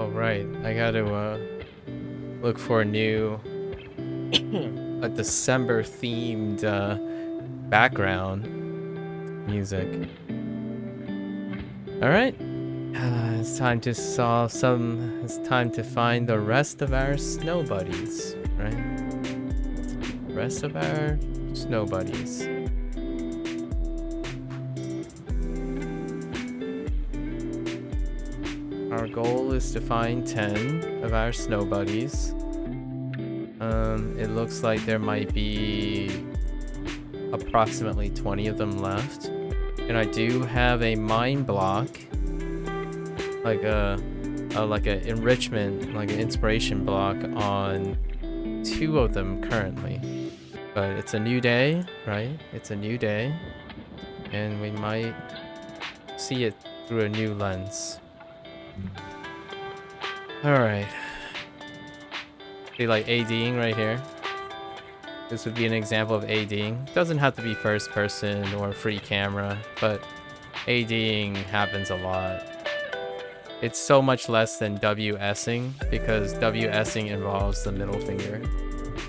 Oh right, I gotta look for a new a December themed background music. All right, it's time to solve some. It's time to find the rest of our snow buddies, right? Rest of our snow buddies. Our goal is to find 10 of our snow buddies. It looks like there might be approximately 20 of them left. And I do have a mine block, like a enrichment, like an inspiration block on 2 of them currently. But it's a new day, right? It's a new day, and we might see it through a new lens. All right. See, like ADing right here. This would be an example of ADing. Doesn't have to be first person or free camera, but ADing happens a lot. It's so much less than WSing because WSing involves the middle finger,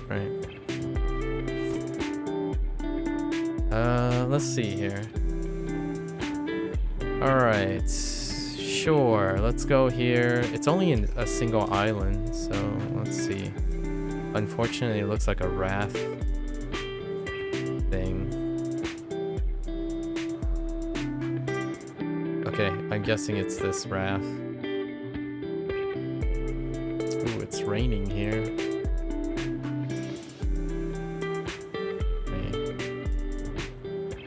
right? Let's see here. All right, sure. Let's go here. It's only in a single island, so let's see. Unfortunately, it looks like a raft thing. Okay, I'm guessing it's this raft. Ooh, it's raining here. Okay.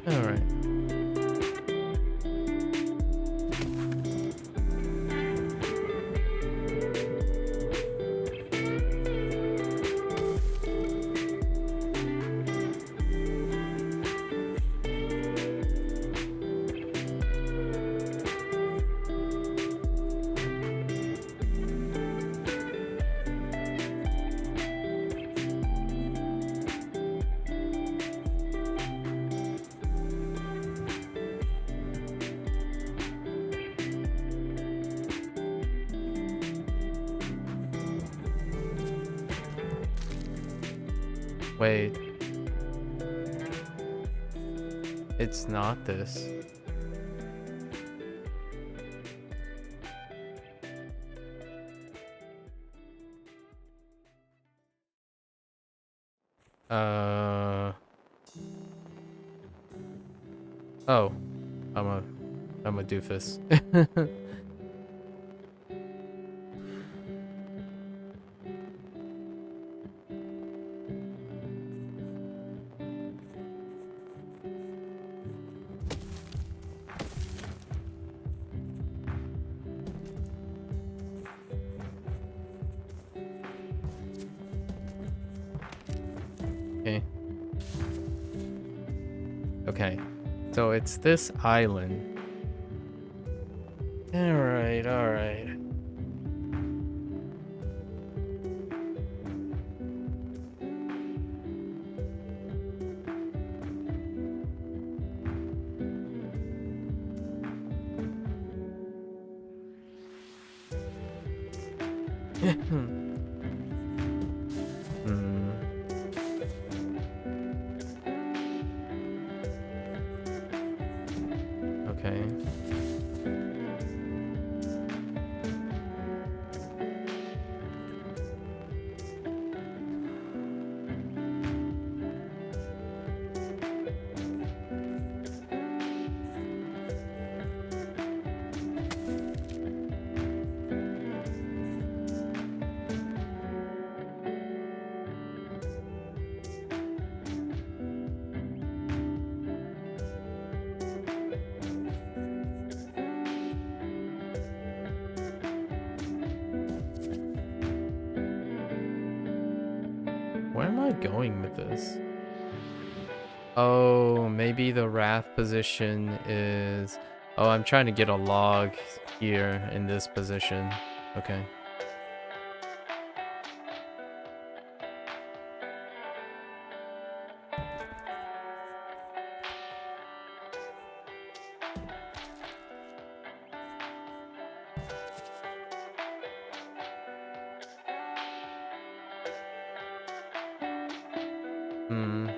All right. Wait. It's not this. Oh. I'm a doofus. Okay. Okay. So it's this island. Alright, alright. Okay. Where am I going with this? Oh, maybe the raft position is... Oh, I'm trying to get a log here in this position. Okay. Hmm.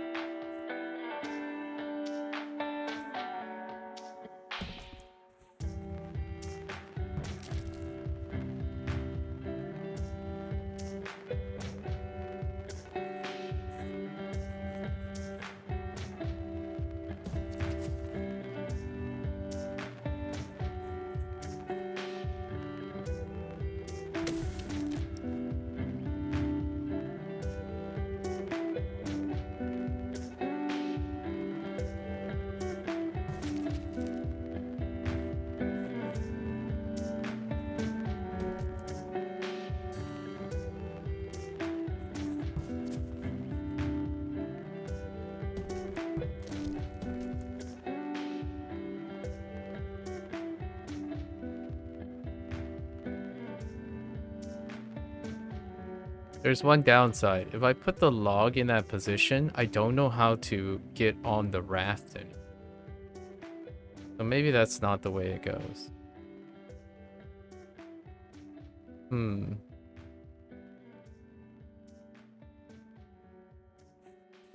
There's one downside. If I put the log in that position, I don't know how to get on the raft anymore. So maybe that's not the way it goes. Hmm.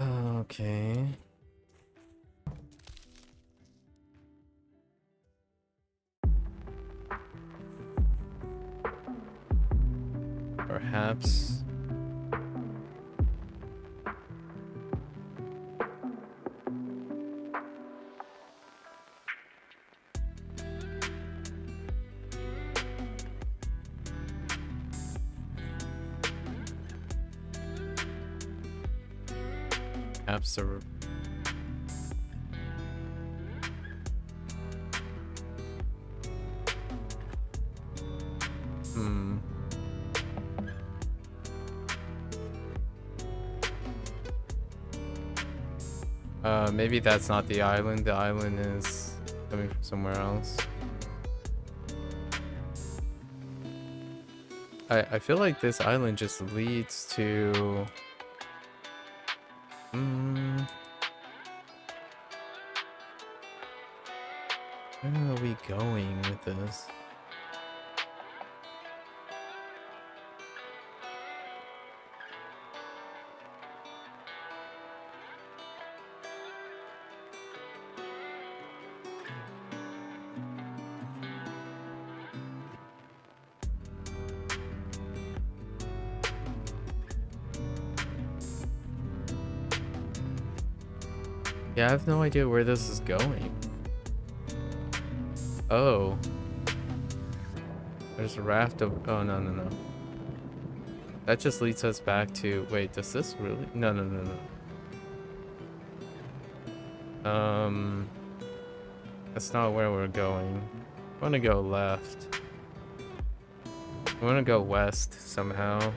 Okay. Perhaps. Perhaps a... Hmm. Maybe that's not the island. The island is coming from somewhere else. I feel like this island just leads to... Hmm. Where are we going with this? Yeah, I have no idea where this is going. Oh. There's a raft of... Oh, no, no, no. That just leads us back to... Wait, does this really... No, no, no, no. That's not where we're going. I want to go left. I want to go west somehow.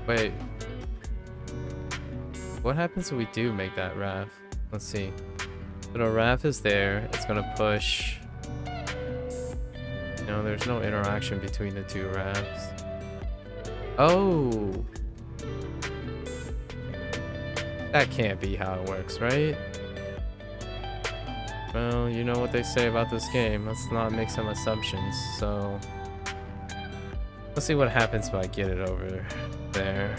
Wait. What happens if we do make that raft? Let's see. So the raft is there. It's gonna push. No, there's no interaction between the two rafts. Oh! That can't be how it works, right? Well, you know what they say about this game. Let's not make some assumptions, so... Let's see what happens if I get it over there.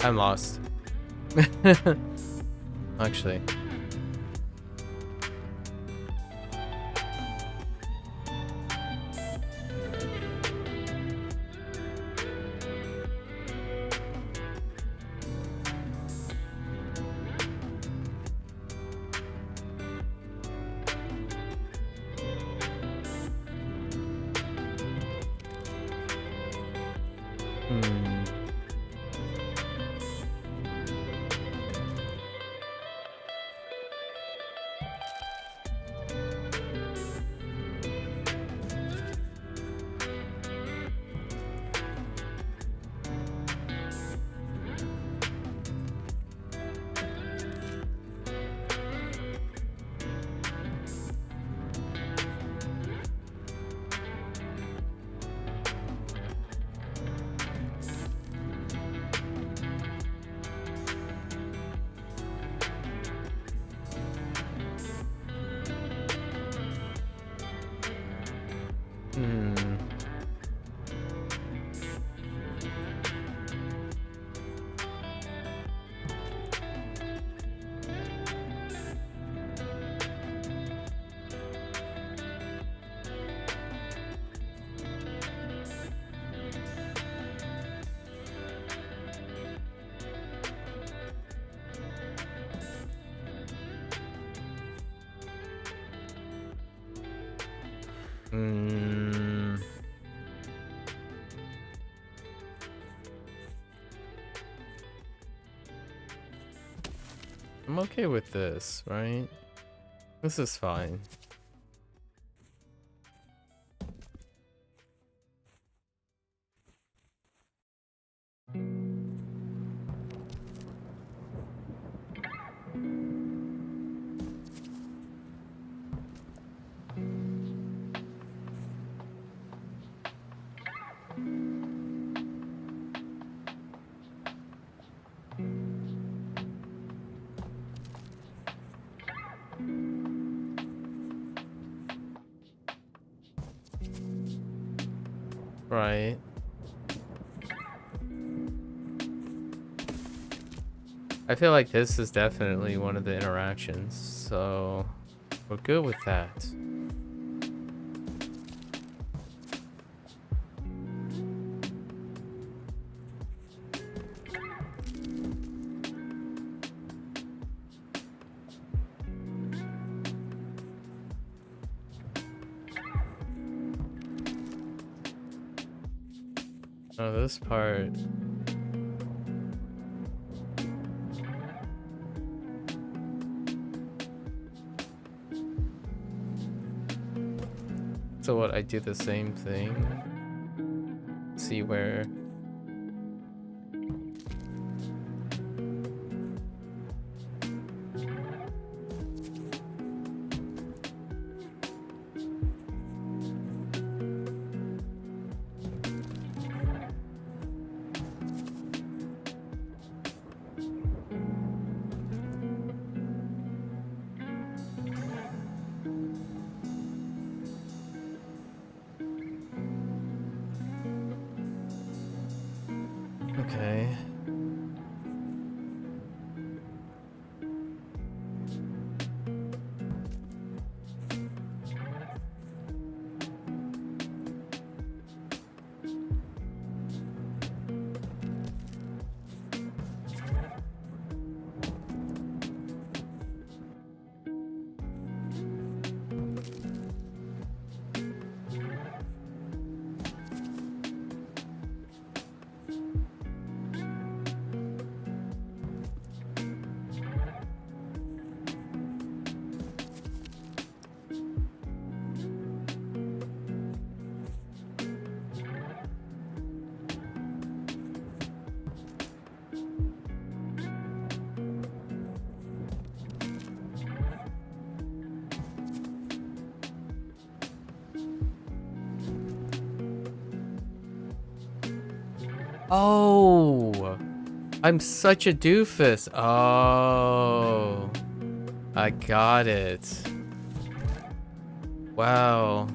I'm lost. Actually. Hmm. Hmm. Hmm. I'm okay with this, right? This is fine. Right. I feel like this is definitely one of the interactions, so we're good with that. Oh, this part. So what, I do the same thing? See where... Okay. Oh! I'm such a doofus. Oh. I got it. Wow.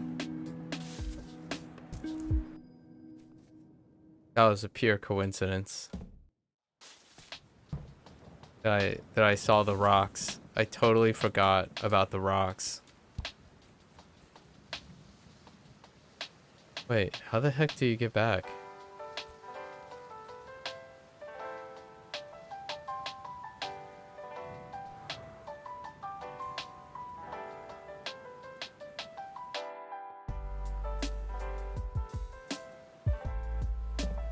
That was a pure coincidence. that I saw the rocks. I totally forgot about the rocks. Wait, how the heck do you get back?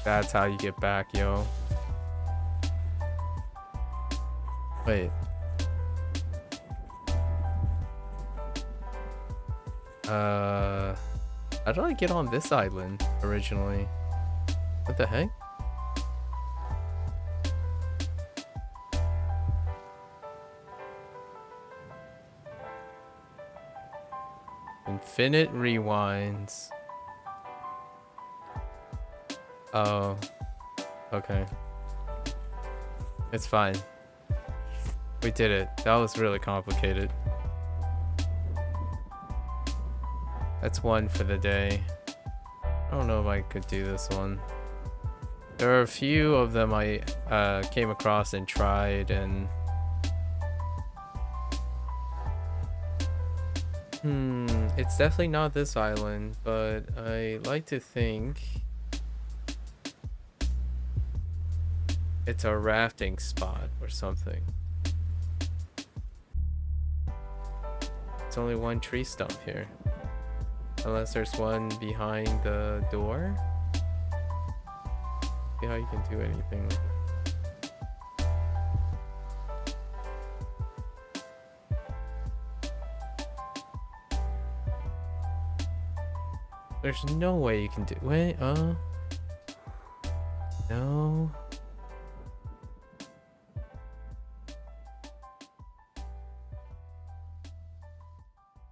That's how you get back, yo. Wait. How did I get on this island originally? What the heck? Infinite rewinds. Oh. Okay. It's fine. We did it. That was really complicated. That's one for the day. I don't know if I could do this one. There are a few of them I came across and tried, and it's definitely not this island, but I like to think it's a rafting spot or something. It's only one tree stump here. Unless there's one behind the door. See how you can do anything with it. There's no way you can do. Wait, no.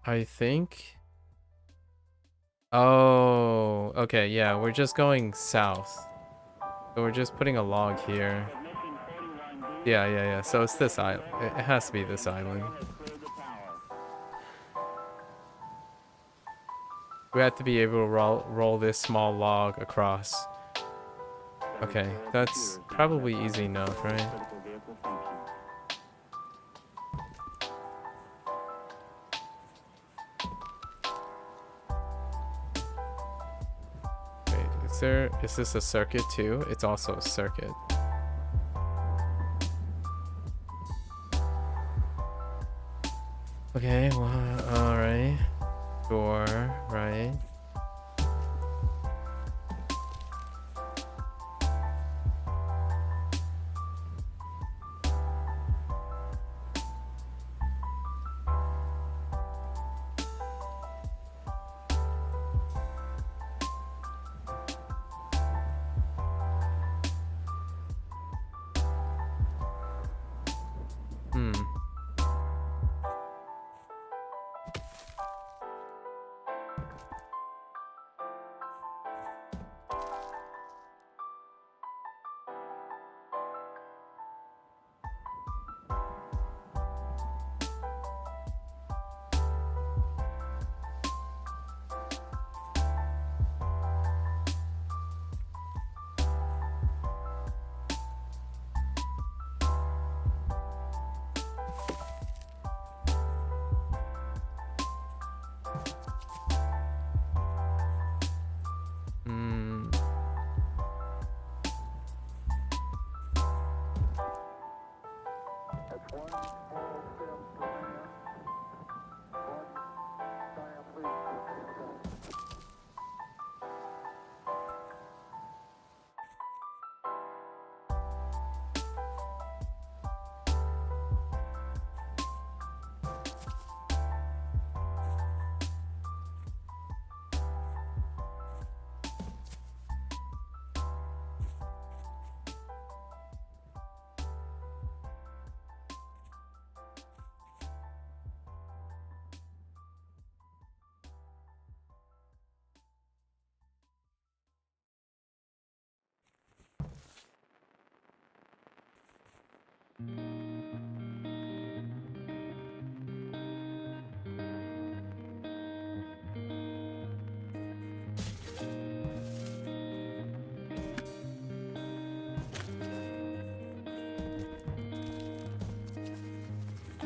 I think. Oh, okay, yeah, we're just going south. So we're just putting a log here. Yeah. So it's this island. It has to be this island. We have to be able to roll this small log across. Okay, that's probably easy enough, right? Is this a circuit too? It's also a circuit. Okay, well, alright. Door, right?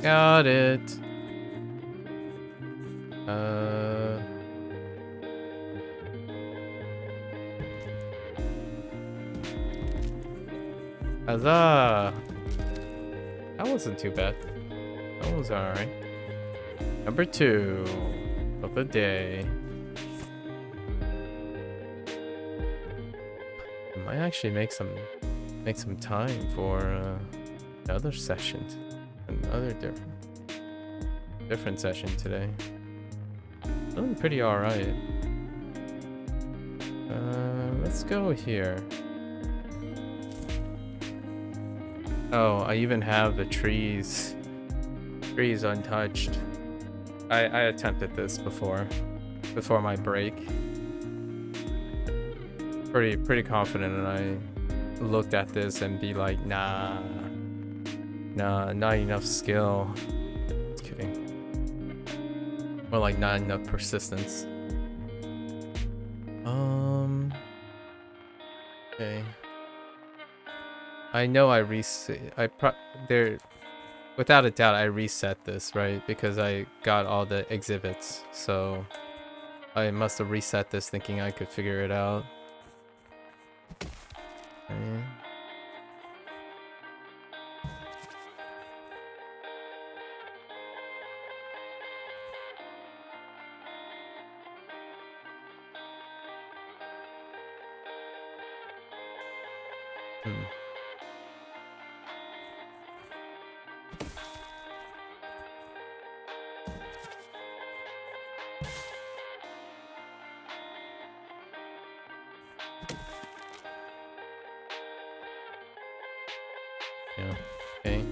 Got it. Huzzah! That wasn't too bad. That was alright. Number 2 of the day. I might actually make some time for another session, another different session today. Doing pretty alright. Let's go here. Oh, I even have the trees untouched. I attempted this before my break. Pretty confident, and I looked at this and be like, nah, not enough skill. Just kidding. Or like not enough persistence. Okay. I know I without a doubt I reset this, right? Because I got all the exhibits. So I must have reset this thinking I could figure it out. Okay. Yeah. Okay.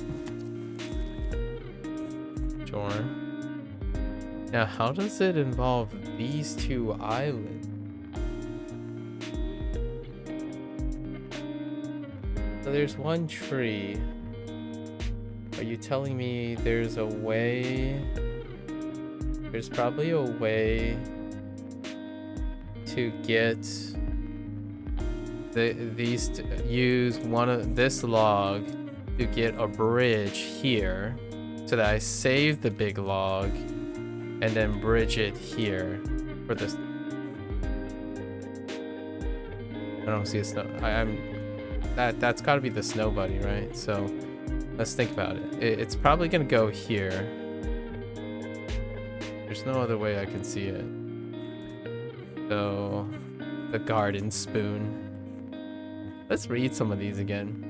Sure. Now, how does it involve these 2 islands? So there's 1 tree. Are you telling me there's a way? There's probably a way to get use one of this log to get a bridge here, so that I save the big log and then bridge it here for this. I don't see a snow. That's got to be the snow bunny, right? So let's think about it. It's probably gonna go here. There's no other way I can see it. So the garden spoon. Let's read some of these again.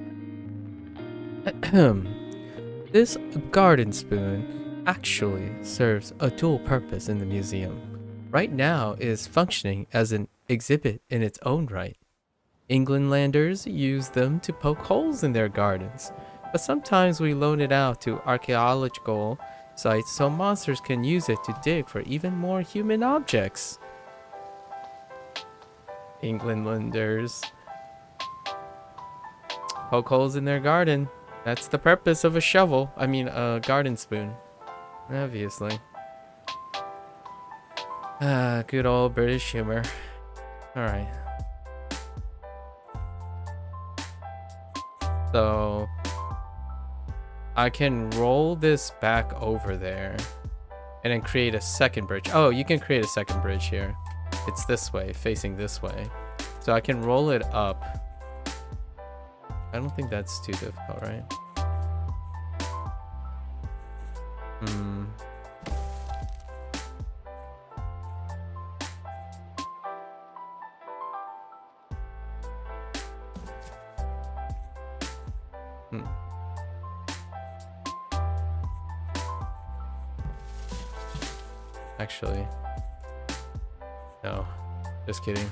This garden spoon actually serves a dual purpose in the museum. Right now it is functioning as an exhibit in its own right. Englandlanders use them to poke holes in their gardens, but sometimes we loan it out to archaeological sites so monsters can use it to dig for even more human objects. Englandlanders poke holes in their garden. That's the purpose of a shovel. I mean, a garden spoon. Obviously. Good old British humor. Alright. So I can roll this back over there and then create a second bridge. Oh, you can create a second bridge here. It's this way, facing this way. So I can roll it up. I don't think that's too difficult, right? Actually, no, just kidding.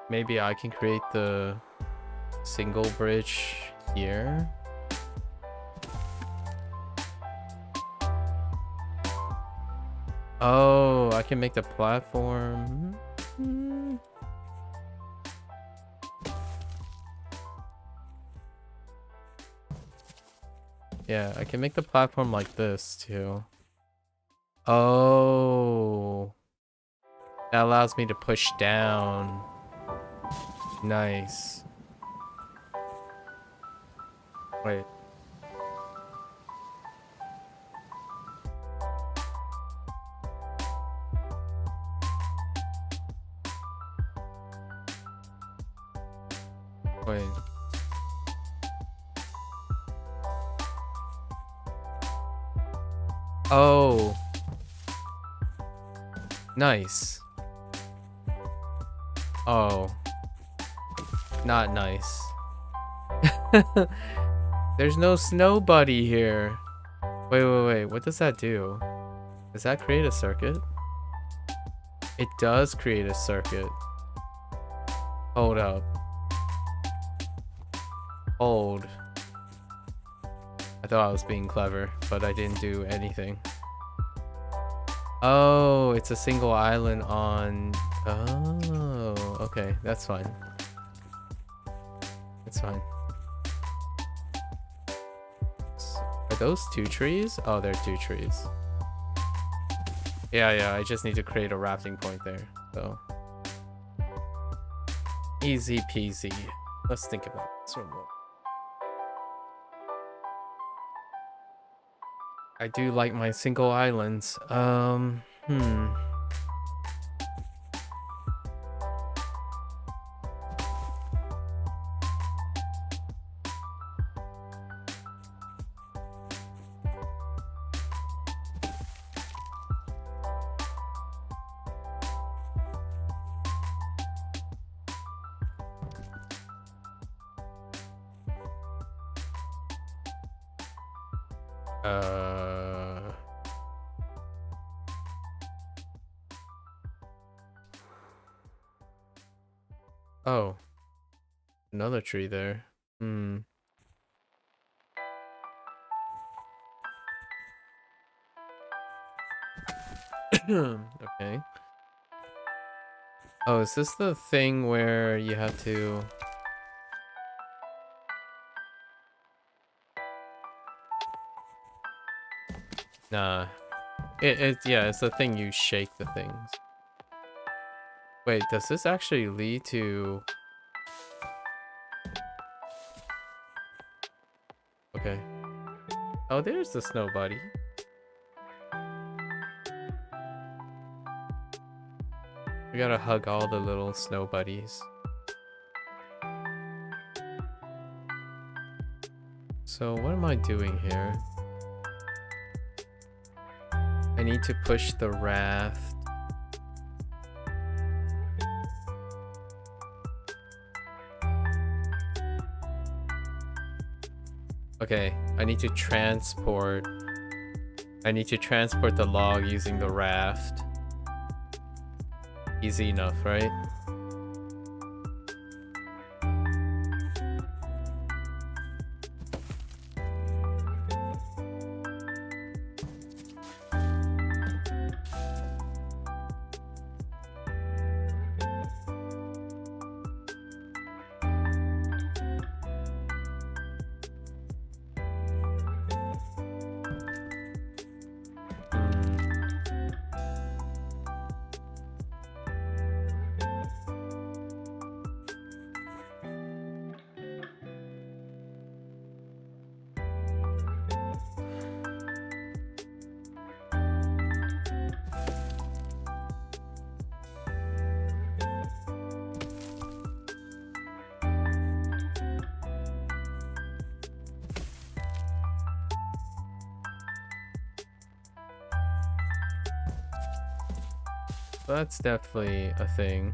Maybe I can create the single bridge here. Oh, I can make the platform. Yeah, I can make the platform like this too. Oh. That allows me to push down. Nice. Wait. Wait. Oh. Nice. Oh. Not nice. There's no snow buddy here. Wait. What does that do? Does that create a circuit? It does create a circuit. Hold up. Hold. I thought I was being clever, but I didn't do anything. Oh, it's a single island on... Oh, okay. That's fine. It's fine. Are those 2 trees? Oh, they're 2 trees. Yeah, I just need to create a rafting point there. So... Easy peasy. Let's think about this one more. I do like my single islands. Oh. Another tree there. Okay. Oh, is this the thing where you have to... Nah. Yeah, it's the thing you shake the things. Wait, does this actually lead to... Okay. Oh, there's the snow buddy. We gotta hug all the little snow buddies. So what am I doing here? I need to push the raft. Okay, I need to transport the log using the raft. Easy enough, right? That's definitely a thing.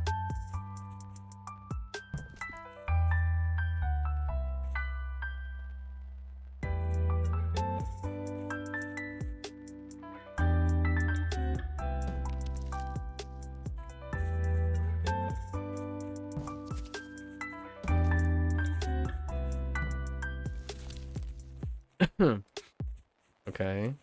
Okay.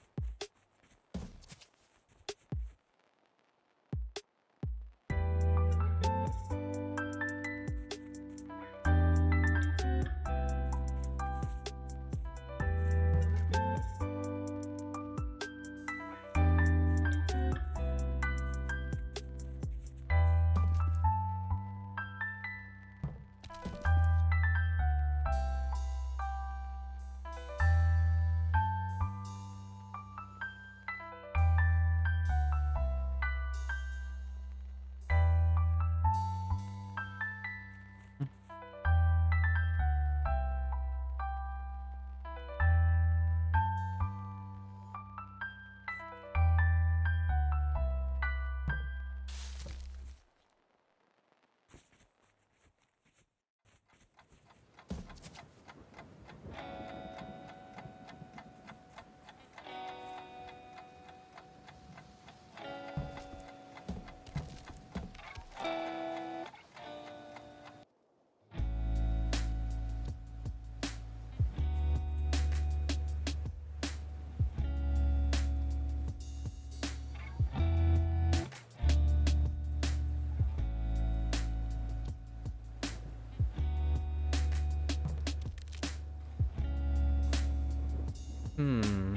Hmm.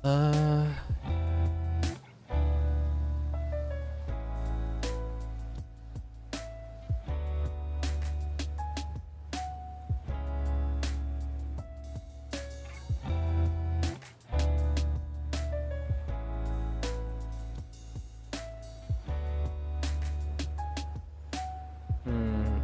Uh, hmm.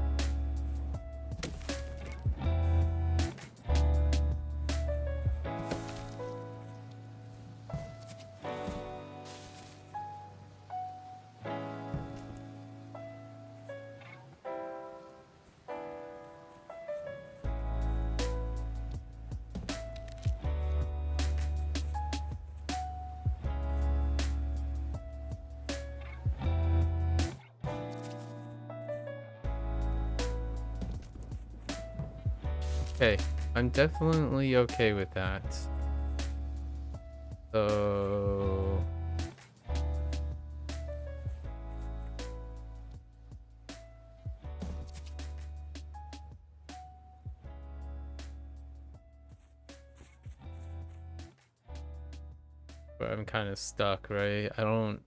Okay, I'm definitely okay with that. So, but I'm kind of stuck, right? I don't.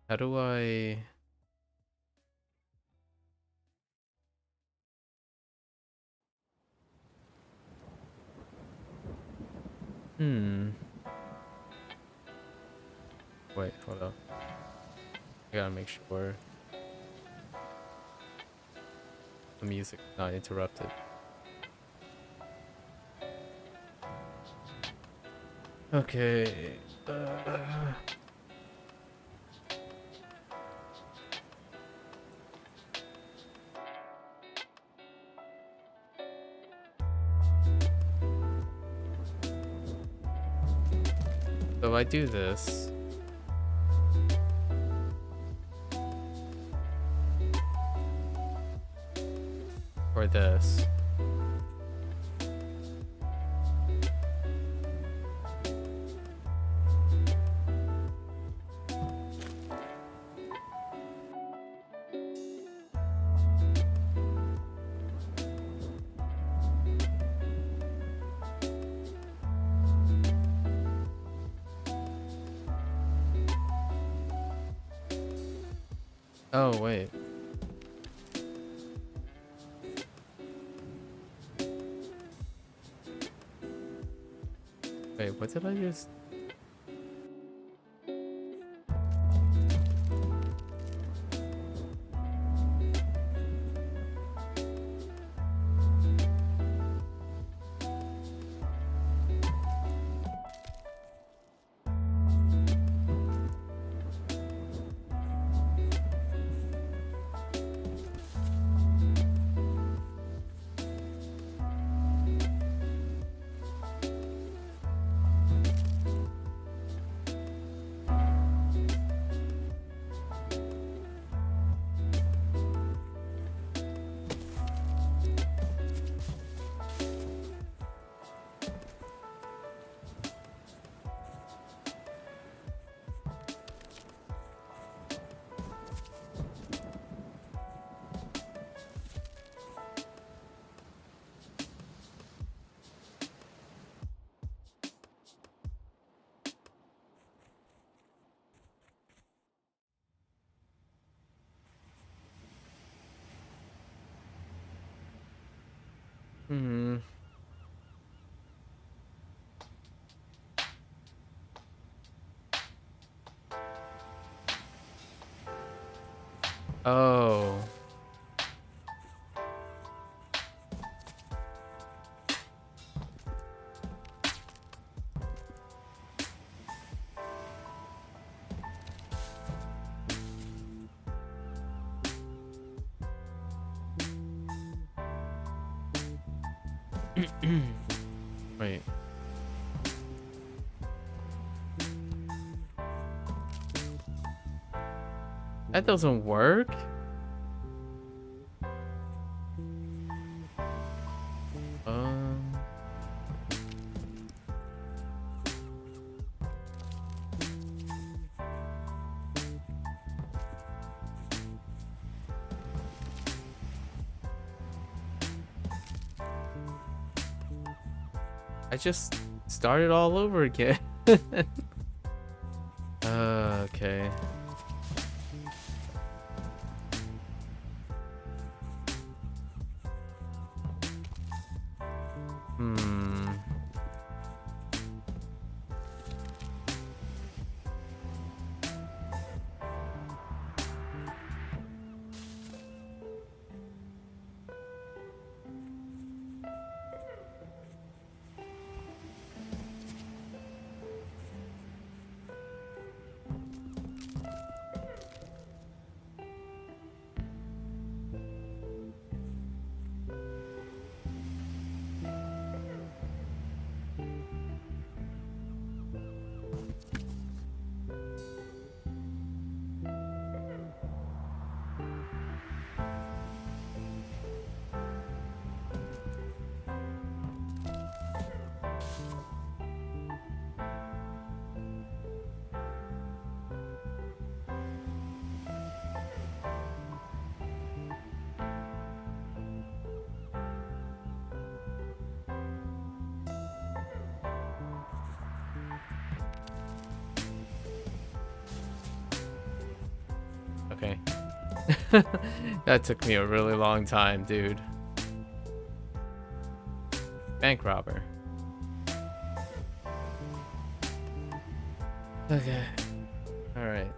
How do I? Hmm. Wait, hold up. I gotta make sure the music's not interrupted. Okay. So I do this. Or this. Oh, wait. Wait, what did I just... Hmm. Oh. Wait. That doesn't work? Um... I just started all over again. Okay. Hmm. Okay. That took me a really long time, dude. Bank robber. Okay. Alright.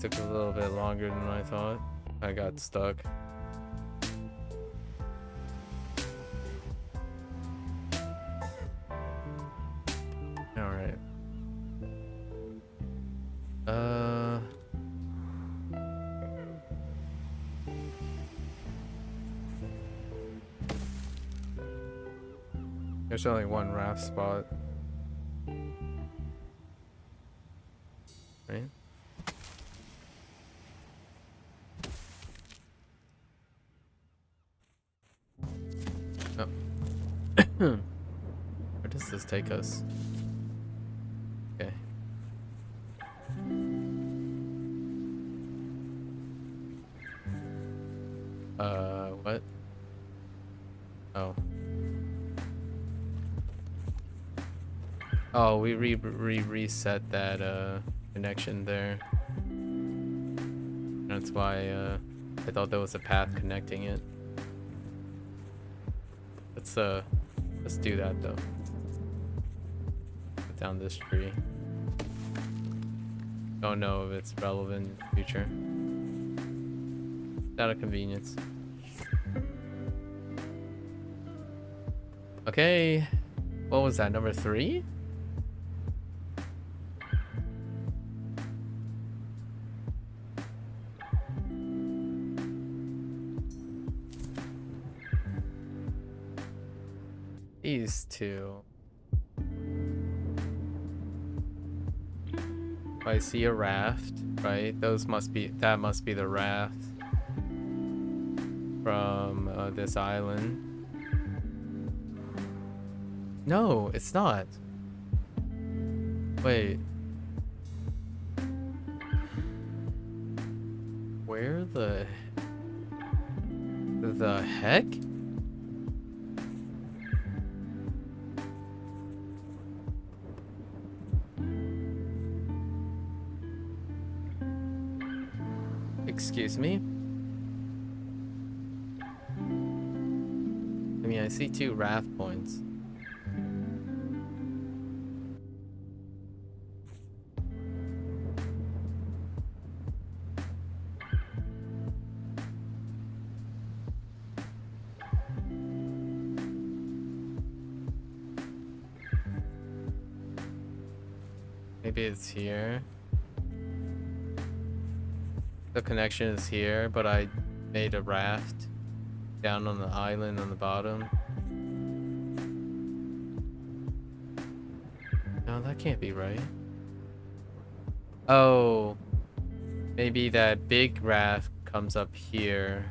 Took a little bit longer than I thought. I got stuck. Alright. There's only one raft spot. Right? Oh. Where does this take us? Okay. What? Oh. Oh, we reset that connection there. That's why I thought there was a path connecting it. Let's do that though. Put down this tree. Don't know if it's relevant in the future. Out of convenience. Okay. What was that? Number 3? These two. I see a raft, right? That must be the raft from this island. No, it's not. Wait. Where the heck? Excuse me? I mean, I see 2 raft points. Maybe it's here. The connection is here, but I made a raft down on the island on the bottom. No, that can't be right. Oh, maybe that big raft comes up here.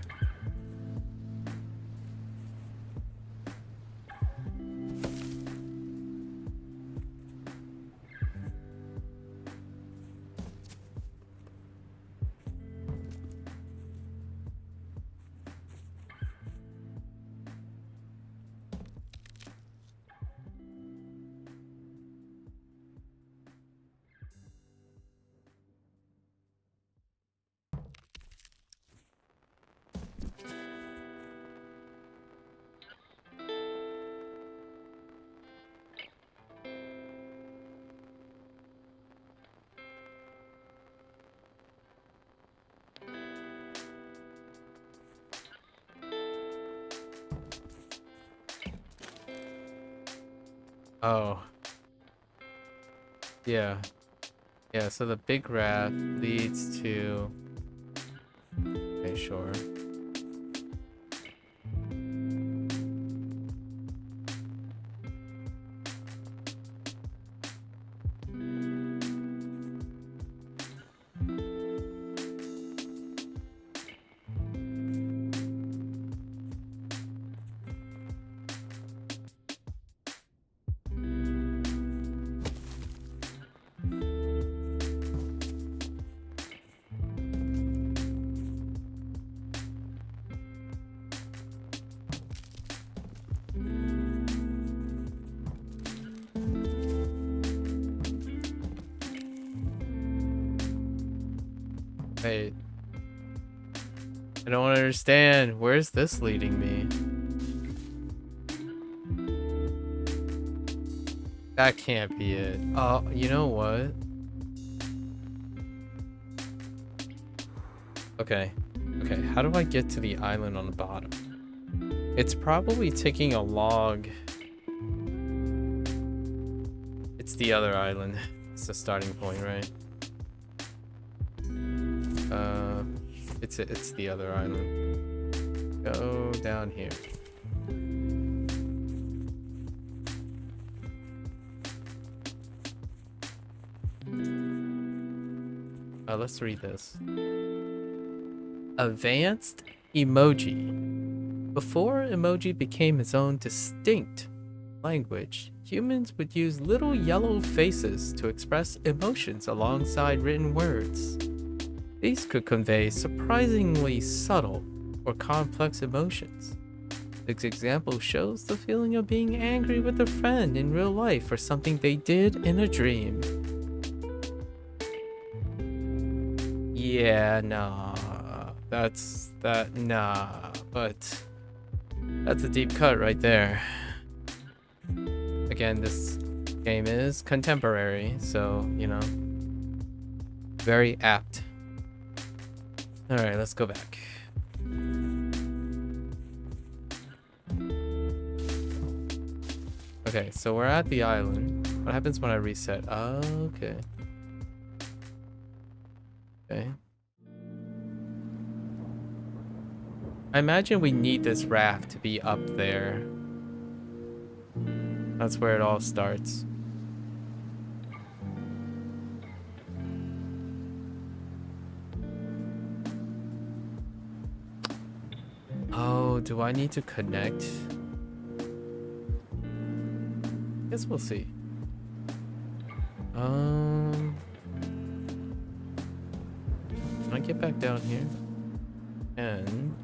Oh. Yeah. Yeah, so the big raft leads to... Okay, sure. Wait. I don't understand. Where's this leading me? That can't be it. Oh, you know what? Okay. Okay, how do I get to the island on the bottom? It's probably taking a log. It's the other island. It's the starting point, right? It's the other island. Go down here. Let's read this. Advanced emoji. Before emoji became its own distinct language, humans would use little yellow faces to express emotions alongside written words. These could convey surprisingly subtle or complex emotions. This example shows the feeling of being angry with a friend in real life for something they did in a dream. Yeah, nah. Nah. But that's a deep cut right there. Again, this game is contemporary, so, you know, very apt. Alright, let's go back. Okay, so we're at the island. What happens when I reset? Oh, okay. Okay. I imagine we need this raft to be up there. That's where it all starts. Oh, do I need to connect? Guess we'll see. Can I get back down here? And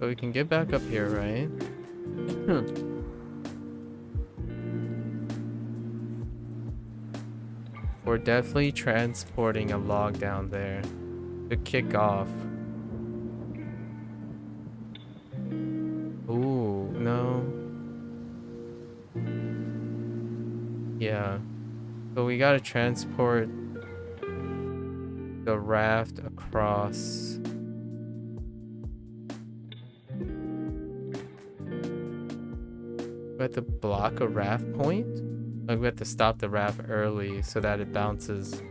so we can get back up here, right? We're definitely transporting a log down there to kick off. Ooh, no. we gotta transport the raft across. We have to block a raft point? Like we have to stop the raft early so that it bounces.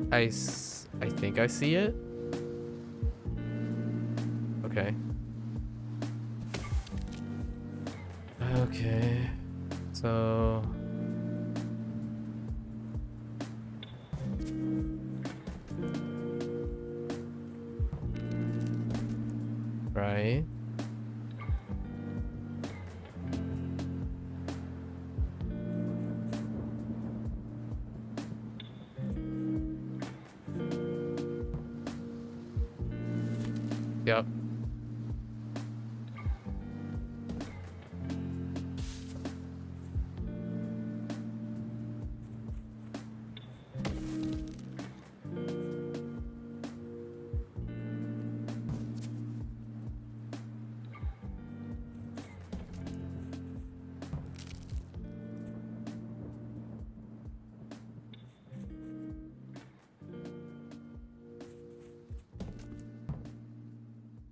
I think I see it. Okay. Okay. So right. Yep.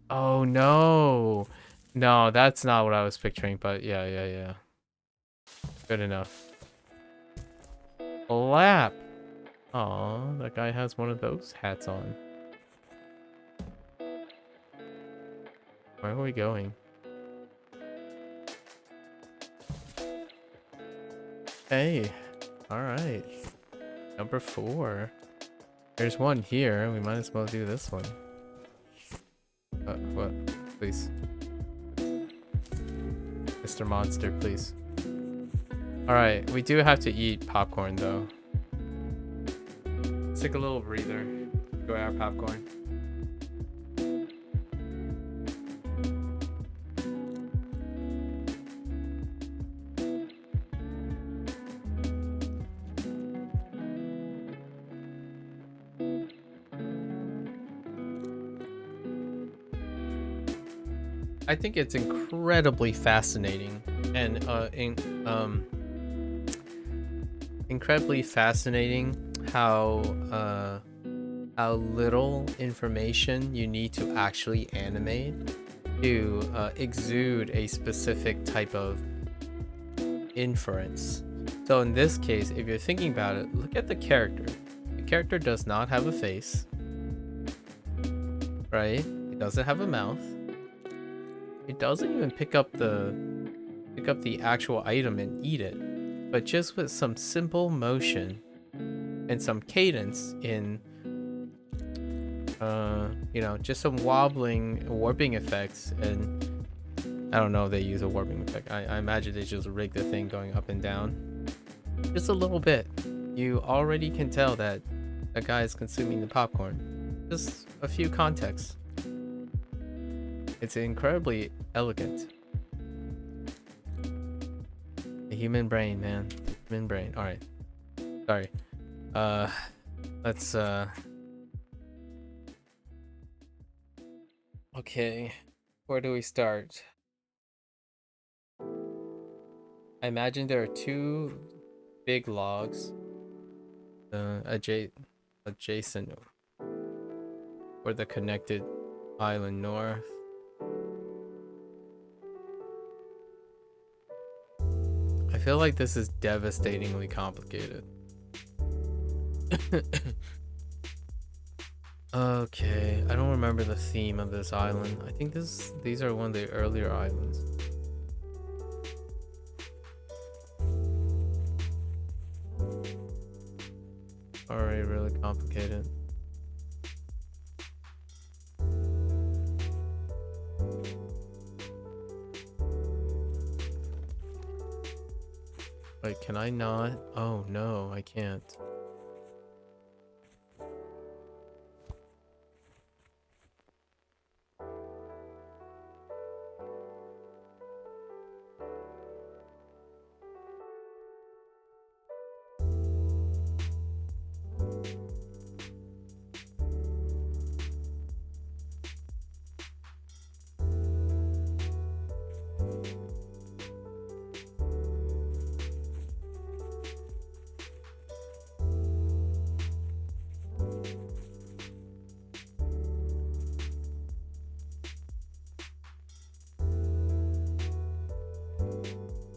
Oh no. No, that's not what I was picturing, but yeah. Good enough. Lap. Aw, that guy has one of those hats on. Where are we going? Hey. Alright. Number 4. There's one here. We might as well do this one. What? Please. Mr. Monster, please. Alright, we do have to eat popcorn though. Let's take a little breather. Enjoy our popcorn. I think it's incredibly fascinating and incredibly fascinating how little information you need to actually animate to exude a specific type of inference. So in this case, if you're thinking about it, look at the character. The character does not have a face, right? It doesn't have a mouth. It doesn't even pick up the actual item and eat it, but just with some simple motion and some cadence in you know, just some warping effects, and I don't know if they use a warping effect. I imagine they just rig the thing going up and down just a little bit. You already can tell that a guy is consuming the popcorn. Just a few contexts. It's incredibly elegant. The human brain, man. Human brain. Alright. Sorry. Let's okay. Where do we start? I imagine there are 2 big logs adjacent or the connected island north. I feel like this is devastatingly complicated. Okay, I don't remember the theme of this island. I think these are one of the earlier islands. Already really complicated. Wait, can I not? Oh no, I can't.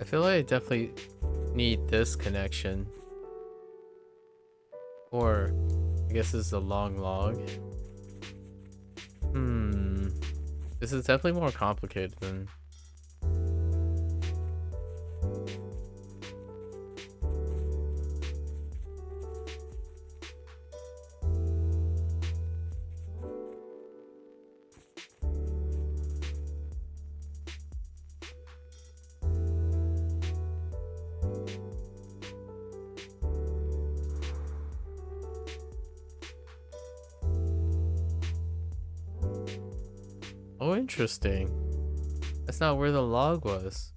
feel like I definitely need this connection. Or, I guess this is a long log. This is definitely more complicated than... Oh, interesting. That's not where the log was.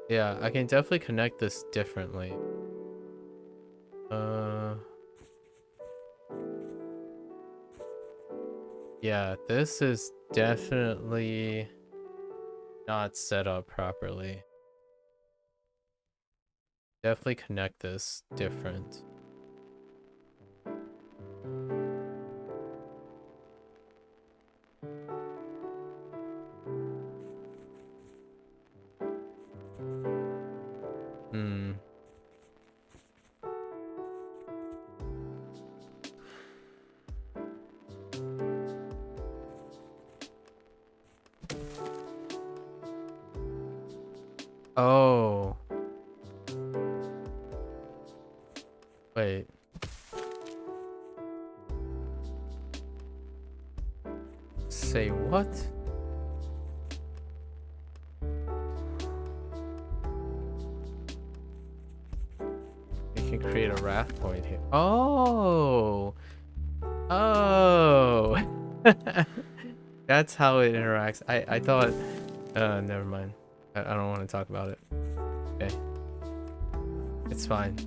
Yeah, I can definitely connect this differently. Yeah, this is definitely not set up properly. Definitely connect this different. Oh. Wait. Say what? You can create a raft point here. Oh. Oh. That's how it interacts. I thought... never mind. I don't want to talk about it. Okay. It's fine.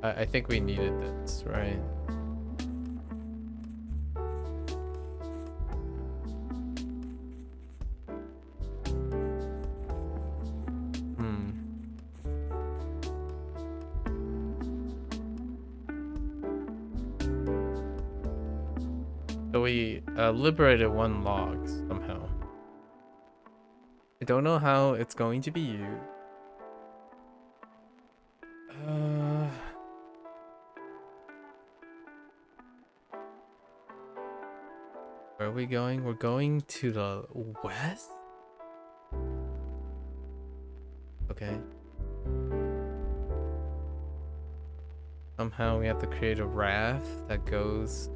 I think we needed this, right? So we liberated one log somehow. I don't know how it's going to be used. Where are we going? We're going to the west? Okay. Somehow we have to create a raft that goes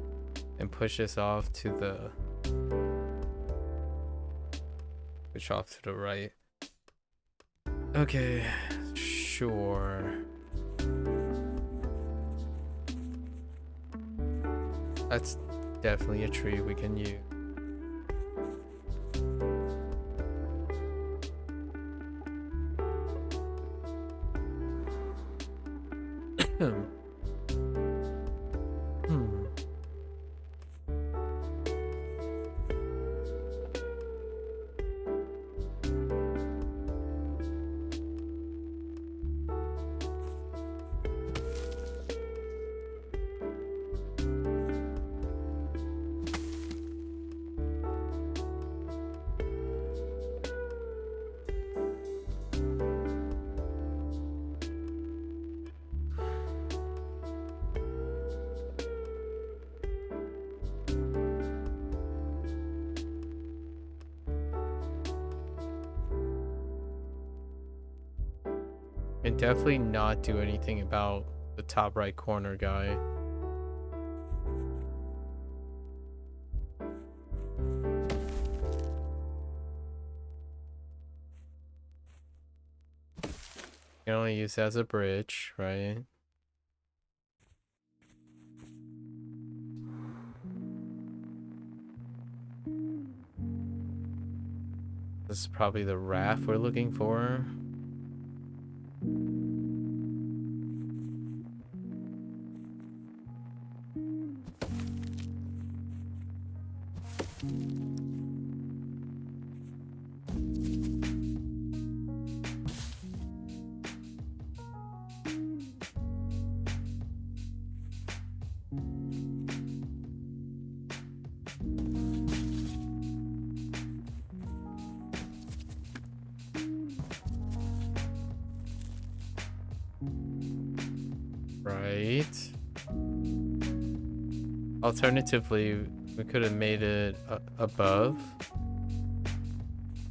and pushes off to the... Push off to the right. Okay, sure. That's definitely a tree we can use. And definitely not do anything about the top right corner guy. You can only use it as a bridge, right? This is probably the raft we're looking for. Right. Alternatively, we could have made it above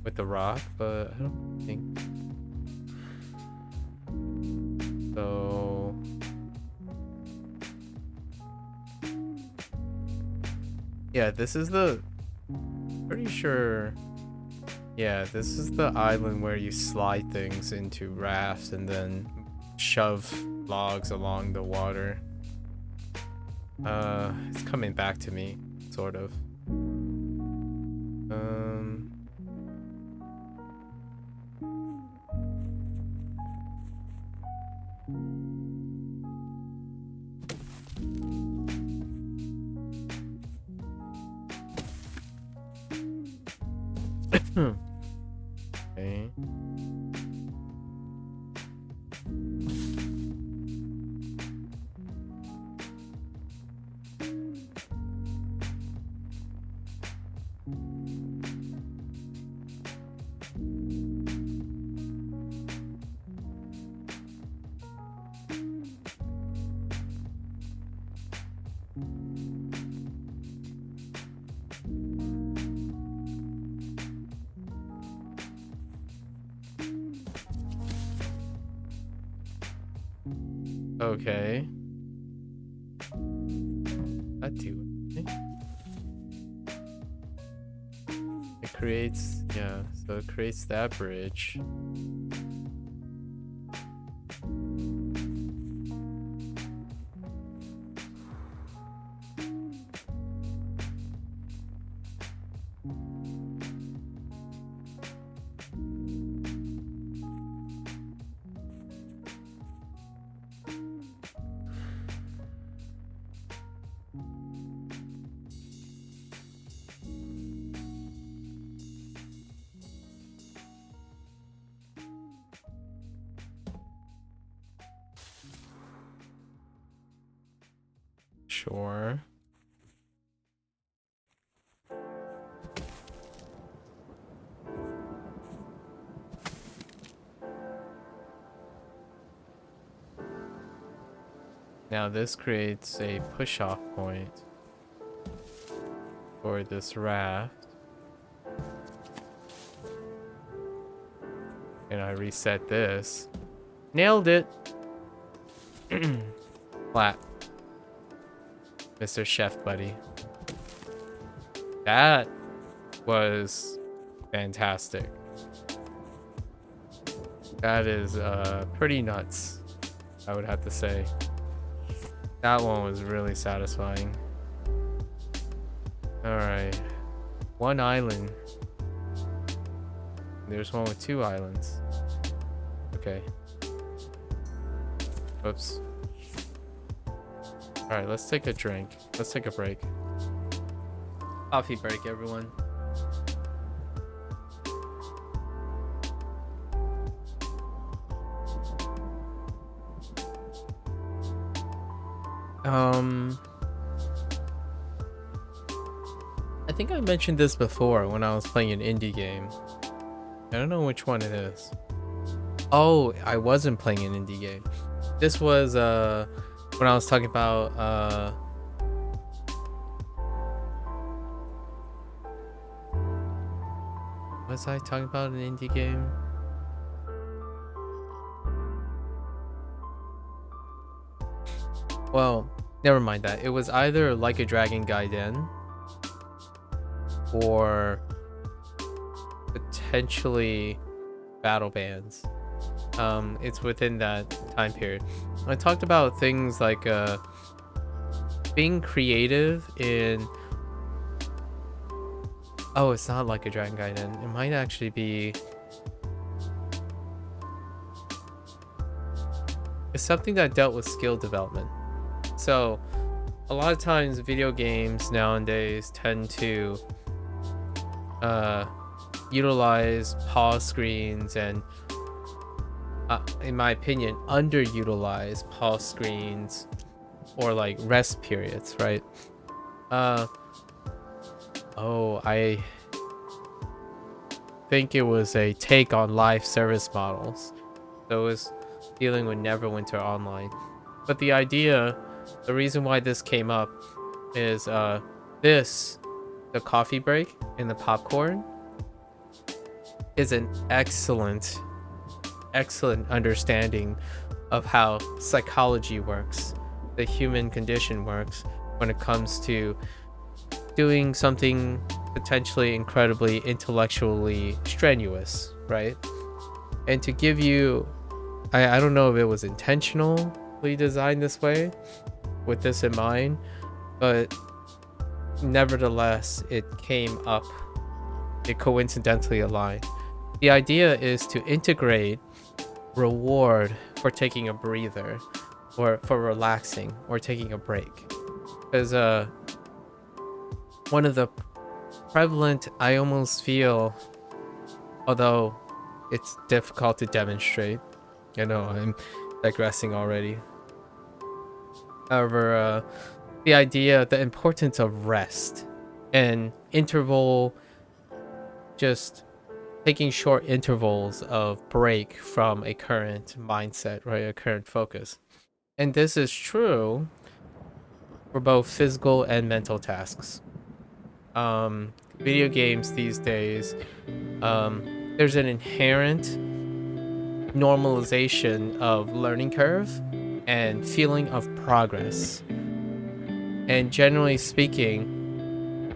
with the rock, but I don't think so. Yeah, this is the pretty sure. Yeah, this is the island where you slide things into rafts and then shove logs along the water. It's coming back to me, sort of. Okay. Okay. That do anything? It creates, yeah, so it creates that bridge. Sure. Now this creates a push-off point for this raft. And I reset this. Nailed it! Flat. Mr. Chef Buddy. That was fantastic. That is pretty nuts, I would have to say. That one was really satisfying. Alright. One island. There's one with two islands. Okay. Whoops. Alright, let's take a drink. Let's take a break. Coffee break, everyone. I think I mentioned this before when I was playing an indie game. I don't know which one it is. Oh, I wasn't playing an indie game. This was when I was talking about was I talking about an indie game? Well, never mind that. It was either Like a Dragon Gaiden or potentially Battle Bands. It's within that time period. I talked about things like being creative in... Oh, it's not Like a Dragon Gaiden. It might actually be... It's something that dealt with skill development. So, a lot of times video games nowadays tend to utilize pause screens and, in my opinion, underutilize pause screens or like rest periods, right? Oh, I think it was a take on live service models. So it was dealing with Neverwinter Online. But the reason why this came up is the coffee break and the popcorn is an excellent understanding of how psychology works, the human condition works when it comes to doing something potentially incredibly intellectually strenuous, right? And to give you, I don't know if it was intentionally designed this way with this in mind, but nevertheless, it came up, it coincidentally aligned. The idea is to integrate reward for taking a breather or for relaxing or taking a break. Because one of the prevalent, I almost feel, although it's difficult to demonstrate, I know I'm digressing already. However, the importance of rest and interval, just taking short intervals of break from a current mindset, right? A current focus. And this is true for both physical and mental tasks. Video games these days, there's an inherent normalization of learning curve and feeling of progress. And generally speaking,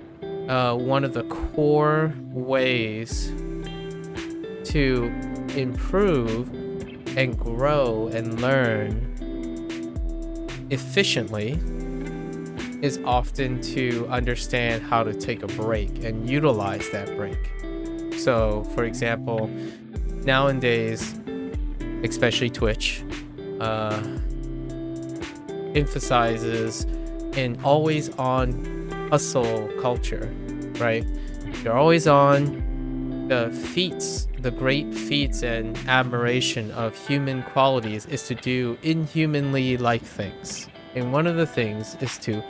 one of the core ways to improve and grow and learn efficiently is often to understand how to take a break and utilize that break. So, for example, nowadays, especially Twitch, emphasizes an always on hustle culture, right? You're always on. The great feats and admiration of human qualities is to do inhumanly like things. And one of the things is to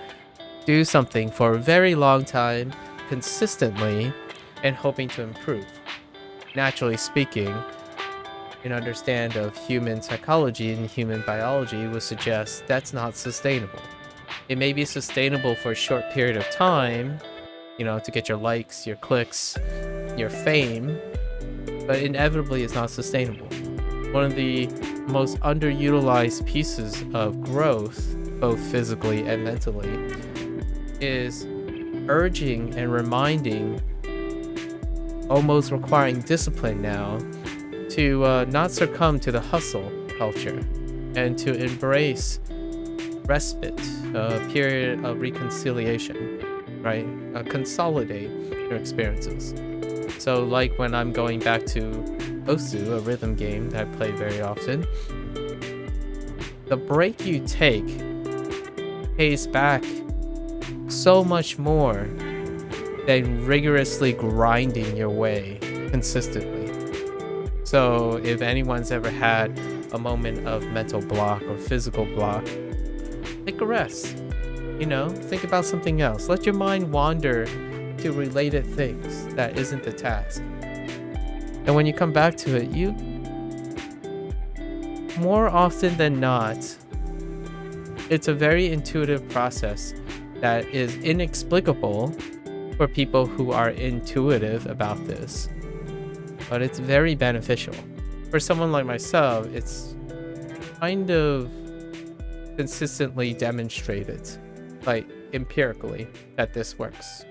do something for a very long time, consistently, and hoping to improve. Naturally speaking, an understand of human psychology and human biology would suggest that's not sustainable. It may be sustainable for a short period of time, to get your likes, your clicks, your fame, but inevitably it's not sustainable. One of the most underutilized pieces of growth, both physically and mentally, is urging and reminding, almost requiring discipline now, to not succumb to the hustle culture and to embrace respite, a period of reconciliation, right? Consolidate your experiences. So like when I'm going back to Osu, a rhythm game that I play very often, the break you take pays back so much more than rigorously grinding your way consistently. So if anyone's ever had a moment of mental block or physical block, take a rest. Think about something else. Let your mind wander to related things that isn't the task. And when you come back to it, you, more often than not, it's a very intuitive process that is inexplicable for people who are intuitive about this. But it's very beneficial. For someone like myself, it's kind of consistently demonstrated, like empirically, that this works.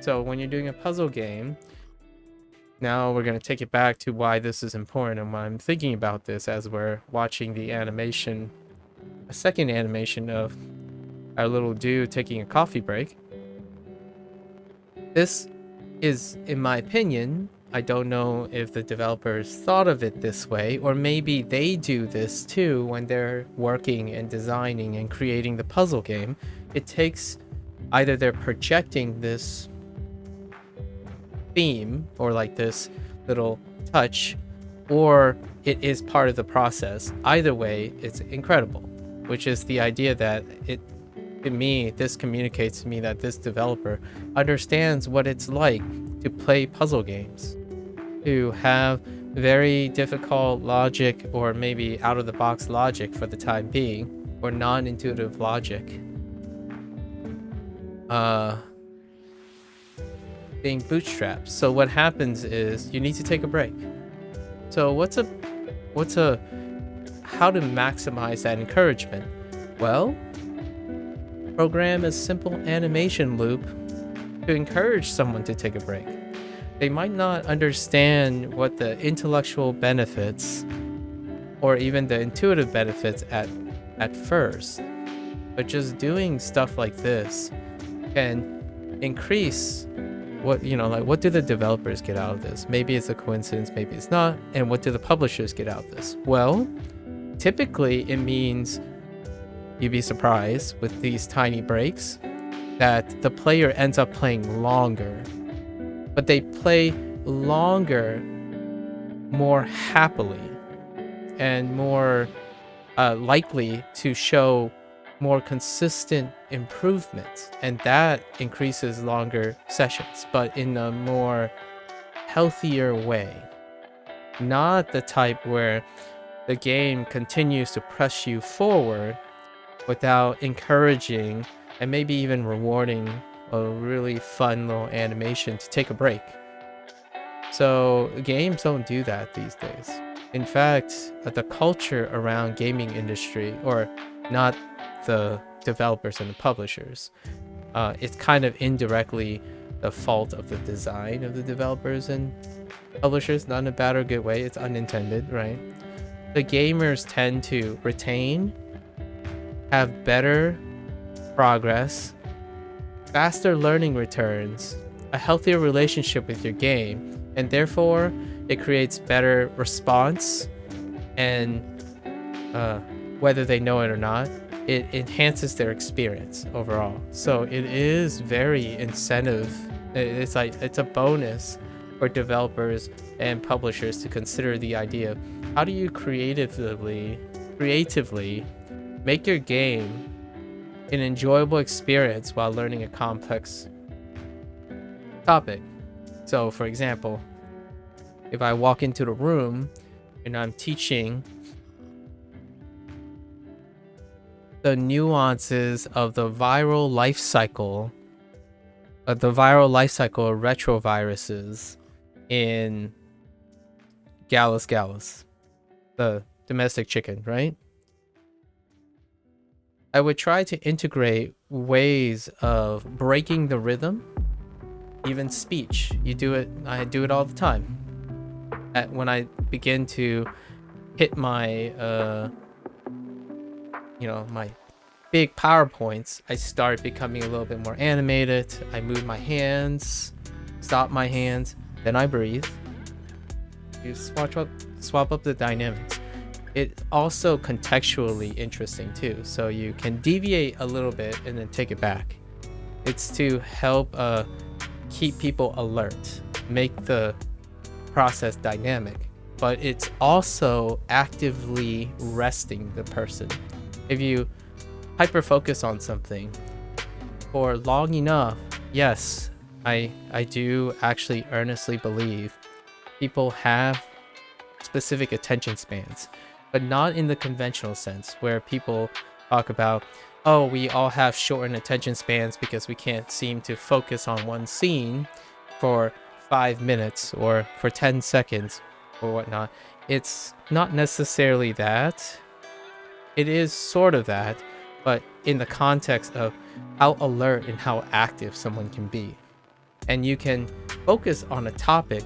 So when you're doing a puzzle game, now we're going to take it back to why this is important and why I'm thinking about this as we're watching the animation, a second animation of our little dude taking a coffee break. This is, in my opinion, I don't know if the developers thought of it this way, or maybe they do this too when they're working and designing and creating the puzzle game. It takes, either they're projecting this theme or like this little touch, or it is part of the process. Either way, it's incredible, which is the idea that this communicates to me that this developer understands what it's like to play puzzle games, to have very difficult logic, or maybe out of the box logic for the time being, or non-intuitive logic being bootstrapped. So what happens is you need to take a break. So what's a how to maximize that encouragement? Well, program a simple animation loop to encourage someone to take a break. They might not understand what the intellectual benefits or even the intuitive benefits at first, but just doing stuff like this can increase what, like, what do the developers get out of this? Maybe it's a coincidence, maybe it's not. And what do the publishers get out of this? Well, typically it means, you'd be surprised with these tiny breaks, that the player ends up playing longer, but they play longer more happily and more likely to show more consistent improvements, and that increases longer sessions, but in a more healthier way, not the type where the game continues to press you forward without encouraging and maybe even rewarding a really fun little animation to take a break. So games don't do that these days. In fact, the culture around gaming industry, or not the developers and the publishers, it's kind of indirectly the fault of the design of the developers and publishers, not in a bad or good way, it's unintended, right? The gamers tend to retain, have better progress, faster learning returns, a healthier relationship with your game, and therefore it creates better response, and whether they know it or not, it enhances their experience overall. So it is very incentive. It's a bonus for developers and publishers to consider the idea of how do you creatively make your game an enjoyable experience while learning a complex topic. So for example, if I walk into the room and I'm teaching the nuances of the viral life cycle of retroviruses in Gallus, the domestic chicken, right? I would try to integrate ways of breaking the rhythm, even speech. I do it all the time. When I begin to hit my my big PowerPoints, I start becoming a little bit more animated. I move my hands, stop my hands, then I breathe. You swap up the dynamics. It's also contextually interesting too, so you can deviate a little bit and then take it back. It's to help keep people alert, make the process dynamic, but it's also actively resting the person. If you hyper focus on something for long enough, yes, I do actually earnestly believe people have specific attention spans, but not in the conventional sense where people talk about, oh, we all have shortened attention spans because we can't seem to focus on one scene for 5 minutes or for 10 seconds or whatnot. It's not necessarily that. It is sort of that, but in the context of how alert and how active someone can be. And you can focus on a topic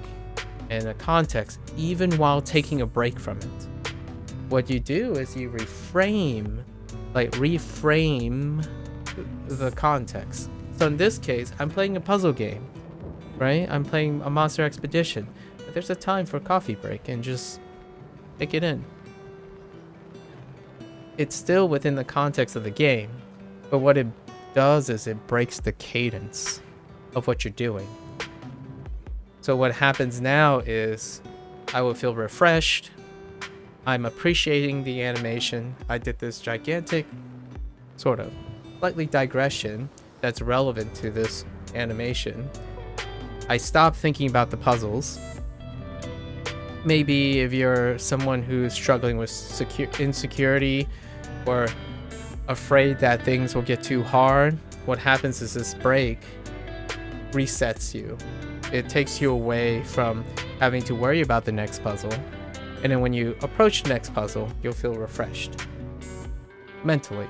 and a context even while taking a break from it. What you do is you reframe the context. So in this case, I'm playing a puzzle game, right? I'm playing a Monster Expedition. But there's a time for a coffee break and just take it in. It's still within the context of the game, but what it does is it breaks the cadence of what you're doing. So what happens now is I will feel refreshed. I'm appreciating the animation. I did this gigantic sort of slightly digression that's relevant to this animation. I stopped thinking about the puzzles. Maybe if you're someone who's struggling with insecurity or afraid that things will get too hard, what happens is this break resets you. It takes you away from having to worry about the next puzzle. And then when you approach the next puzzle, you'll feel refreshed. Mentally.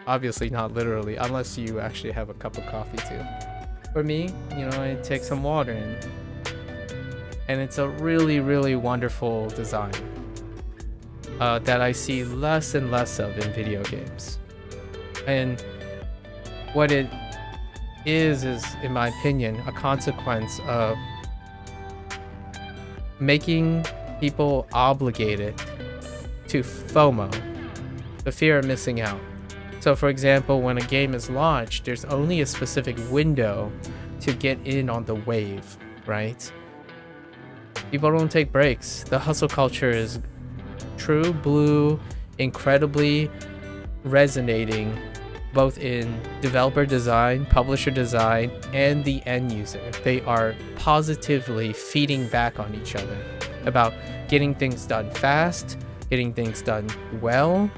Obviously not literally, unless you actually have a cup of coffee too. For me, I take some water in. And it's a really, really wonderful design that I see less and less of in video games. And what it is, in my opinion, a consequence of making people obligated to FOMO, the fear of missing out. So for example, when a game is launched, there's only a specific window to get in on the wave, right? People don't take breaks. The hustle culture is true blue, incredibly resonating both in developer design, publisher design, and the end user. They are positively feeding back on each other about getting things done fast, getting things done well,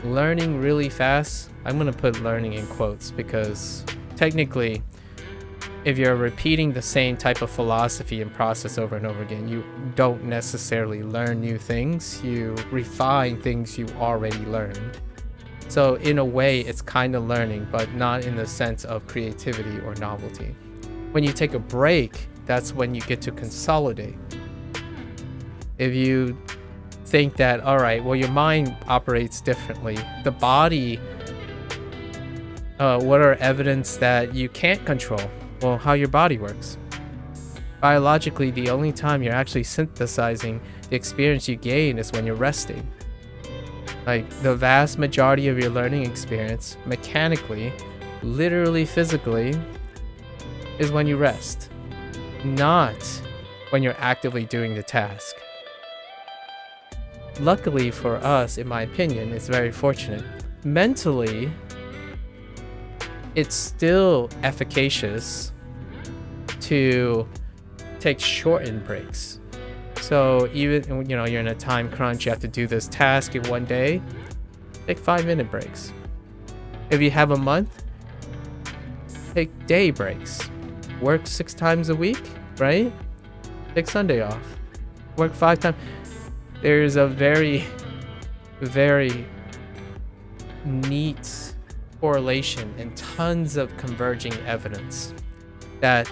learning really fast. I'm going to put learning in quotes because technically, if you're repeating the same type of philosophy and process over and over again, you don't necessarily learn new things. You refine things you already learned. So in a way, it's kind of learning, but not in the sense of creativity or novelty. When you take a break, that's when you get to consolidate. If you think that, all right, well, your mind operates differently. The body, what are evidence that you can't control? Well, how your body works. Biologically, the only time you're actually synthesizing the experience you gain is when you're resting. Like the vast majority of your learning experience, mechanically, literally, physically, is when you rest, not when you're actively doing the task. Luckily for us, in my opinion, it's very fortunate. Mentally, it's still efficacious to take shortened breaks. So even you're in a time crunch, you have to do this task in one day, take 5-minute breaks. If you have a month, take day breaks. Work 6 times a week, right? Take Sunday off. Work 5 times. There's a very, very neat correlation and tons of converging evidence that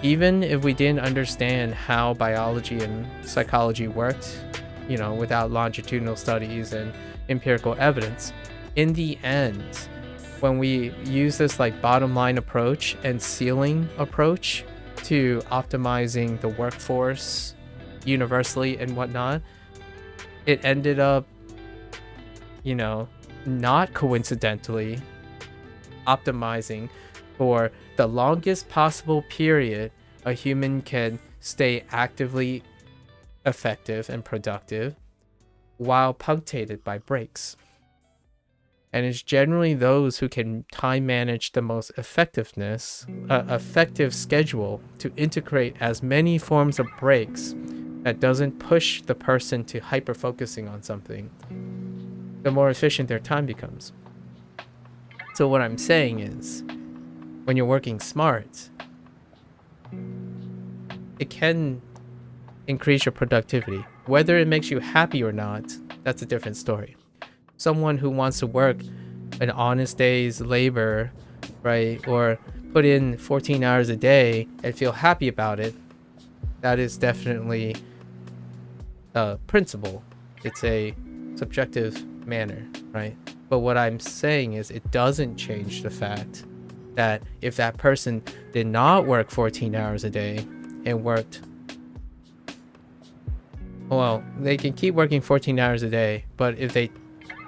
even if we didn't understand how biology and psychology worked, without longitudinal studies and empirical evidence, in the end, when we use this like bottom line approach and ceiling approach to optimizing the workforce universally and whatnot, it ended up, not coincidentally optimizing for the longest possible period a human can stay actively effective and productive while punctuated by breaks. And it's generally those who can time manage the most effective schedule to integrate as many forms of breaks that doesn't push the person to hyper focusing on something, the more efficient their time becomes. So what I'm saying is, when you're working smart, it can increase your productivity. Whether it makes you happy or not, that's a different story. Someone who wants to work an honest day's labor, right, or put in 14 hours a day and feel happy about it, that is definitely a principle. It's a subjective manner, right? But what I'm saying is it doesn't change the fact that if that person did not work 14 hours a day and worked, well, they can keep working 14 hours a day, but if they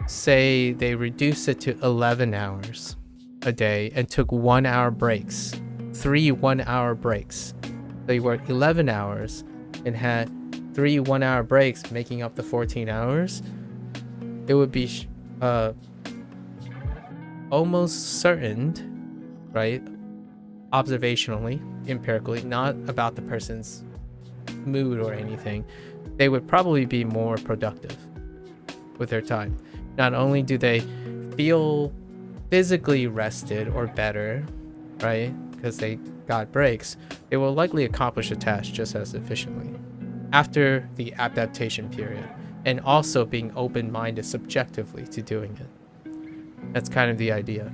say they reduce it to 11 hours a day and took 1 hour breaks, 3 1-hour breaks, they worked 11 hours and had 3 1-hour breaks making up the 14 hours, it would be almost certain, right, observationally, empirically, not about the person's mood or anything, they would probably be more productive with their time. Not only do they feel physically rested or better, right, because they got breaks, they will likely accomplish a task just as efficiently after the adaptation period, and also being open-minded subjectively to doing it. That's kind of the idea.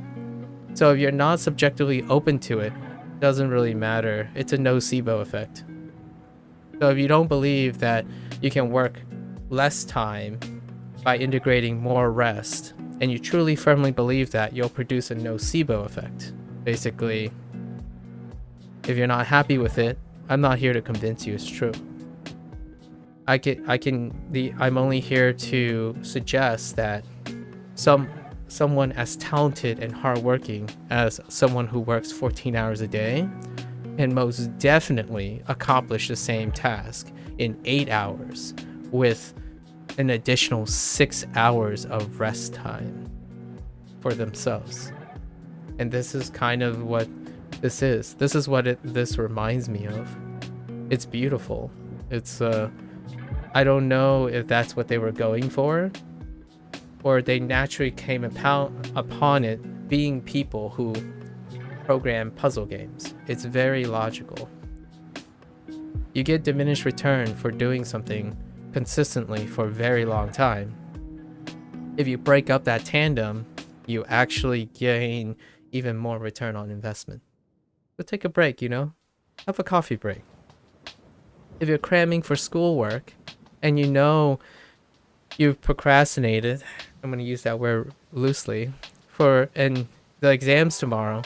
So if you're not subjectively open to it, doesn't really matter. It's a nocebo effect. So if you don't believe that you can work less time by integrating more rest, and you truly firmly believe that, you'll produce a nocebo effect. Basically, if you're not happy with it, I'm not here to convince you it's true. I'm only here to suggest that someone as talented and hardworking as someone who works 14 hours a day can most definitely accomplish the same task in 8 hours with an additional 6 hours of rest time for themselves. And this is kind of what this is. This is what this reminds me of. It's beautiful. It's I don't know if that's what they were going for, or they naturally came upon it being people who program puzzle games. It's very logical. You get diminished return for doing something consistently for a very long time. If you break up that tandem, you actually gain even more return on investment. So take a break, have a coffee break. If you're cramming for schoolwork and you've procrastinated, I'm going to use that word loosely, and the exams tomorrow,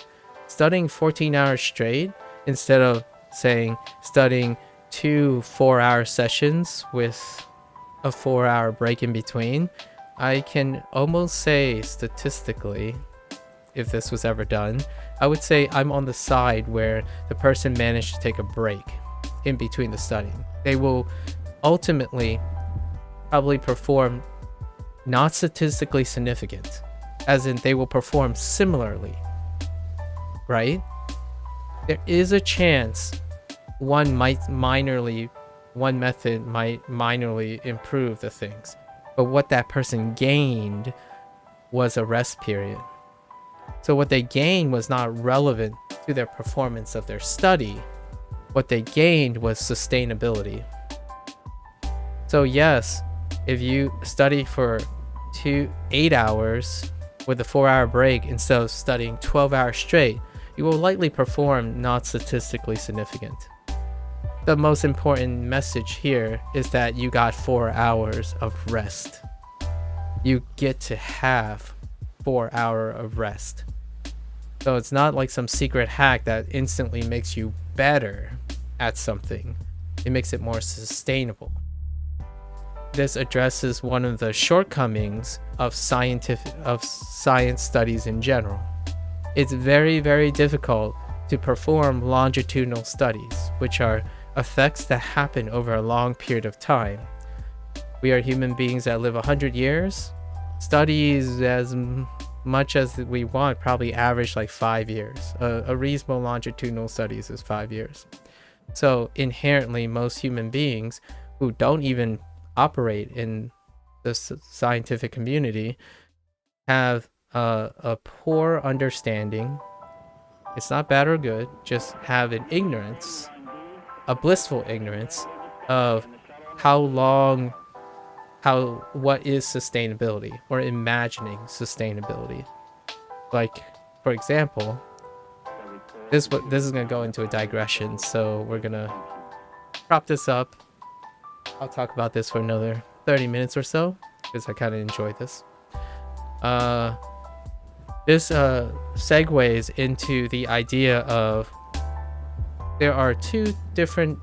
studying 14 hours straight instead of saying studying 2 4-hour sessions with a 4-hour break in between, I can almost say statistically, if this was ever done, I would say I'm on the side where the person managed to take a break in between the studying. They will ultimately probably perform not statistically significant, as in they will perform similarly, right? There is a chance one method might minorly improve the things, but what that person gained was a rest period. So what they gained was not relevant to their performance of their study. What they gained was sustainability. So yes, if you study for 8 hours with a 4-hour break instead of studying 12 hours straight, you will likely perform not statistically significant. The most important message here is that you got 4 hours of rest. You get to have 4 hours of rest. So it's not like some secret hack that instantly makes you better at something. It makes it more sustainable. This addresses one of the shortcomings of science studies in general. It's very, very difficult to perform longitudinal studies, which are effects that happen over a long period of time. We are human beings that live 100 years. Studies as much as we want probably average like 5 years. A reasonable longitudinal studies is 5 years. So inherently, most human beings who don't even operate in the scientific community have a poor understanding. It's not bad or good, just have an ignorance, a blissful ignorance of what is sustainability, or imagining sustainability. Like, for example, this is going to go into a digression, so we're going to prop this up. I'll talk about this for another 30 minutes or so, because I kind of enjoy this. This segues into the idea of there are 2 different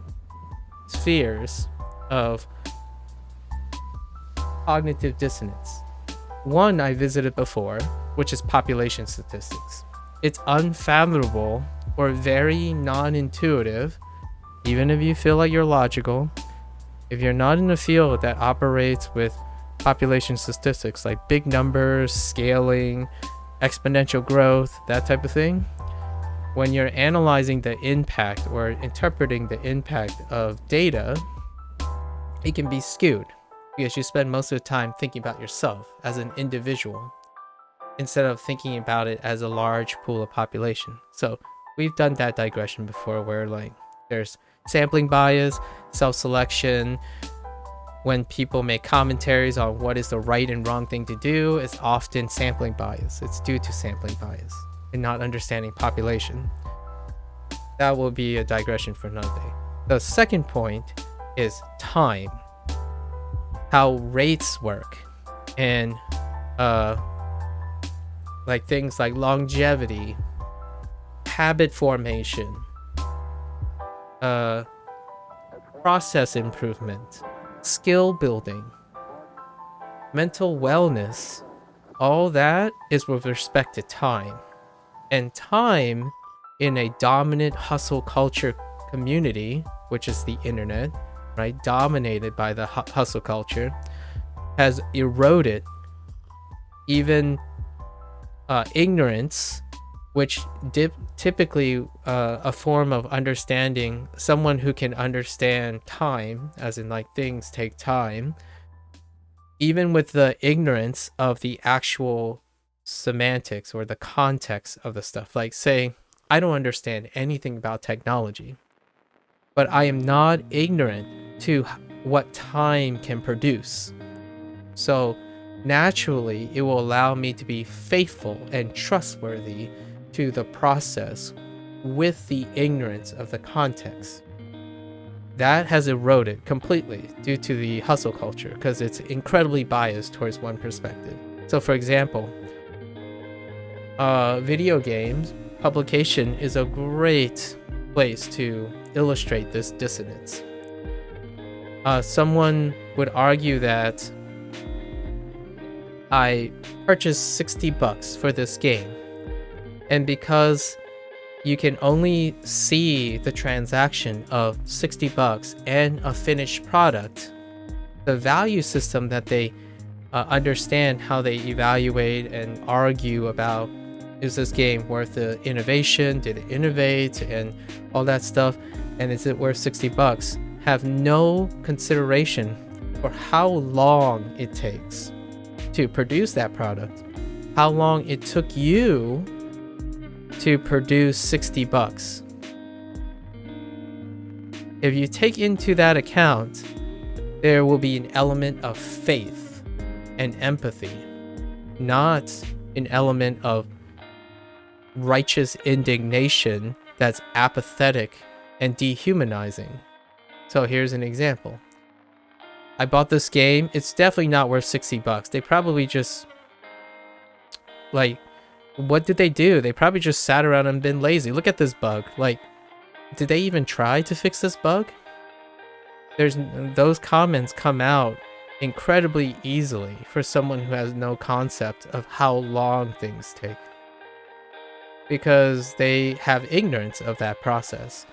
spheres of cognitive dissonance. One I visited before, which is population statistics. It's unfathomable or very non-intuitive, even if you feel like you're logical. If you're not in a field that operates with population statistics, like big numbers, scaling, exponential growth, that type of thing, when you're analyzing the impact or interpreting the impact of data, it can be skewed because you spend most of the time thinking about yourself as an individual instead of thinking about it as a large pool of population. So we've done that digression before where like there's sampling bias, self-selection. When people make commentaries on what is the right and wrong thing to do, it's often sampling bias. It's due to sampling bias and not understanding population. That will be a digression for another day. The second point is time. How rates work and like things like longevity, habit formation, process improvement, skill building, mental wellness, all that is with respect to time. And time in a dominant hustle culture community, which is the internet, right, dominated by the hustle culture, has eroded even ignorance, which typically a form of understanding, someone who can understand time, as in like things take time, even with the ignorance of the actual semantics or the context of the stuff. Like say, I don't understand anything about technology, but I am not ignorant to what time can produce. So naturally, it will allow me to be faithful and trustworthy to the process with the ignorance of the context. That has eroded completely due to the hustle culture because it's incredibly biased towards one perspective. So for example, video games publication is a great place to illustrate this dissonance. Someone would argue that I purchased $60 for this game, and because you can only see the transaction of $60 and a finished product, the value system that they understand, how they evaluate and argue about, is this game worth the innovation, did it innovate, and all that stuff, and is it worth $60, have no consideration for how long it takes to produce that product, how long it took you to produce $60. If you take into that account, there will be an element of faith and empathy, not an element of righteous indignation that's apathetic and dehumanizing. So here's an example. I bought this game. It's definitely not worth $60. They probably just, like, what did they do? They probably just sat around and been lazy. Look at this bug. Like, did they even try to fix this bug? Those comments come out incredibly easily for someone who has no concept of how long things take, because they have ignorance of that process.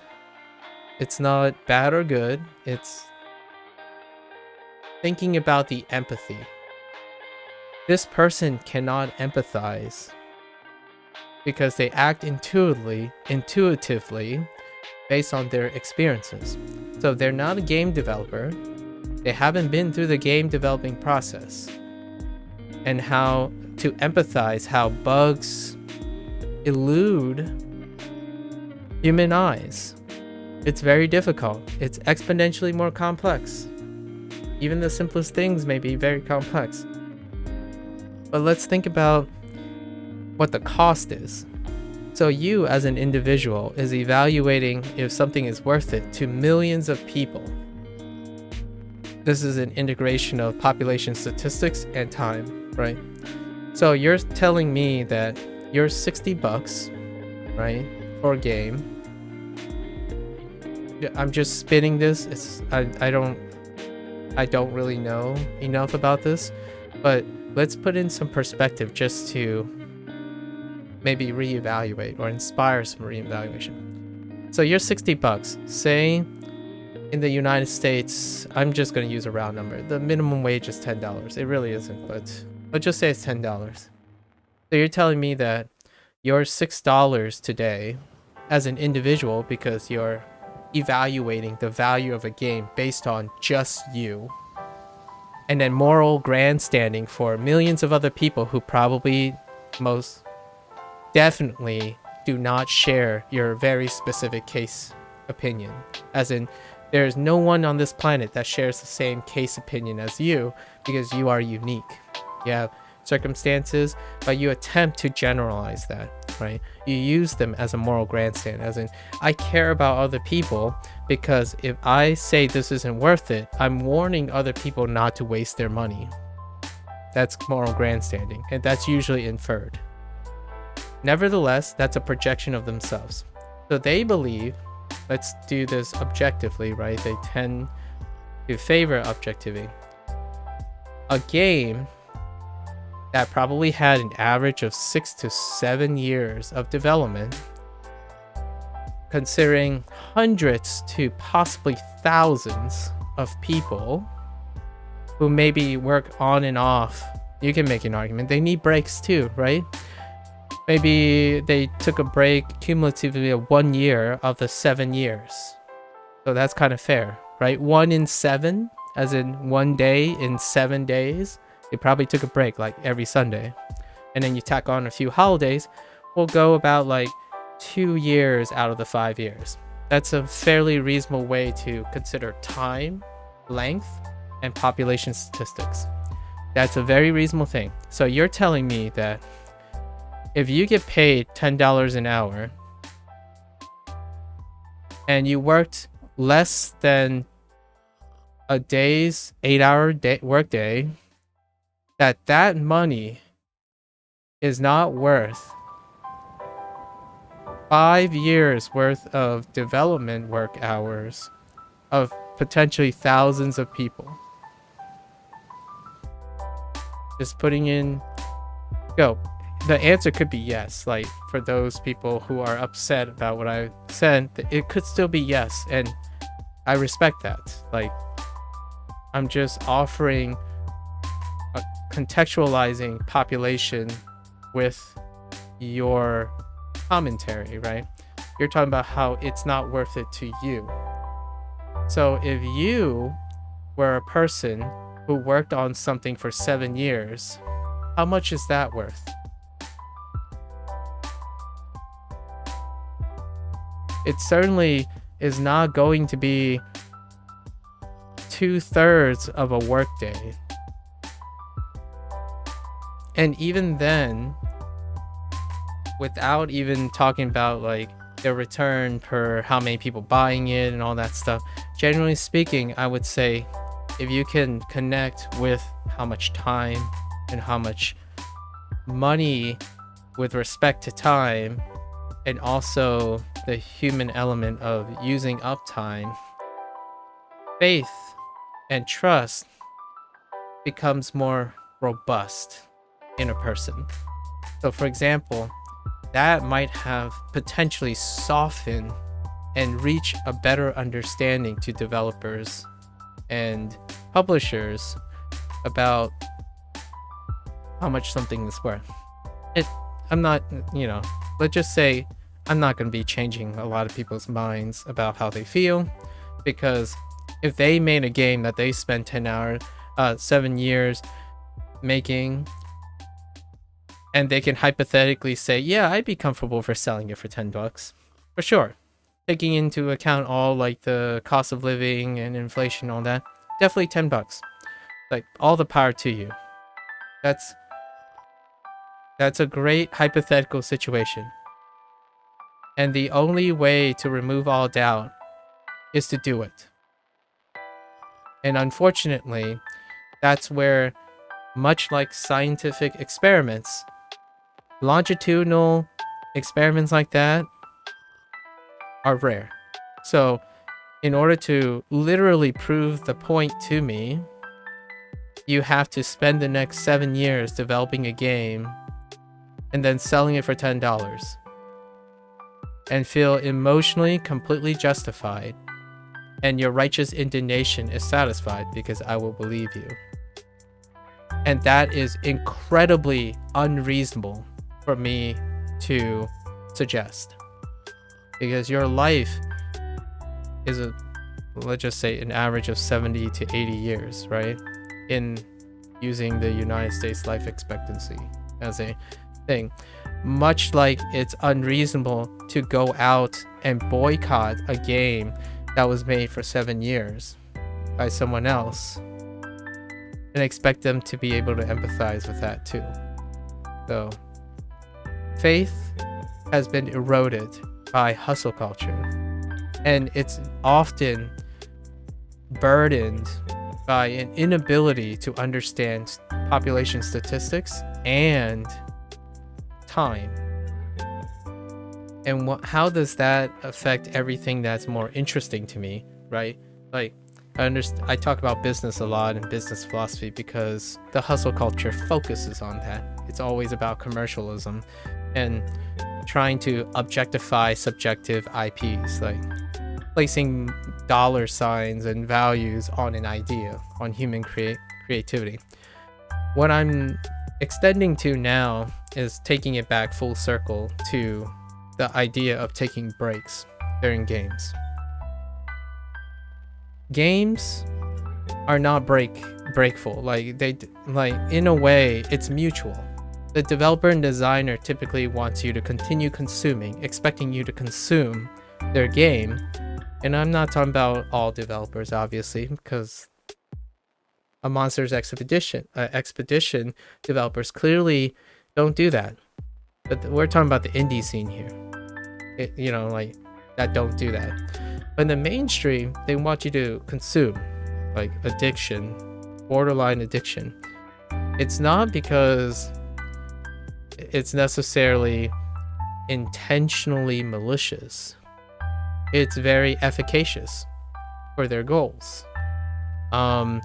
It's not bad or good. It's thinking about the empathy. This person cannot empathize because they act intuitively based on their experiences. So they're not a game developer. They haven't been through the game developing process and how to empathize how bugs elude human eyes. It's very difficult. It's exponentially more complex. Even the simplest things may be very complex. But let's think about what the cost is. So you as an individual is evaluating if something is worth it to millions of people. This is an integration of population statistics and time, right? So you're telling me that you're $60, right, for a game. I'm just spinning this. I don't really know enough about this, but let's put in some perspective just to maybe reevaluate or inspire some reevaluation. So you're $60. Say in the United States, I'm just going to use a round number. The minimum wage is $10. It really isn't, but let's just say it's $10. So you're telling me that you're $6 today as an individual because you're evaluating the value of a game based on just you. And then moral grandstanding for millions of other people who probably most definitely do not share your very specific case opinion. As in, there's no one on this planet that shares the same case opinion as you because you are unique. You have circumstances, but you attempt to generalize that, right? You use them as a moral grandstand, as in, I care about other people because if I say this isn't worth it, I'm warning other people not to waste their money. That's moral grandstanding, and that's usually inferred. Nevertheless, that's a projection of themselves. So they believe, let's do this objectively, right? They tend to favor objectivity. A game that probably had an average of 6 to 7 years of development, considering hundreds to possibly thousands of people who maybe work on and off. You can make an argument. They need breaks too, right? Maybe they took a break cumulatively of 1 year of the 7 years. So that's kind of fair, right? 1 in 7, as in 1 day in 7 days. They probably took a break like every Sunday. And then you tack on a few holidays, we'll go about like 2 years out of the 5 years. That's a fairly reasonable way to consider time, length, and population statistics. That's a very reasonable thing. So you're telling me that if you get paid $10 an hour and you worked less than a day's 8-hour work day, that money is not worth 5 years worth of development work hours of potentially thousands of people. Just putting in go. The answer could be yes. Like, for those people who are upset about what I said, it could still be yes, and I respect that. Like, I'm just offering a contextualizing population with your commentary, right? You're talking about how it's not worth it to you. So if you were a person who worked on something for 7 years, how much is that worth? It certainly is not going to be 2/3 of a workday. And even then, without even talking about like the return per how many people buying it and all that stuff, generally speaking, I would say if you can connect with how much time and how much money with respect to time, and also the human element of using up time, faith and trust becomes more robust in a person. So for example, that might have potentially softened and reach a better understanding to developers and publishers about how much something is worth. I'm not, let's just say I'm not going to be changing a lot of people's minds about how they feel, because if they made a game that they spent 7 years making, and they can hypothetically say, yeah, I'd be comfortable for selling it for $10 for sure, taking into account all like the cost of living and inflation, all that, definitely $10. Like, all the power to you. That's a great hypothetical situation. And the only way to remove all doubt is to do it. And unfortunately, that's where, much like scientific experiments, longitudinal experiments like that are rare. So in order to literally prove the point to me, you have to spend the next 7 years developing a game and then selling it for $10 and feel emotionally completely justified, and your righteous indignation is satisfied because I will believe you. And that is incredibly unreasonable for me to suggest, because your life is let's just say an average of 70 to 80 years, right? In using the United States life expectancy as a thing. Much like it's unreasonable to go out and boycott a game that was made for 7 years by someone else and expect them to be able to empathize with that too. So, faith has been eroded by hustle culture, and it's often burdened by an inability to understand population statistics and time. And how does that affect everything that's more interesting to me, right? Like, I talk about business a lot and business philosophy because the hustle culture focuses on that. It's always about commercialism and trying to objectify subjective IPs, like placing dollar signs and values on an idea, on human creativity. What I'm extending to now is taking it back full circle to the idea of taking breaks during games. Games are not breakful. Like in a way, it's mutual. The developer and designer typically wants you to continue consuming, expecting you to consume their game. And I'm not talking about all developers, obviously, because a Monsters Expedition developers clearly don't do that. But we're talking about the indie scene here. That don't do that. But in the mainstream, they want you to consume, like addiction, borderline addiction. It's not because it's necessarily intentionally malicious. It's very efficacious for their goals. The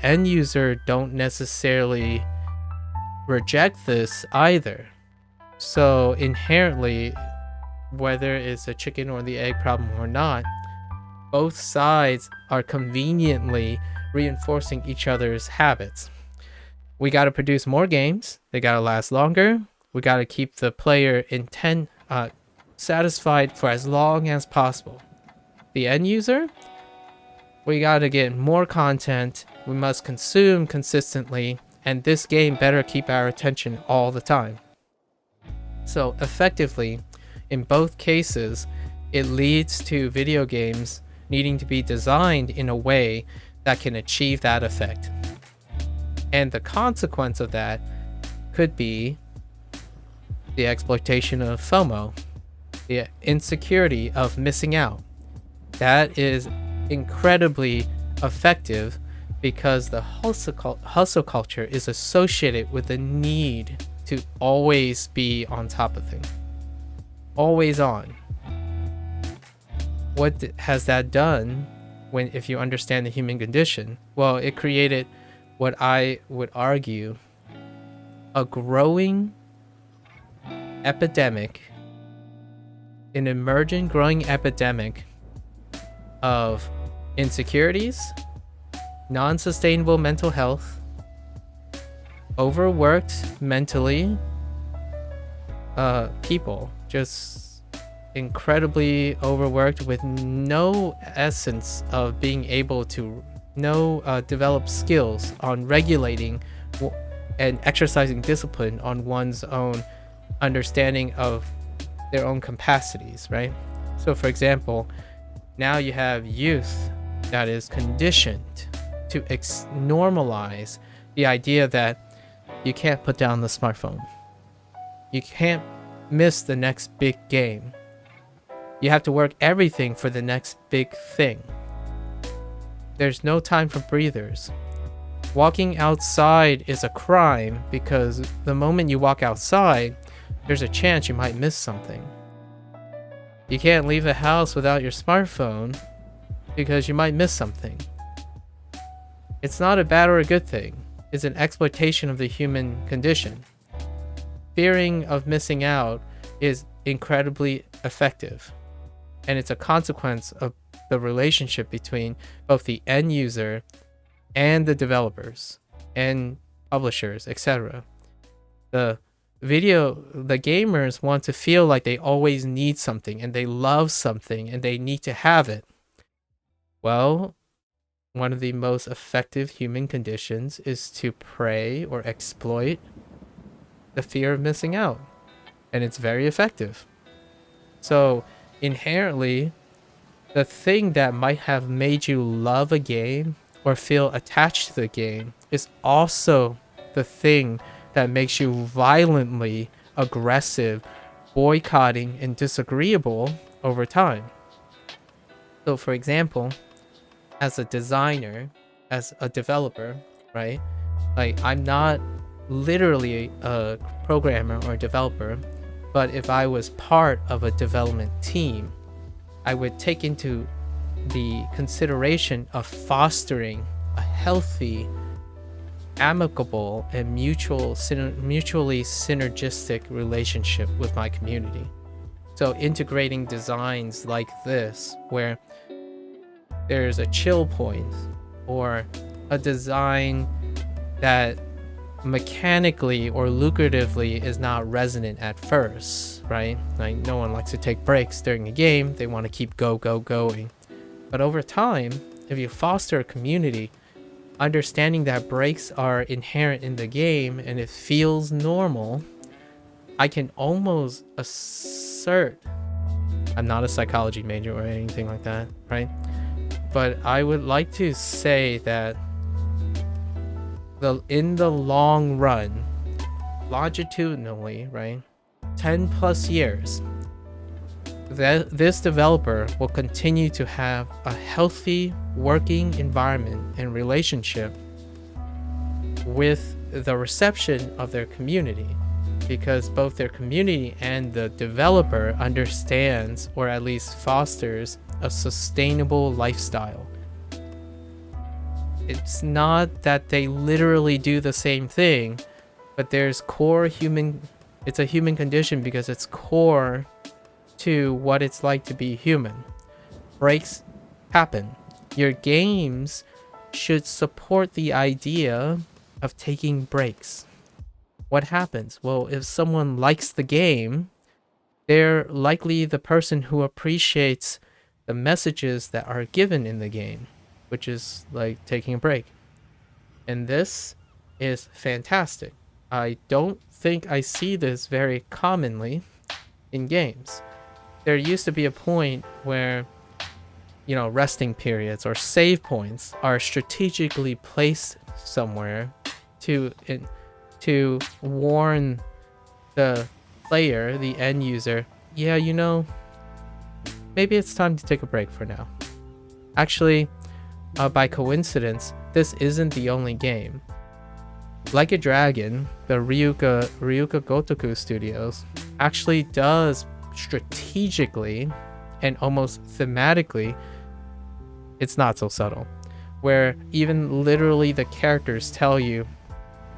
end user don't necessarily reject this either. So inherently, whether it's a chicken or the egg problem or not, both sides are conveniently reinforcing each other's habits. We got to produce more games. They got to last longer. We got to keep the player satisfied for as long as possible. The end user, we got to get more content. We must consume consistently, and this game better keep our attention all the time. So effectively, in both cases, it leads to video games needing to be designed in a way that can achieve that effect. And the consequence of that could be the exploitation of FOMO, the insecurity of missing out. That is incredibly effective because the hustle culture is associated with the need to always be on top of things. Always on. What has that done if you understand the human condition? Well, it created what I would argue a growing epidemic, an emergent growing epidemic of insecurities, non-sustainable mental health, overworked mentally, people just incredibly overworked with no essence of being able to develop skills on regulating and exercising discipline on one's own understanding of their own capacities, right? So for example, now you have youth that is conditioned to normalize the idea that you can't put down the smartphone. You can't miss the next big game. You have to work everything for the next big thing. There's no time for breathers. Walking outside is a crime because the moment you walk outside, there's a chance you might miss something. You can't leave the house without your smartphone because you might miss something. It's not a bad or a good thing. It's an exploitation of the human condition. Fearing of missing out is incredibly effective, and it's a consequence of the relationship between both the end user and the developers and publishers, etc. The the gamers want to feel like they always need something and they love something and they need to have it. Well, one of the most effective human conditions is to prey or exploit the fear of missing out. And it's very effective. So inherently, the thing that might have made you love a game or feel attached to the game is also the thing that makes you violently aggressive, boycotting, and disagreeable over time. So for example, as a designer, as a developer, right? Like, I'm not literally a programmer or a developer, but if I was part of a development team, I would take into the consideration of fostering a healthy, amicable, and mutually synergistic relationship with my community. So integrating designs like this, where there's a chill point or a design that mechanically or lucratively is not resonant at first, right? Like, no one likes to take breaks during a game. They want to keep going. But over time, if you foster a community, understanding that breaks are inherent in the game and it feels normal, I can almost assert, I'm not a psychology major or anything like that, right? But I would like to say that in the long run, longitudinally, right, 10 plus years, this developer will continue to have a healthy working environment and relationship with the reception of their community, because both their community and the developer understands, or at least fosters, a sustainable lifestyle. It's not that they literally do the same thing, but there's core human, it's a human condition because it's core to what it's like to be human. Breaks happen. Your games should support the idea of taking breaks. What happens? Well, if someone likes the game, they're likely the person who appreciates the messages that are given in the game, which is like taking a break. And this is fantastic. I don't think I see this very commonly in games. There used to be a point where, you know, resting periods or save points are strategically placed somewhere to warn the player, the end user, yeah, you know, maybe it's time to take a break for now. Actually, by coincidence, this isn't the only game. Like a Dragon, the Ryuka Gotoku Studios actually does strategically and almost thematically, it's not so subtle, where even literally the characters tell you,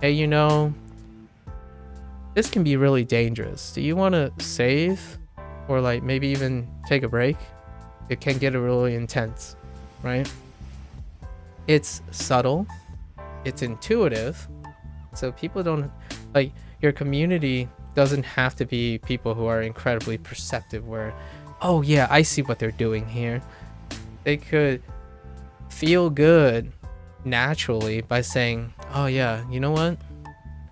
hey, you know, this can be really dangerous. Do you want to save or like maybe even take a break? It can get really intense, right? It's subtle, it's intuitive, so people don't, like, your community doesn't have to be people who are incredibly perceptive where, oh yeah, I see what they're doing here. They could feel good naturally by saying, oh yeah, you know what?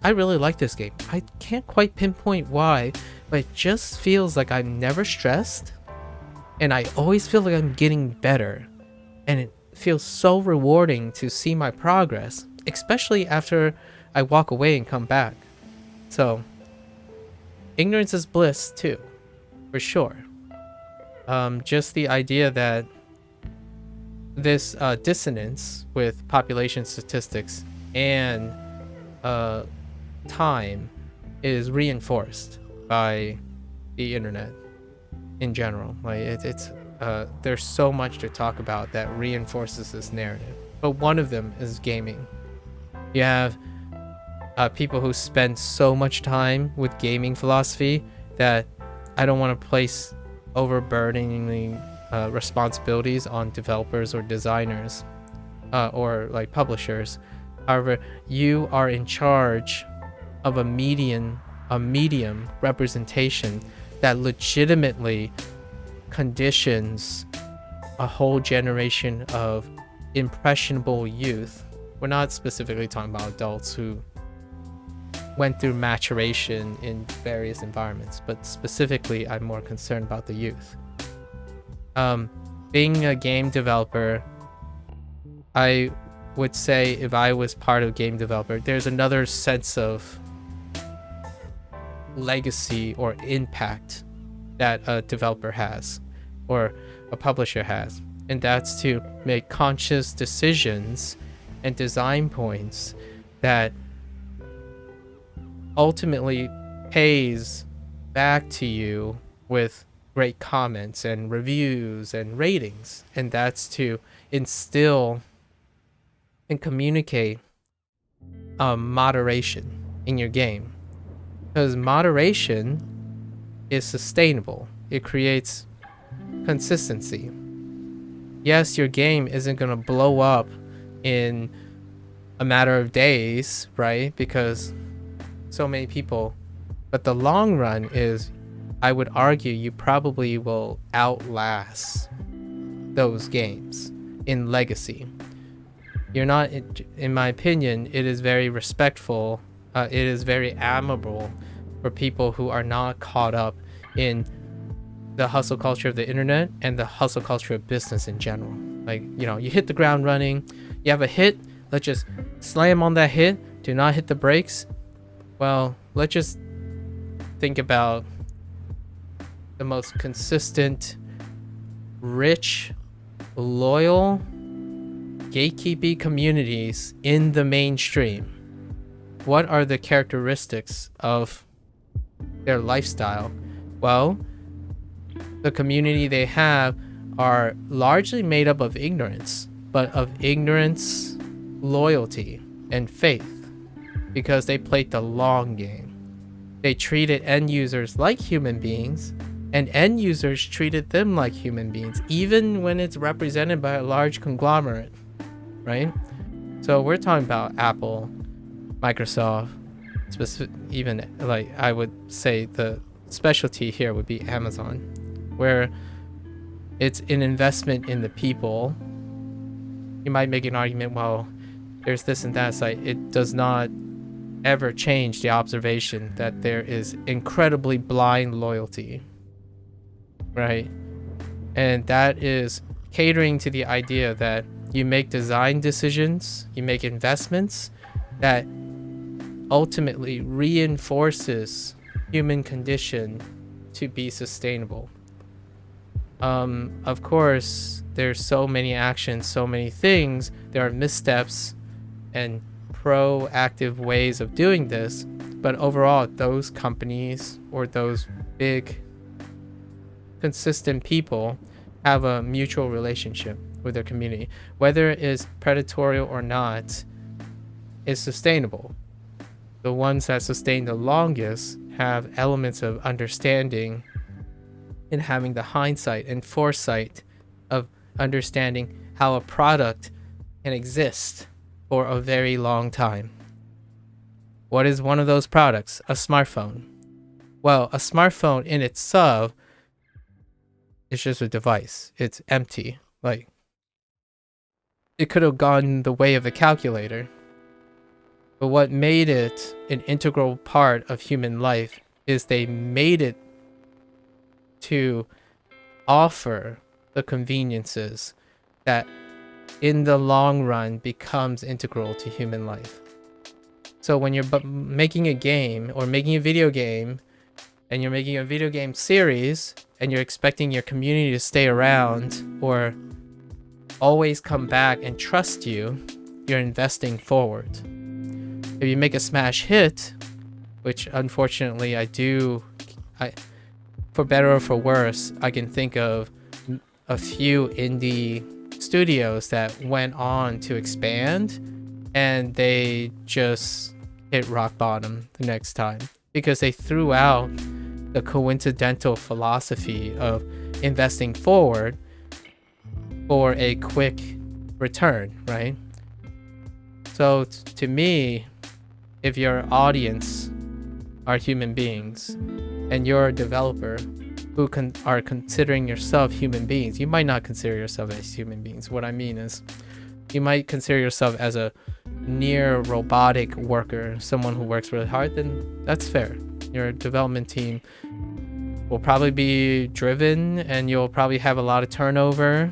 I really like this game. I can't quite pinpoint why, but it just feels like I'm never stressed and I always feel like I'm getting better. And it feels so rewarding to see my progress, especially after I walk away and come back. So ignorance is bliss too, for sure. Just the idea that this dissonance with population statistics and time is reinforced by the internet in general. Like it's there's so much to talk about that reinforces this narrative, but one of them is gaming. You have people who spend so much time with gaming philosophy that I don't want to place overburdening responsibilities on developers or designers or like publishers. However, you are in charge of a median a medium representation that legitimately conditions a whole generation of impressionable youth. We're not specifically talking about adults who went through maturation in various environments, but specifically I'm more concerned about the youth. Being a game developer, I would say if I was part of game developer, there's another sense of legacy or impact that a developer has or a publisher has, and that's to make conscious decisions and design points that ultimately pays back to you with great comments and reviews and ratings, and that's to instill and communicate moderation in your game, because moderation is sustainable. It creates consistency. Yes, your game isn't going to blow up in a matter of days, right? Because so many people, but the long run is, I would argue, you probably will outlast those games in legacy. You're not, in my opinion, it is very respectful, it is very admirable for people who are not caught up in the hustle culture of the internet and the hustle culture of business in general. Like, you know, you hit the ground running, you have a hit, let's just slam on that hit, do not hit the brakes. Well, let's just think about the most consistent, rich, loyal, gatekeeping communities in the mainstream. What are the characteristics of their lifestyle? Well, the community they have are largely made up of ignorance, but of ignorance, loyalty, and faith, because they played the long game. They treated end users like human beings, and end users treated them like human beings, even when it's represented by a large conglomerate, right? So we're talking about Apple, Microsoft, even, like, I would say the specialty here would be Amazon, where it's an investment in the people. You might make an argument, well, there's this and that. It's like, it does not ever change the observation that there is incredibly blind loyalty, right? And that is catering to the idea that you make design decisions, you make investments that ultimately reinforces human condition to be sustainable. Of course, there's so many actions, so many things. There are missteps and proactive ways of doing this, but overall, those companies or those big, consistent people have a mutual relationship with their community. Whether it is predatory or not, is sustainable. The ones that sustain the longest have elements of understanding and having the hindsight and foresight of understanding how a product can exist for a very long time. What is one of those products? A smartphone. Well, a smartphone in itself is just a device. It's empty. Like, it could have gone the way of a calculator. But what made it an integral part of human life is they made it to offer the conveniences that in the long run becomes integral to human life. So when you're making a game or making a video game, and you're making a video game series, and you're expecting your community to stay around or always come back and trust you, you're investing forward. If you make a smash hit, which unfortunately for better or for worse, I can think of a few indie studios that went on to expand and they just hit rock bottom the next time because they threw out the coincidental philosophy of investing forward for a quick return, right? So to me, if your audience are human beings, and you're a developer who are considering yourself human beings. You might not consider yourself as human beings. What I mean is, you might consider yourself as a near robotic worker, someone who works really hard, then that's fair. Your development team will probably be driven and you'll probably have a lot of turnover.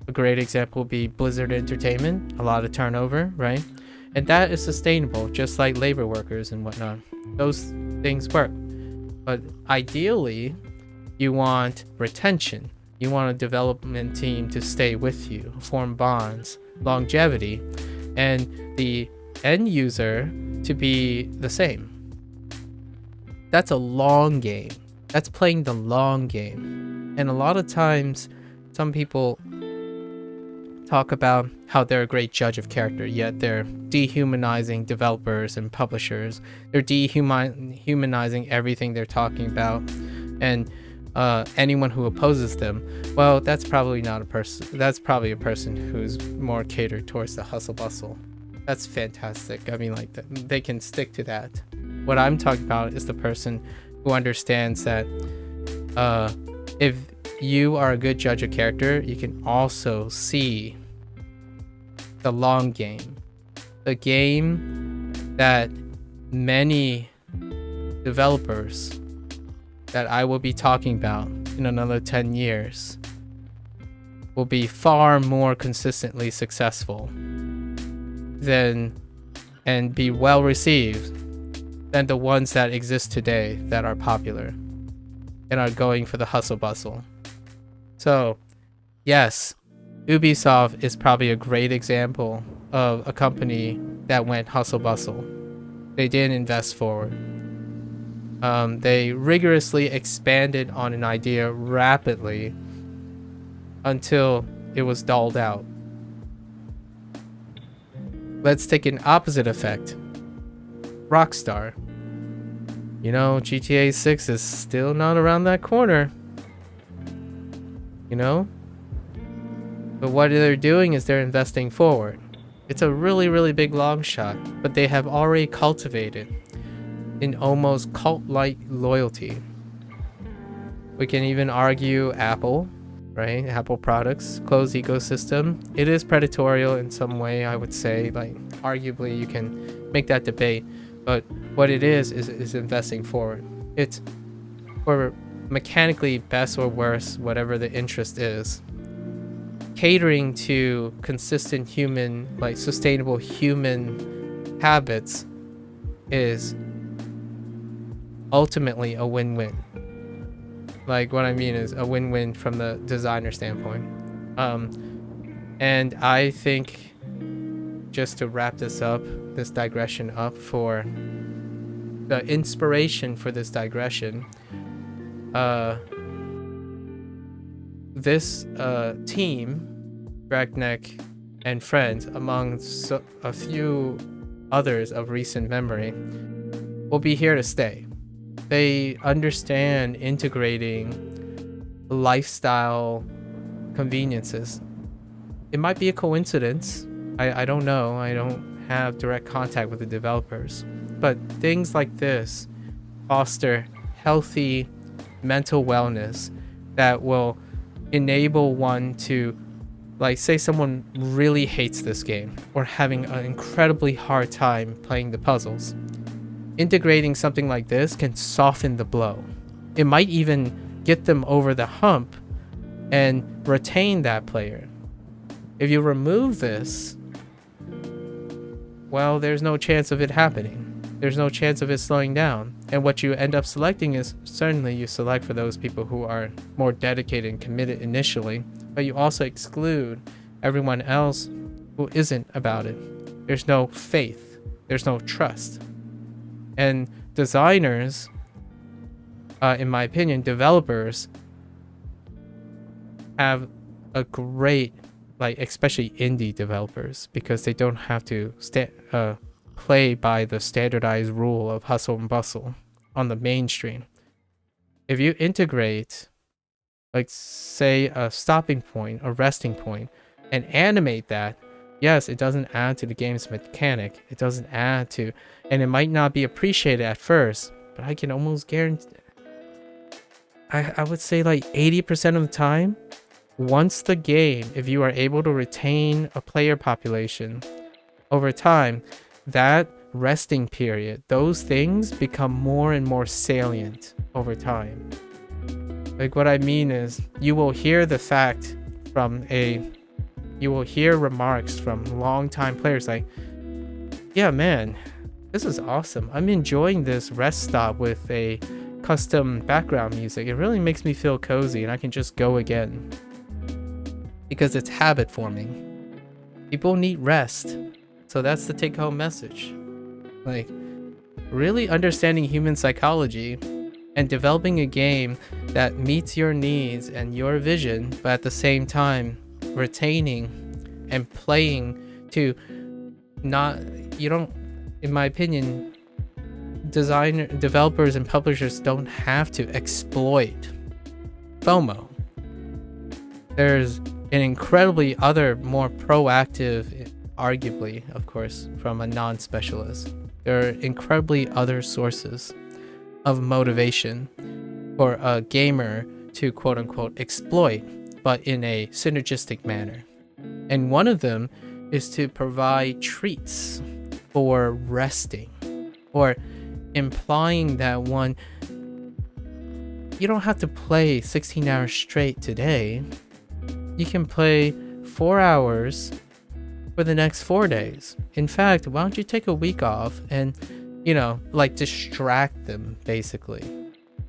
A great example would be Blizzard Entertainment, a lot of turnover, right? And that is sustainable, just like labor workers and whatnot. Those things work. But ideally, you want retention. You want a development team to stay with you, form bonds, longevity, and the end user to be the same. That's a long game. That's playing the long game. And a lot of times, some people talk about how they're a great judge of character, yet they're dehumanizing developers and publishers. They're dehumanizing everything they're talking about. And anyone who opposes them, well, that's probably not a person. That's probably a person who's more catered towards the hustle bustle. That's fantastic. I mean, like, they can stick to that. What I'm talking about is the person who understands that if you are a good judge of character, you can also see the long game. The game that many developers that I will be talking about in another 10 years will be far more consistently successful than and be well received than the ones that exist today that are popular and are going for the hustle bustle. So, yes, Ubisoft is probably a great example of a company that went hustle bustle. They didn't invest forward. They rigorously expanded on an idea rapidly until it was dulled out. Let's take an opposite effect. Rockstar. You know, GTA 6 is still not around that corner. You know? But what they're doing is they're investing forward. It's a really, really big long shot, but they have already cultivated an almost cult-like loyalty. We can even argue Apple, right? Apple products, closed ecosystem. It is predatory in some way, I would say. Like, arguably, you can make that debate. But what it is investing forward. It's for mechanically best or worse, whatever the interest is. Catering to consistent human, like sustainable human habits is ultimately a win-win. Like, what I mean is a win-win from the designer standpoint. And I think, just to wrap this digression up, for the inspiration for this digression, this team, Draknek and friends, among a few others of recent memory, will be here to stay. They understand integrating lifestyle conveniences. It might be a coincidence. I don't know. I don't have direct contact with the developers. But things like this foster healthy mental wellness that will enable one to, like, say someone really hates this game or having an incredibly hard time playing the puzzles. Integrating something like this can soften the blow. It might even get them over the hump and retain that player. If you remove this, well, there's no chance of it happening. There's no chance of it slowing down. And what you end up selecting is, certainly you select for those people who are more dedicated and committed initially, but you also exclude everyone else who isn't about it. There's no faith. There's no trust. And designers, in my opinion, developers have a great, like, especially indie developers, because they don't have to play by the standardized rule of hustle and bustle on the mainstream. If you integrate, like, say, a stopping point, a resting point, and animate that, yes, it doesn't add to the game's mechanic. It doesn't add to, and it might not be appreciated at first, but I can almost guarantee, I would say like 80% of the time, once the game, if you are able to retain a player population over time, that resting period, those things become more and more salient over time. Like what I mean is, you will hear remarks from longtime players like, yeah man, this is awesome, I'm enjoying this rest stop with a custom background music, it really makes me feel cozy and I can just go again. Because it's habit forming. People need rest. So that's the take home message. Like, really understanding human psychology and developing a game that meets your needs and your vision, but at the same time retaining and playing to not, you don't, in my opinion, developers and publishers don't have to exploit FOMO. There's an incredibly other, more proactive, arguably, of course, from a non-specialist. There are incredibly other sources of motivation for a gamer to quote-unquote exploit, but in a synergistic manner. And one of them is to provide treats for resting, or implying that you don't have to play 16 hours straight today. You can play 4 hours for the next 4 days. In fact, why don't you take a week off and, like distract them, basically.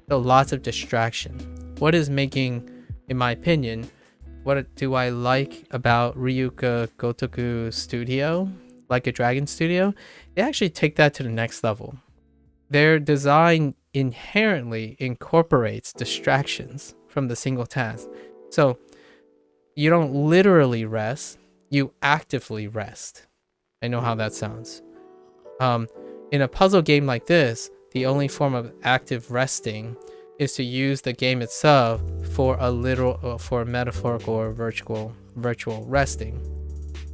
So lots of distraction. What is making, in my opinion, what do I like about Ryuka Gotoku Studio, Like a Dragon Studio? They actually take that to the next level. Their design inherently incorporates distractions from the single task. So you don't literally rest, you actively rest. I know how that sounds. In a puzzle game like this, the only form of active resting is to use the game itself for for metaphorical or virtual resting.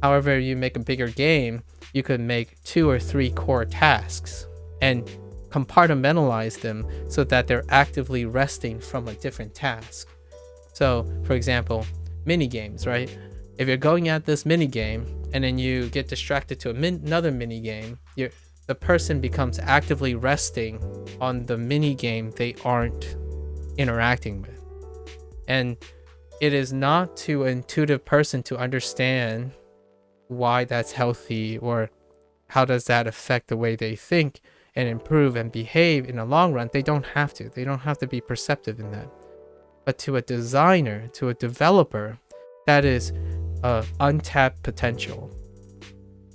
However, you make a bigger game, you could make 2 or 3 core tasks and compartmentalize them so that they're actively resting from a different task. So, for example, mini games, right? If you're going at this mini game and then you get distracted to another mini game, the person becomes actively resting on the mini game they aren't interacting with. And it is not to an intuitive person to understand why that's healthy or how does that affect the way they think and improve and behave in the long run. They don't have to. They don't have to be perceptive in that. But to a designer, to a developer, that is untapped potential.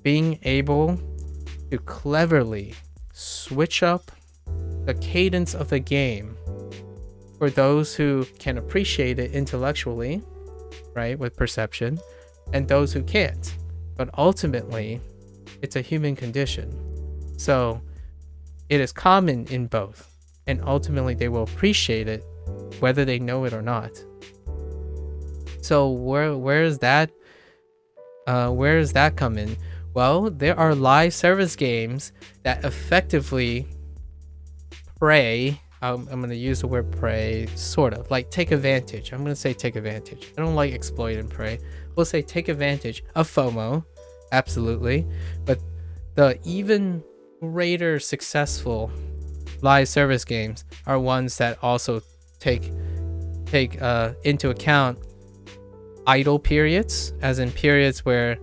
Being able to cleverly switch up the cadence of the game for those who can appreciate it intellectually, right, with perception, and those who can't. But ultimately, it's a human condition. So it is common in both, and ultimately they will appreciate it whether they know it or not. So where is that come in? Well, there are live service games that effectively prey. I'm going to use the word prey, sort of, like take advantage. I'm going to say take advantage. I don't like exploit and prey. We'll say take advantage of FOMO, absolutely. But the even greater successful live service games are ones that also take into account idle periods, as in periods where,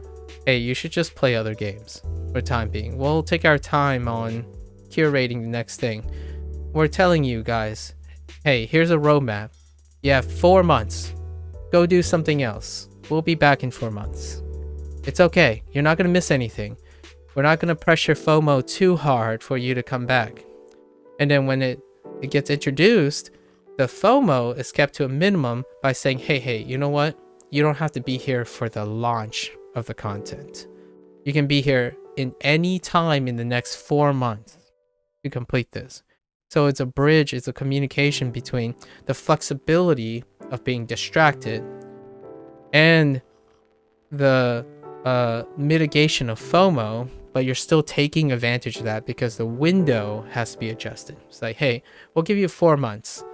hey, you should just play other games for the time being. We'll take our time on curating the next thing. We're telling you guys, hey, here's a roadmap. You have 4 months. Go do something else. We'll be back in 4 months. It's okay. You're not going to miss anything. We're not going to pressure FOMO too hard for you to come back. And then when it gets introduced, the FOMO is kept to a minimum by saying, hey, you know what? You don't have to be here for the launch of the content. You can be here in any time in the next 4 months to complete this. So it's a bridge, it's a communication between the flexibility of being distracted and the mitigation of FOMO but you're still taking advantage of that because the window has to be adjusted. It's like, hey, we'll give you 4 months.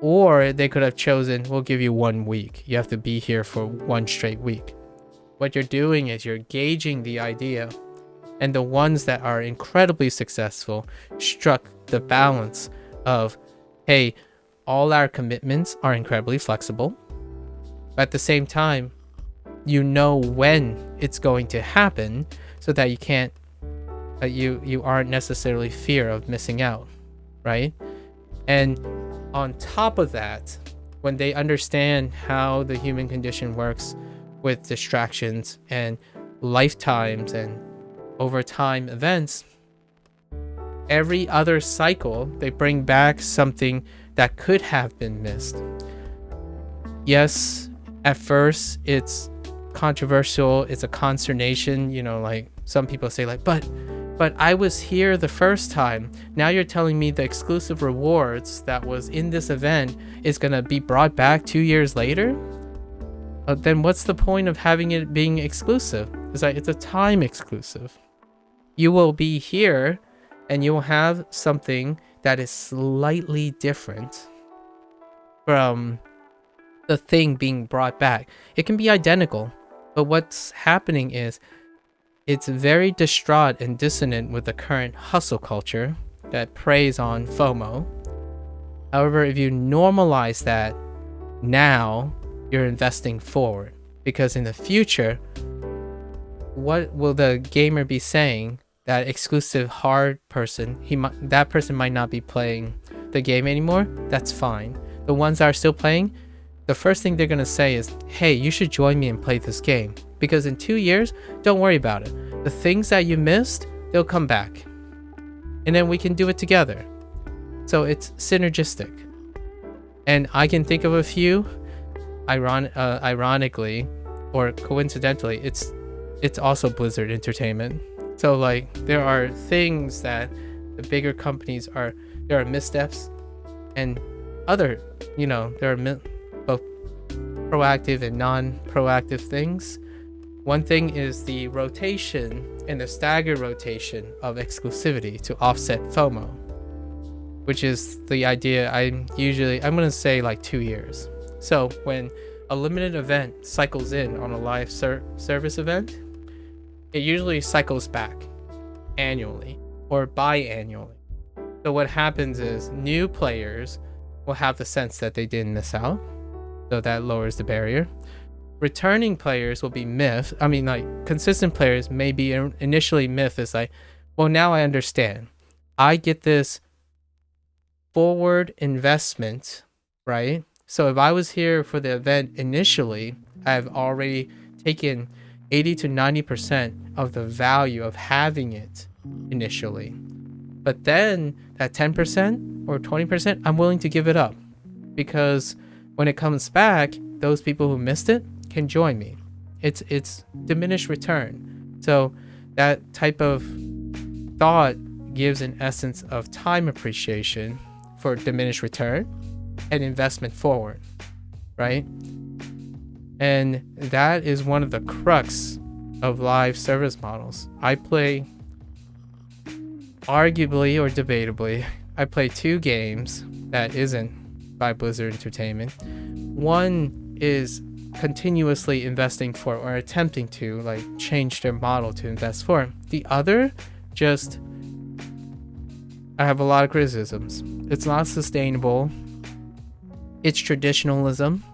Or they could have chosen, we'll give you 1 week. You have to be here for 1 straight week. What you're doing is you're gauging the idea, and the ones that are incredibly successful struck the balance of, hey, all our commitments are incredibly flexible. At the same time, you know when it's going to happen so that you aren't necessarily fear of missing out, right? And on top of that, when they understand how the human condition works with distractions and lifetimes and over time events, every other cycle they bring back something that could have been missed. Yes, at first it's controversial, it's a consternation, like some people say like, but I was here the first time. Now you're telling me the exclusive rewards that was in this event is gonna be brought back 2 years later? Then what's the point of having it being exclusive? It's like, it's a time exclusive. You will be here and you will have something that is slightly different from the thing being brought back. It can be identical, but what's happening is it's very distraught and dissonant with the current hustle culture that preys on FOMO. However, if you normalize that, now you're investing forward, because in the future, what will the gamer be saying? That exclusive hard person, that person might not be playing the game anymore. That's fine. The ones that are still playing, the first thing they're gonna say is, hey, you should join me and play this game, because in 2 years, don't worry about it. The things that you missed, they'll come back, and then we can do it together. So it's synergistic. And I can think of a few. Ironically or coincidentally, it's also Blizzard Entertainment. So like, there are things that the bigger companies there are missteps, and other, there are both proactive and non-proactive things. One thing is the rotation and the staggered rotation of exclusivity to offset FOMO, which is the idea I'm gonna say like 2 years. So when a limited event cycles in on a live service event, it usually cycles back annually or biannually. So what happens is new players will have the sense that they didn't miss out, so that lowers the barrier. Returning players will be miffed. I mean, like, consistent players may be initially miffed. It's like, well, now I understand. I get this forward investment, right? So if I was here for the event initially, I've already taken 80 to 90% of the value of having it initially. But then that 10% or 20%, I'm willing to give it up, because when it comes back, those people who missed it can join me. It's diminished return. So that type of thought gives an essence of time appreciation for diminished return and investment forward, right? And that is one of the crux of live service models. I play, arguably or debatably, I play 2 games that isn't by Blizzard Entertainment. One is continuously investing for, or attempting to like change their model to invest for. The other, just, I have a lot of criticisms. It's not sustainable. It's traditionalism,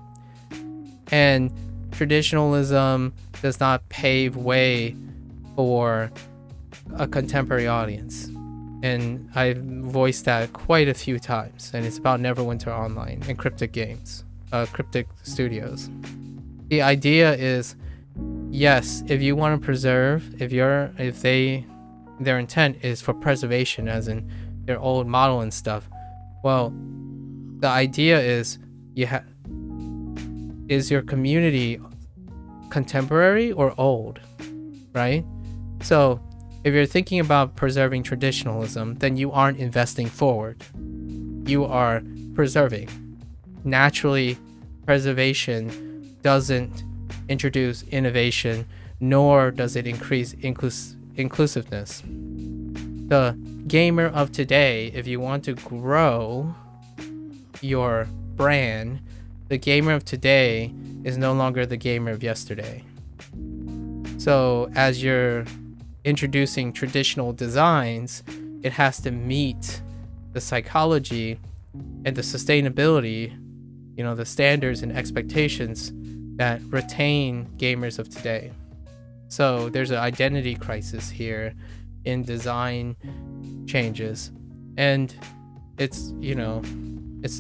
and traditionalism does not pave way for a contemporary audience. And I've voiced that quite a few times, and it's about Neverwinter Online and Cryptic Games, Cryptic Studios. The idea is, yes, if you want to preserve, their intent is for preservation, as in their old model and stuff. Well, the idea is, is your community contemporary or old, right? So if you're thinking about preserving traditionalism, then you aren't investing forward. You are preserving. Naturally, preservation doesn't introduce innovation, nor does it increase inclusiveness. The gamer of today, if you want to grow your brand, the gamer of today is no longer the gamer of yesterday. So as you're introducing traditional designs, it has to meet the psychology and the sustainability, the standards and expectations that retain gamers of today. So there's an identity crisis here in design changes, and it's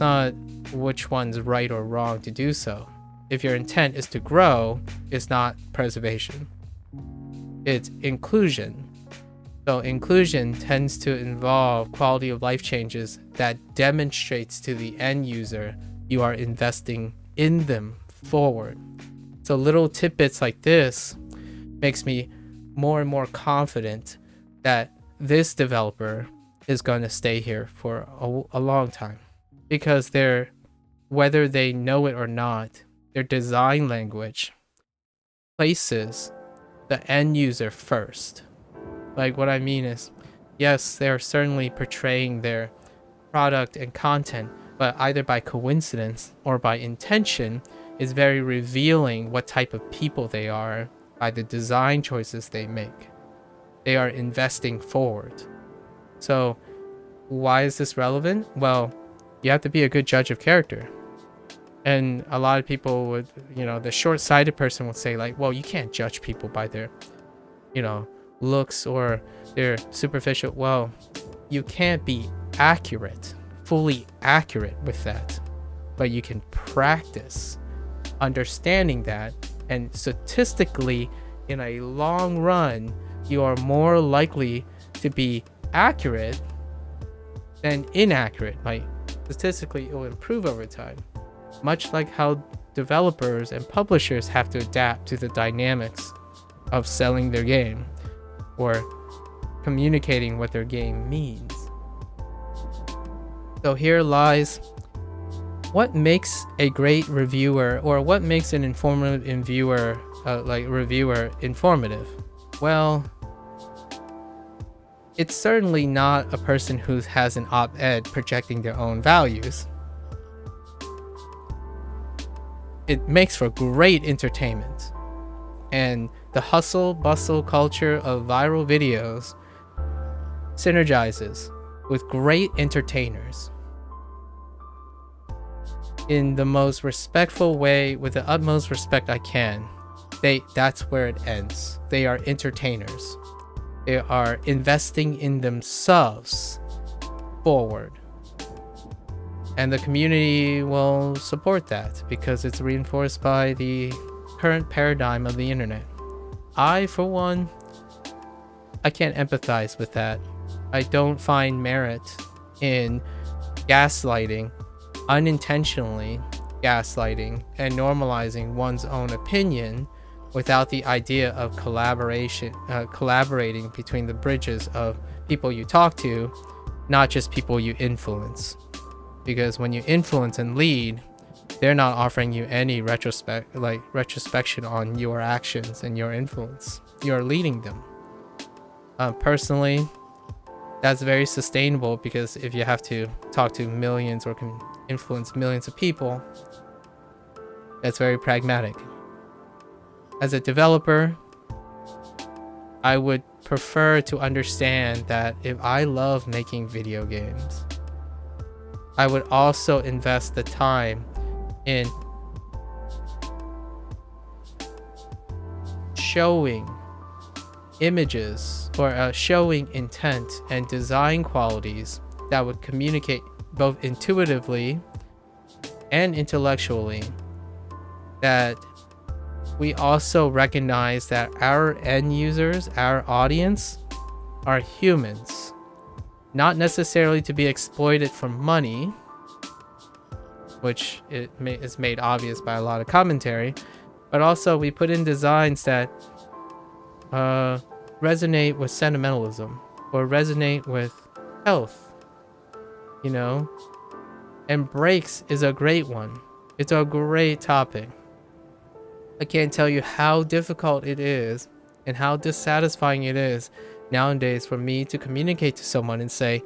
not which one's right or wrong to do so. If your intent is to grow, it's not preservation, it's inclusion. So inclusion tends to involve quality of life changes that demonstrates to the end user you are investing in them forward. So little tidbits like this makes me more and more confident that this developer is going to stay here for a long time, because whether they know it or not, their design language places the end user first. Like, what I mean is, yes, they're certainly portraying their product and content, but either by coincidence or by intention is very revealing what type of people they are by the design choices they make. They are investing forward. So why is this relevant? Well, you have to be a good judge of character. And a lot of people would, the short-sighted person would say, like, well, you can't judge people by their, looks or their superficial. Well, you can't be fully accurate with that, but you can practice understanding that, and statistically, in a long run, you are more likely to be accurate than inaccurate. Like, statistically, it will improve over time, much like how developers and publishers have to adapt to the dynamics of selling their game or communicating what their game means. So here lies what makes a great reviewer, or what makes an informative reviewer informative. Well, it's certainly not a person who has an op-ed projecting their own values. It makes for great entertainment, and the hustle bustle culture of viral videos synergizes with great entertainers in the most respectful way, with the utmost respect I can. That's where it ends. They are entertainers. They are investing in themselves forward. And the community will support that because it's reinforced by the current paradigm of the internet. For one, I can't empathize with that. I don't find merit in gaslighting, unintentionally gaslighting, and normalizing one's own opinion without the idea of collaborating between the bridges of people you talk to, not just people you influence. Because when you influence and lead, they're not offering you any retrospection on your actions and your influence. You're leading them. Personally, that's very sustainable, because if you have to talk to millions or can influence millions of people, that's very pragmatic. As a developer, I would prefer to understand that if I love making video games, I would also invest the time in showing images or showing intent and design qualities that would communicate both intuitively and intellectually that we also recognize that our end users, our audience, are humans, not necessarily to be exploited for money, which is made obvious by a lot of commentary, but also we put in designs that resonate with sentimentalism or resonate with health, and breaks is a great one. It's a great topic. I can't tell you how difficult it is and how dissatisfying it is nowadays for me to communicate to someone and say,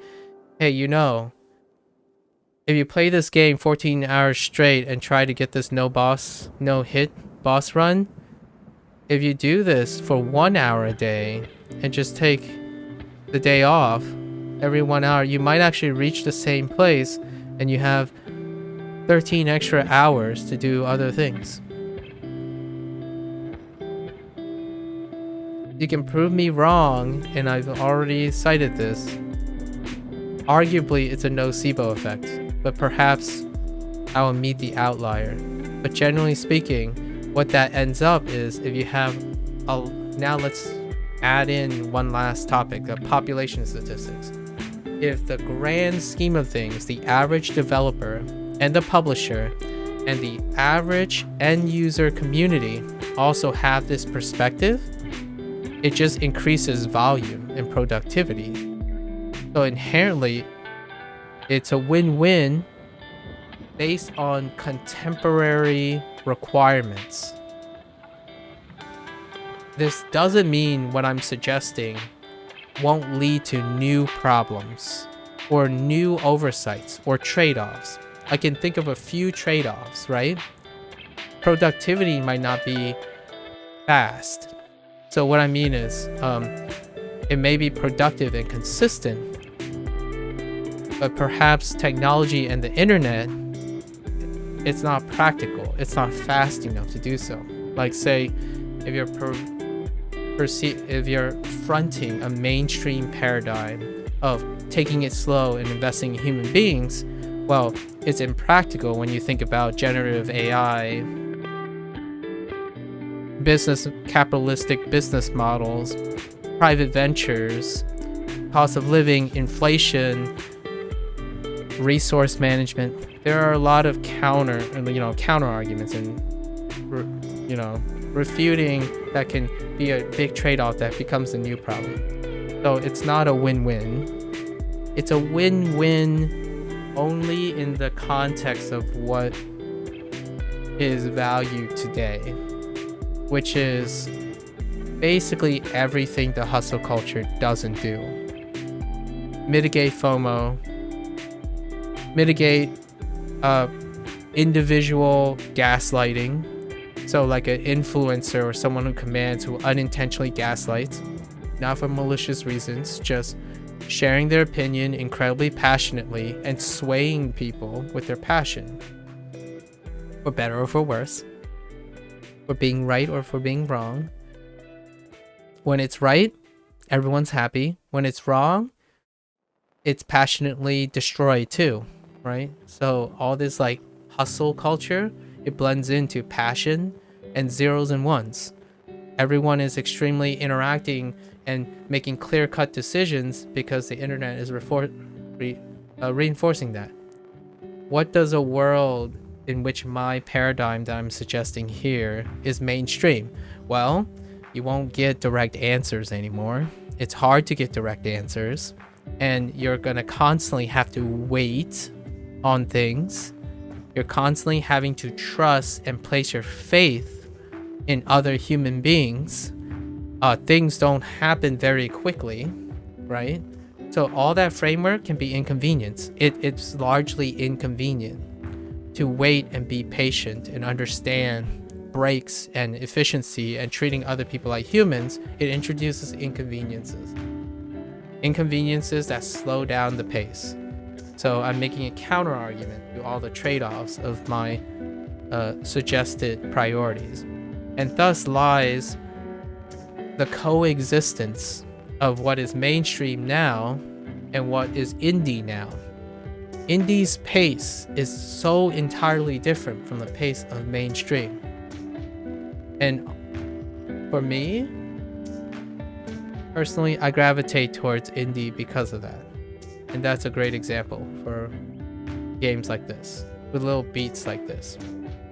hey, you know, if you play this game 14 hours straight and try to get this no hit boss run, if you do this for 1 hour a day and just take the day off every 1 hour, you might actually reach the same place and you have 13 extra hours to do other things. You can prove me wrong, and I've already cited this. Arguably, it's a nocebo effect, but perhaps I will meet the outlier. But generally speaking, what that ends up is if you have now let's add in one last topic, the population statistics. If the grand scheme of things, the average developer and the publisher and the average end user community also have this perspective, it just increases volume and productivity. So inherently, it's a win-win based on contemporary requirements. This doesn't mean what I'm suggesting won't lead to new problems or new oversights or trade-offs. I can think of a few trade-offs, right? Productivity might not be fast. So what I mean is, it may be productive and consistent, but perhaps technology and the internet, it's not practical. It's not fast enough to do so. Like say, if you're fronting a mainstream paradigm of taking it slow and investing in human beings, well, it's impractical when you think about generative AI, capitalistic business models, private ventures, cost of living, inflation, resource management. There are a lot of counter arguments and refuting that can be a big trade-off that becomes a new problem. So it's not a win-win. It's a win-win only in the context of what is valued today, which is basically everything the hustle culture doesn't do. Mitigate FOMO, mitigate individual gaslighting. So like an influencer or someone who commands who unintentionally gaslights, not for malicious reasons, just sharing their opinion incredibly passionately and swaying people with their passion. For better or for worse. For being right or for being wrong. When it's right, everyone's happy. When it's wrong, it's passionately destroyed too, right? So all this like hustle culture, it blends into passion and zeros and ones. Everyone is extremely interacting and making clear-cut decisions because the internet is reinforcing that. What does a world in which my paradigm that I'm suggesting here is mainstream? Well, you won't get direct answers anymore. It's hard to get direct answers, and you're gonna constantly have to wait on things. You're constantly having to trust and place your faith in other human beings. Things don't happen very quickly, right? So all that framework can be inconvenience. It's largely inconvenient to wait and be patient and understand breaks and efficiency and treating other people like humans. It introduces inconveniences. Inconveniences that slow down the pace. So I'm making a counter argument to all the trade-offs of my suggested priorities. And thus lies the coexistence of what is mainstream now and what is indie now. Indie's pace is so entirely different from the pace of mainstream. And for me, personally, I gravitate towards indie because of that. And that's a great example for games like this, with little beats like this.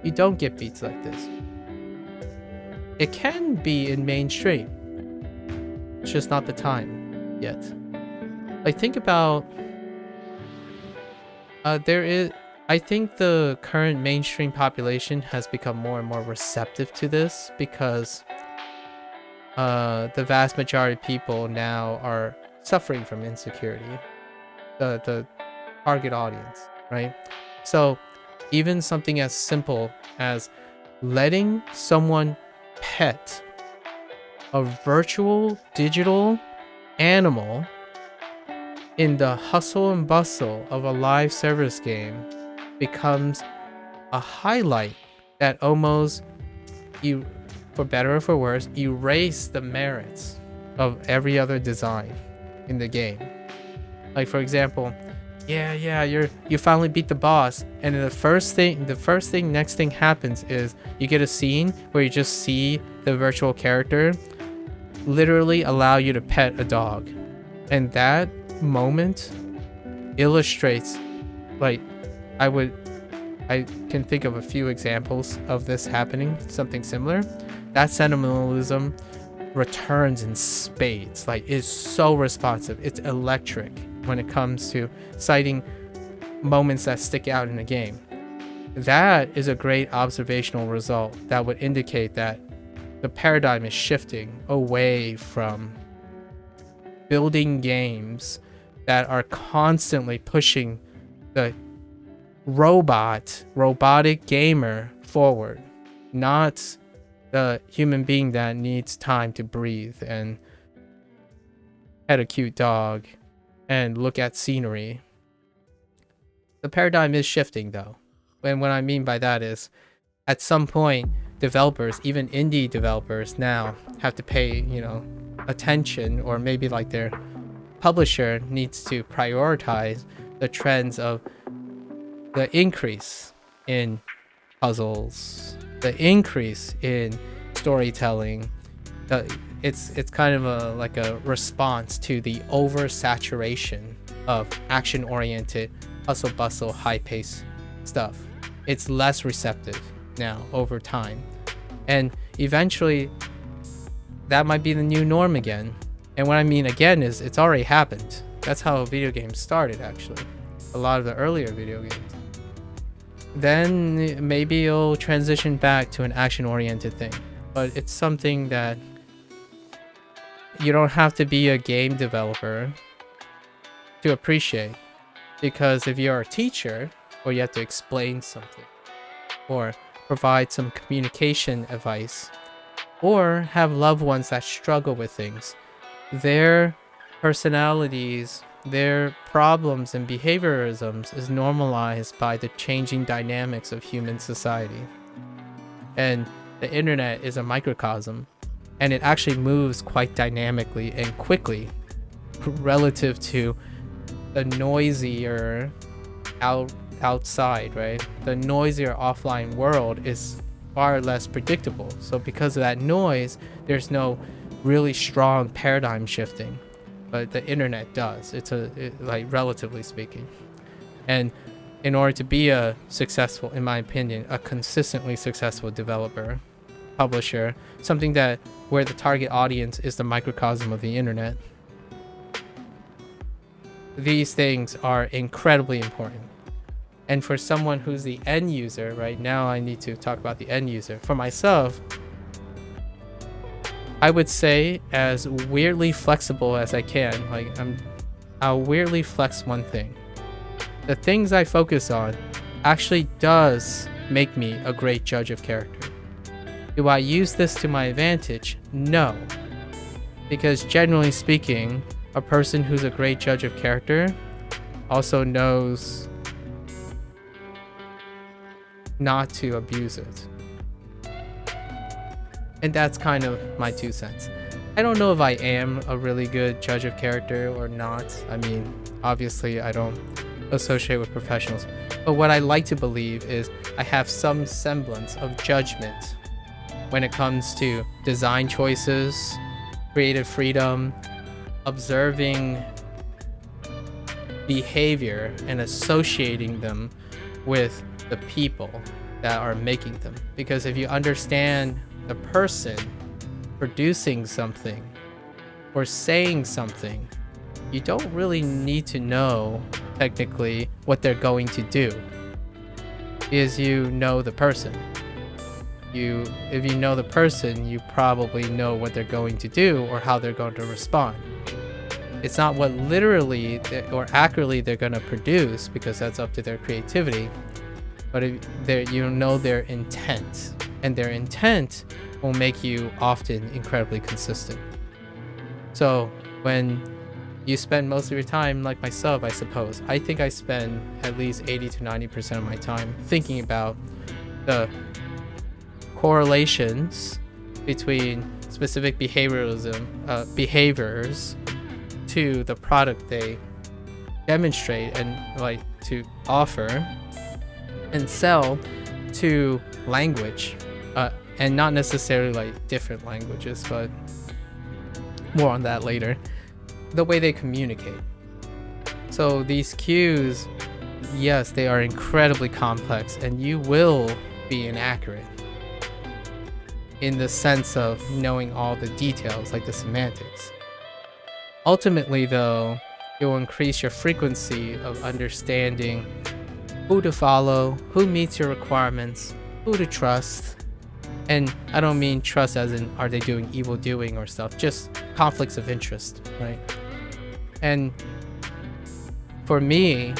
You don't get beats like this. It can be in mainstream. It's just not the time yet. Like, think about... I think the current mainstream population has become more and more receptive to this because the vast majority of people now are suffering from insecurity. The target audience, right? So even something as simple as letting someone pet a virtual digital animal in the hustle and bustle of a live service game becomes a highlight that almost, you, for better or for worse, erase the merits of every other design in the game. Like, for example, you finally beat the boss, and then next thing happens is you get a scene where you just see the virtual character literally allow you to pet a dog. And that moment illustrates, like, I can think of a few examples of this happening, something similar. That sentimentalism returns in spades. Like, it's so responsive. It's electric when it comes to citing moments that stick out in a game. That is a great observational result that would indicate that the paradigm is shifting away from building games that are constantly pushing the robotic gamer forward, not the human being that needs time to breathe and pet a cute dog and look at scenery. The paradigm is shifting, though. And what I mean by that is, at some point, developers, even indie developers now, have to pay, attention, or maybe like their publisher needs to prioritize the trends of the increase in puzzles, the increase in storytelling. It's kind of a response to the oversaturation of action-oriented, hustle-bustle, high-paced stuff. It's less receptive now over time, and eventually that might be the new norm again. And what I mean again is, it's already happened. That's how video games started, actually. A lot of the earlier video games. Then maybe it'll transition back to an action-oriented thing, but it's something that you don't have to be a game developer to appreciate. Because if you're a teacher, or you have to explain something, or provide some communication advice, or have loved ones that struggle with things, their personalities, their problems and behaviorisms is normalized by the changing dynamics of human society. And the internet is a microcosm, and it actually moves quite dynamically and quickly relative to the noisier outside, right? The noisier offline world is far less predictable. So because of that noise, there's no really strong paradigm shifting, but the internet does. Like, relatively speaking. And in order to be a successful, in my opinion, a consistently successful developer, publisher, something that where the target audience is the microcosm of the internet, these things are incredibly important. And for someone who's the end user, right now I need to talk about the end user. For myself, I would say as weirdly flexible as I can. Like, I'll weirdly flex one thing. The things I focus on actually does make me a great judge of character. Do I use this to my advantage? No. Because generally speaking, a person who's a great judge of character also knows not to abuse it. And that's kind of my 2 cents. I don't know if I am a really good judge of character or not. I mean, obviously I don't associate with professionals. But what I like to believe is I have some semblance of judgment when it comes to design choices, creative freedom, observing behavior and associating them with the people that are making them. Because if you understand the person producing something or saying something, you don't really need to know technically what they're going to do, because you know the person. if you know the person, you probably know what they're going to do or how they're going to respond. It's not what literally or accurately they're going to produce, because that's up to their creativity, but you know their intent, and their intent will make you often incredibly consistent. So when you spend most of your time, like myself, I suppose, I think I spend at least 80 to 90% of my time thinking about the correlations between specific behaviors to the product they demonstrate and like to offer and sell to language, and not necessarily like different languages, but more on that later. The way they communicate. So these cues, yes, they are incredibly complex, and you will be inaccurate in the sense of knowing all the details, like the semantics. Ultimately, though, it will increase your frequency of understanding who to follow, who meets your requirements, who to trust. And I don't mean trust as in are they doing evil doing or stuff, just conflicts of interest, right? And for me,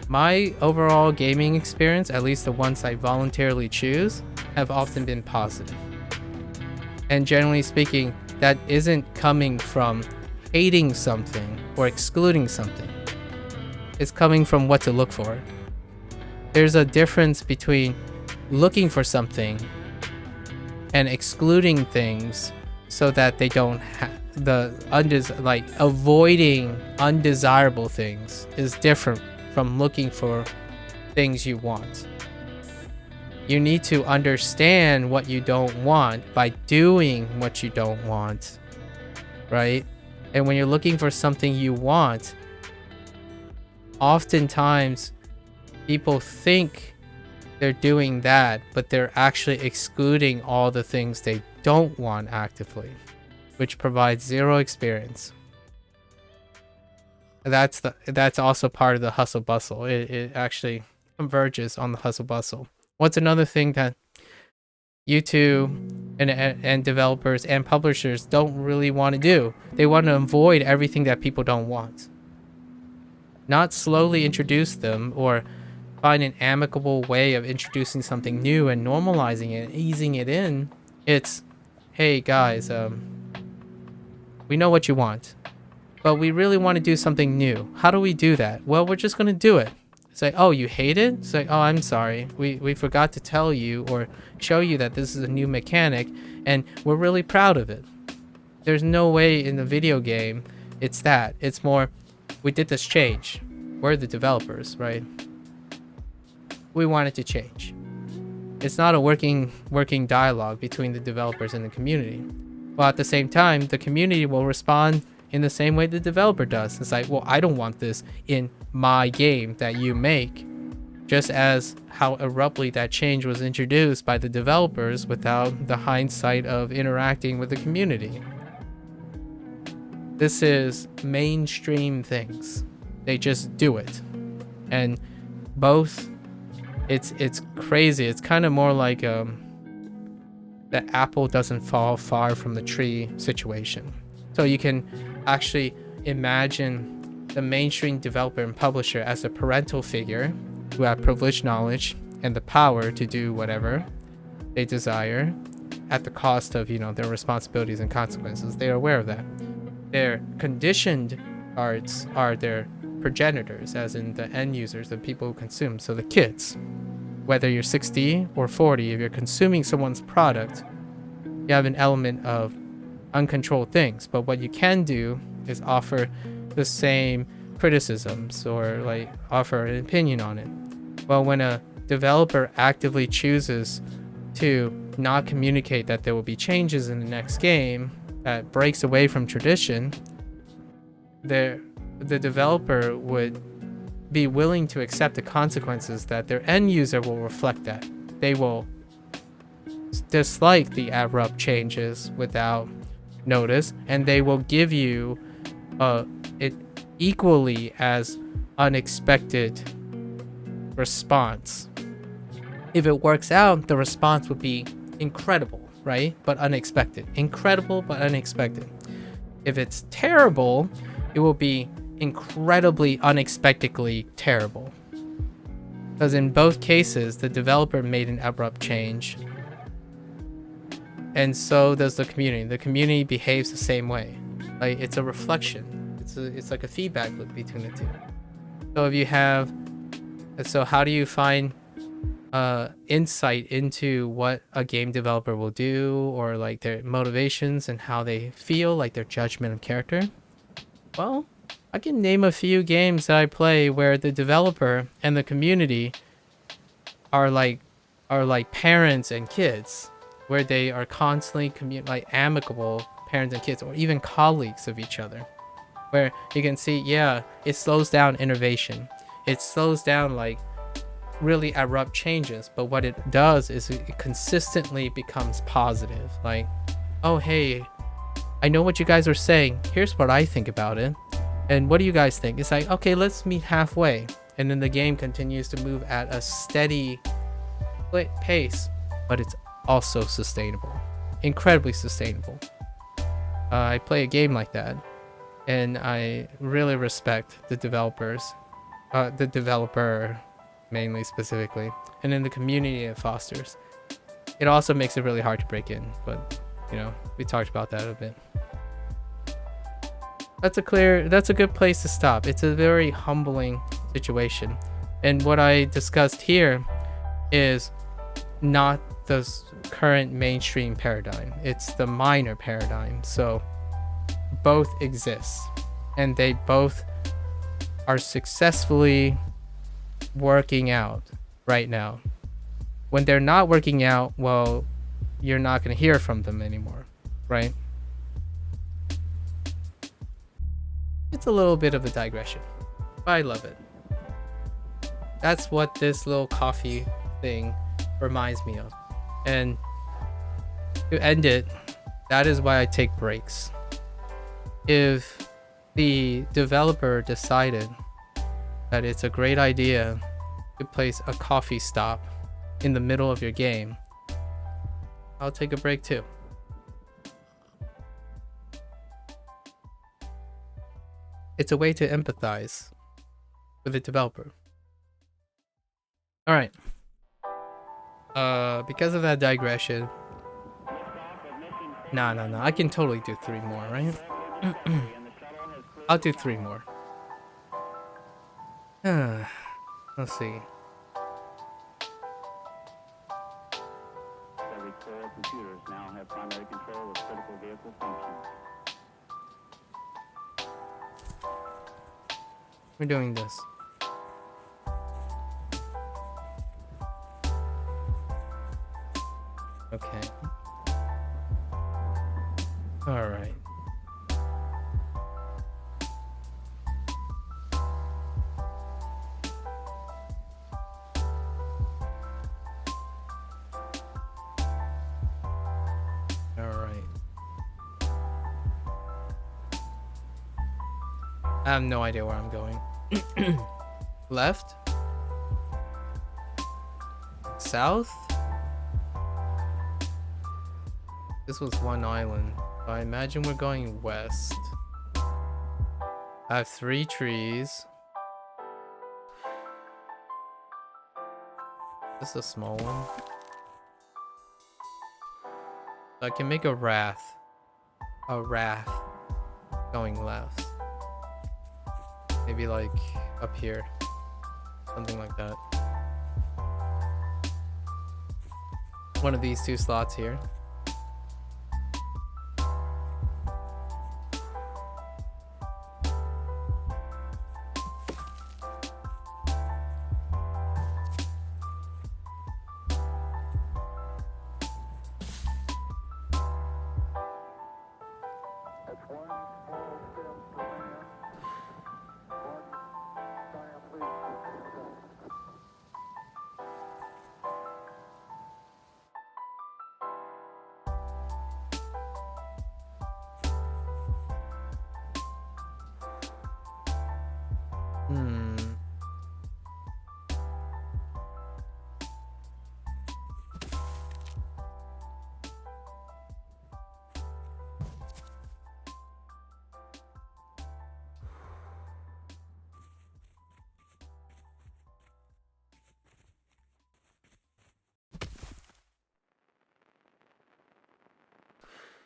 my overall gaming experience, at least the ones I voluntarily choose, have often been positive. And generally speaking, that isn't coming from hating something or excluding something. It's coming from what to look for. There's a difference between looking for something and excluding things so that they don't avoiding undesirable things is different from looking for things you want. You need to understand what you don't want by doing what you don't want, right? And when you're looking for something you want, oftentimes people think they're doing that, but they're actually excluding all the things they don't want actively, which provides zero experience. That's also part of the hustle bustle. It actually converges on the hustle bustle. What's another thing that YouTube and developers and publishers don't really want to do? They want to avoid everything that people don't want. Not slowly introduce them or find an amicable way of introducing something new and normalizing it, easing it in. It's, hey guys, we know what you want, but we really want to do something new. How do we do that? Well, we're just going to do it. It's like, oh, you hate it? It's like, oh, I'm sorry. We forgot to tell you or show you that this is a new mechanic, and we're really proud of it. There's no way in the video game it's that. It's more, we did this change. We're the developers, right? We want it to change. It's not a working dialogue between the developers and the community. While at the same time, the community will respond in the same way the developer does. It's like, well, I don't want this in my game that you make. Just as how abruptly that change was introduced by the developers without the hindsight of interacting with the community. This is mainstream things. They just do it. And both, it's crazy. It's kind of more like the apple doesn't fall far from the tree situation. So you can actually imagine the mainstream developer and publisher as a parental figure who have privileged knowledge and the power to do whatever they desire at the cost of, their responsibilities and consequences. They are aware of that. Their conditioned parts are their progenitors, as in the end users, the people who consume. So the kids, whether you're 60 or 40, if you're consuming someone's product, you have an element of uncontrolled things. But what you can do is offer the same criticisms or like offer an opinion on it. Well, when a developer actively chooses to not communicate that there will be changes in the next game that breaks away from tradition, the developer would be willing to accept the consequences that their end user will reflect that. They will dislike the abrupt changes without notice, and they will give you it equally as unexpected response. If it works out, the response would be incredible, right? But unexpected. Incredible but unexpected. If it's terrible, it will be incredibly unexpectedly terrible. Because in both cases, the developer made an abrupt change, and so does the community. The community behaves the same way. Like, it's a reflection. It's like a feedback loop between the two. So if you have, so how do you find insight into what a game developer will do, or like their motivations and how they feel, like their judgment of character? Well, I can name a few games that I play where the developer and the community are like parents and kids, where they are constantly like amicable parents and kids, or even colleagues of each other, where you can see, yeah, it slows down innovation. It slows down like really abrupt changes, but what it does is it consistently becomes positive. Like, oh hey, I know what you guys are saying, here's what I think about it, and what do you guys think? It's like, okay, let's meet halfway, and then the game continues to move at a steady pace, but it's also sustainable, incredibly sustainable. I play a game like that, and I really respect the developers, the developer mainly, specifically, and in the community it fosters. It also makes it really hard to break in, but you know, we talked about that a bit. That's a good place to stop. It's a very humbling situation, and what I discussed here is not the current mainstream paradigm, it's the minor paradigm. So both exist, and they both are successfully working out right now. When they're not working out, well, you're not going to hear from them anymore, right? It's a little bit of a digression, but I love it. That's what this little coffee thing reminds me of. And to end it, that is why I take breaks. If the developer decided that it's a great idea to place a coffee stop in the middle of your game, I'll take a break too. It's a way to empathize with the developer. All right. Because of that digression, no, I can totally do 3 more, right? I'll do 3 more. Let's see. Every core computers now have primary control of critical vehicle functions. We're doing this. Okay. All right. I have no idea where I'm going. Left? South? This was one island. So I imagine we're going west. I have 3 trees. This is a small one. So I can make a raft. A raft going left. Maybe like up here. Something like that. One of these 2 slots here.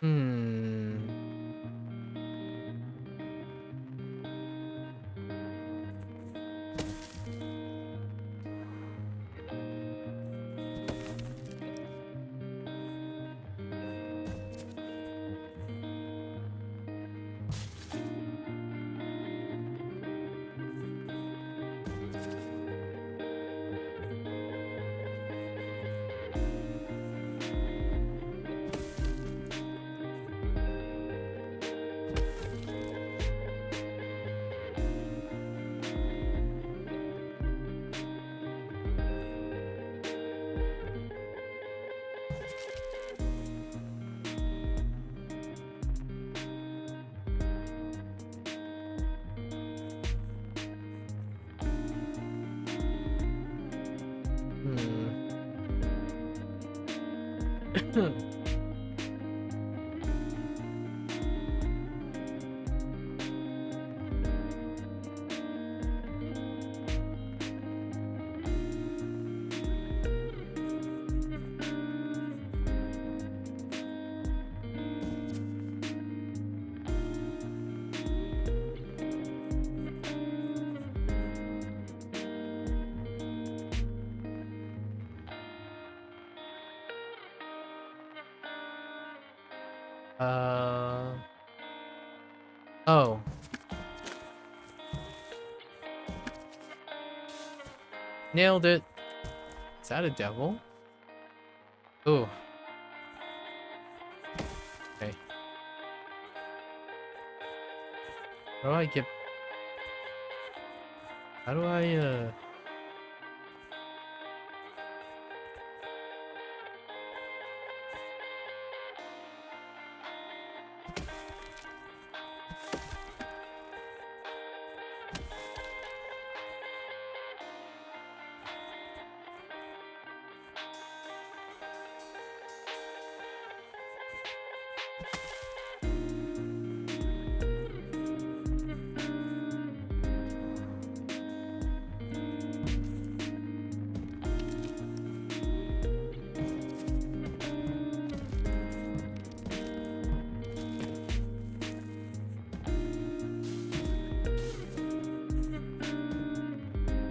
Hmm. Hmm. uh. Oh. Nailed it. Is that a devil? Ooh. Okay. How do I get... How do I,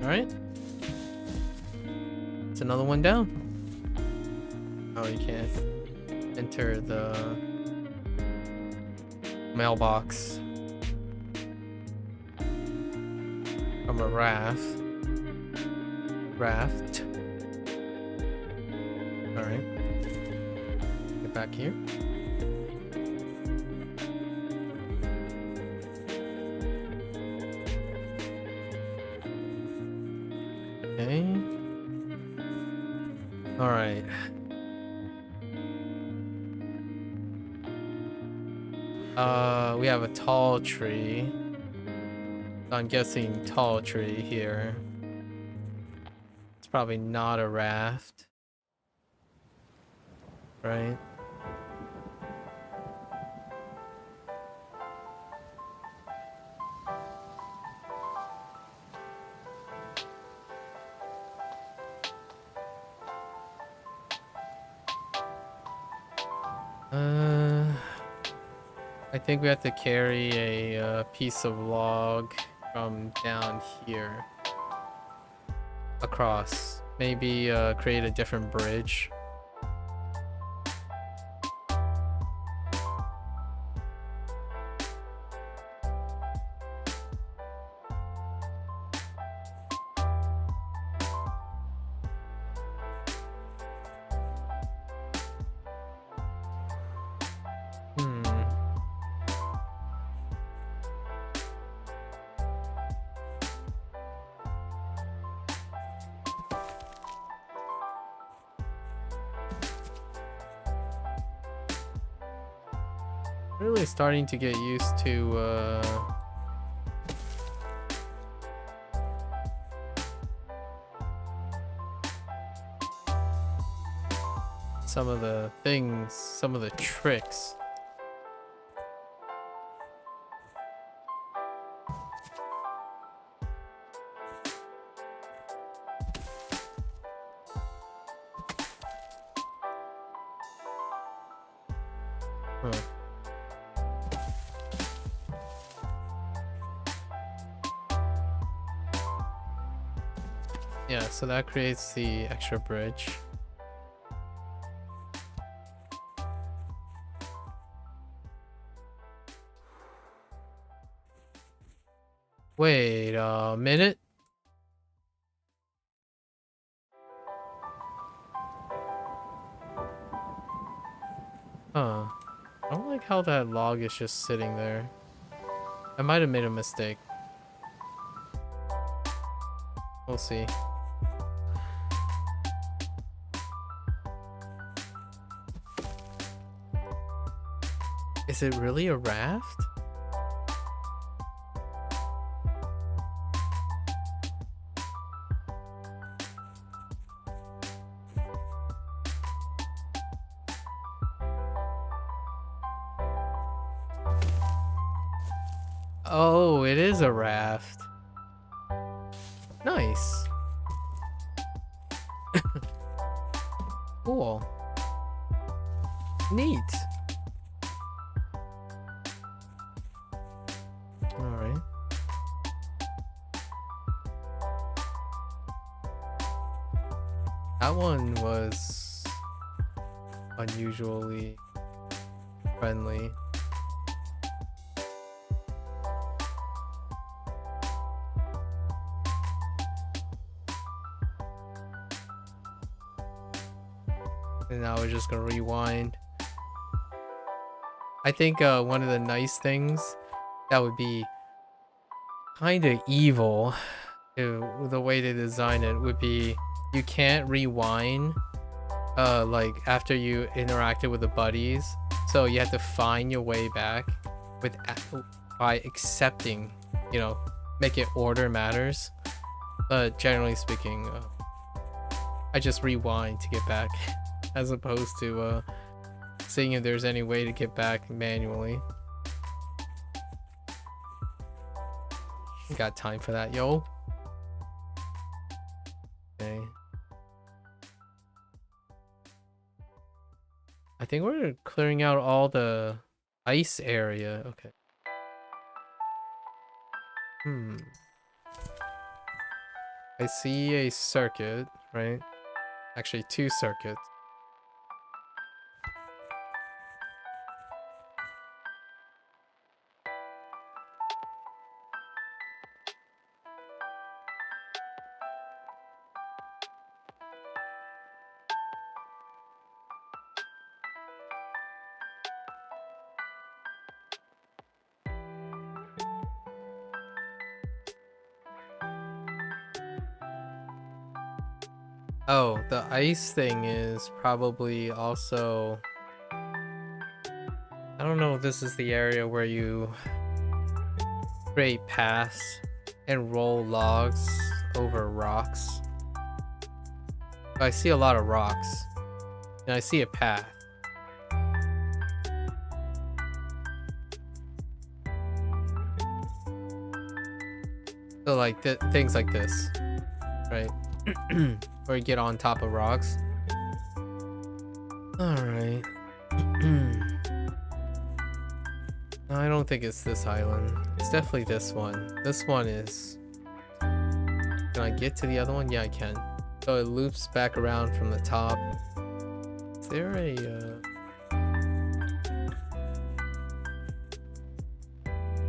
Alright. It's another one down. Oh, you can't enter the mailbox from a raft. Alright. Get back here. Okay. Alright. We have a tall tree. I'm guessing tall tree here. It's probably not a raft. Right? I think we have to carry a piece of log from down here across. Maybe create a different bridge. Hmm. Really starting to get used to some of the things, some of the tricks. Huh. Yeah, so that creates the extra bridge. Wait a minute. Huh. I don't like how that log is just sitting there. I might have made a mistake. We'll see. Is it really a raft? Oh, it is a raft. Nice. Cool. Neat. Alright. That one was unusually friendly. And now we're just gonna rewind. I think one of the nice things that would be kind of evil, the way they design it would be you can't rewind like after you interacted with the buddies, so you have to find your way back with by accepting, you know, make it order matters. But generally speaking, I just rewind to get back as opposed to seeing if there's any way to get back manually. Got time for that, yo. Okay. I think we're clearing out all the ice area. Okay. I see a circuit, right? Actually, two circuits. Oh, the ice thing is probably also... I don't know if this is the area where you create paths and roll logs over rocks. I see a lot of rocks, and I see a path. So like things like this, right? Where you get on top of rocks. Alright. I don't think it's this island. It's definitely this one. This one is... Can I get to the other one? Yeah, I can. So it loops back around from the top. Is there a...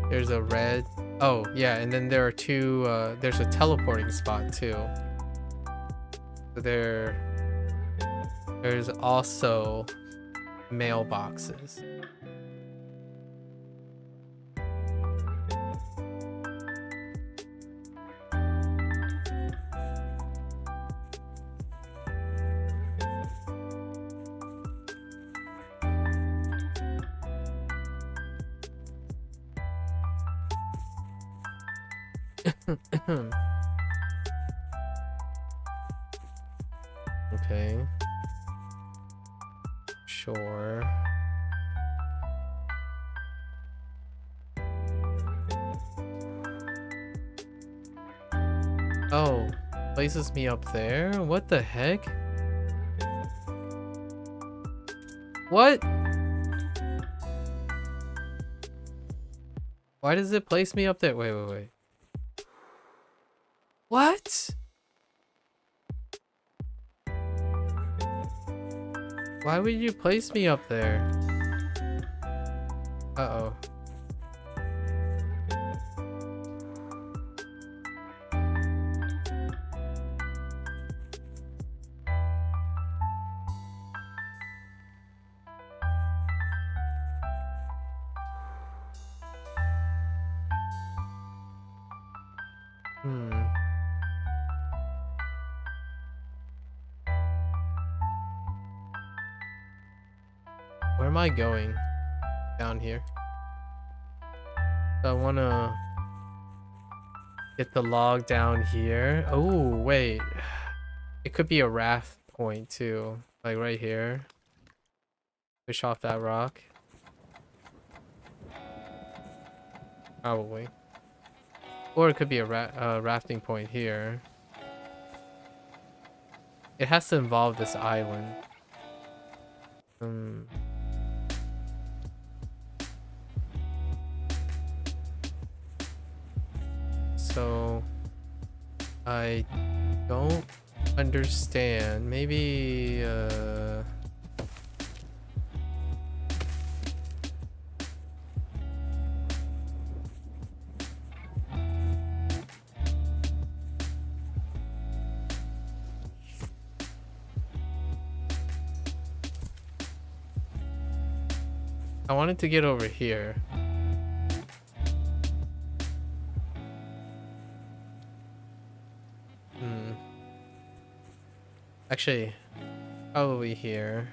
There's a red... Oh, yeah, and then there are two... there's a teleporting spot, too. So there's also mailboxes. Okay. Sure. Oh, places me up there? What the heck? What? Why does it place me up there? Wait, wait, wait. What? Why would you place me up there? Uh-oh. Hmm. Where am I going? Down here. So I wanna get the log down here. Oh, wait. It could be a raft point too. Like right here. Push off that rock. Probably. Or it could be a rafting point here. It has to involve this island. Hmm. So I don't understand. Maybe I wanted to get over here. Hmm. Actually, probably here.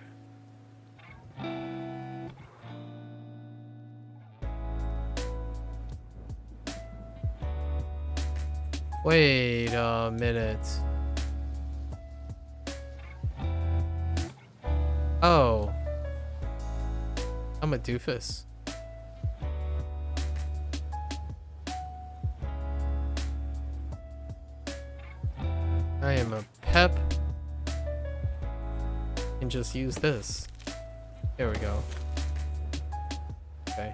Wait a minute. Oh. I'm a doofus. I am a pep. And just use this. There we go. Okay.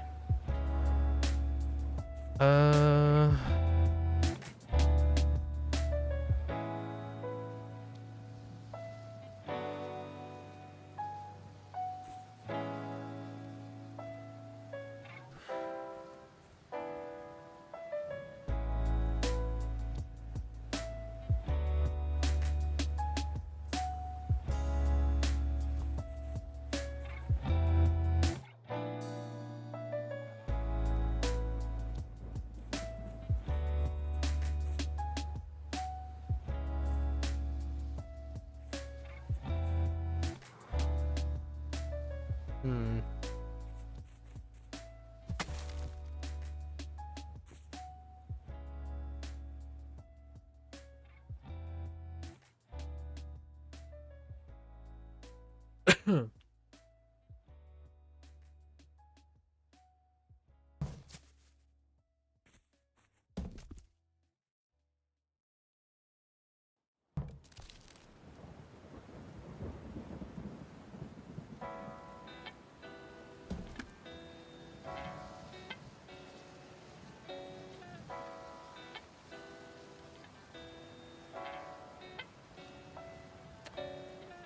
Hmm.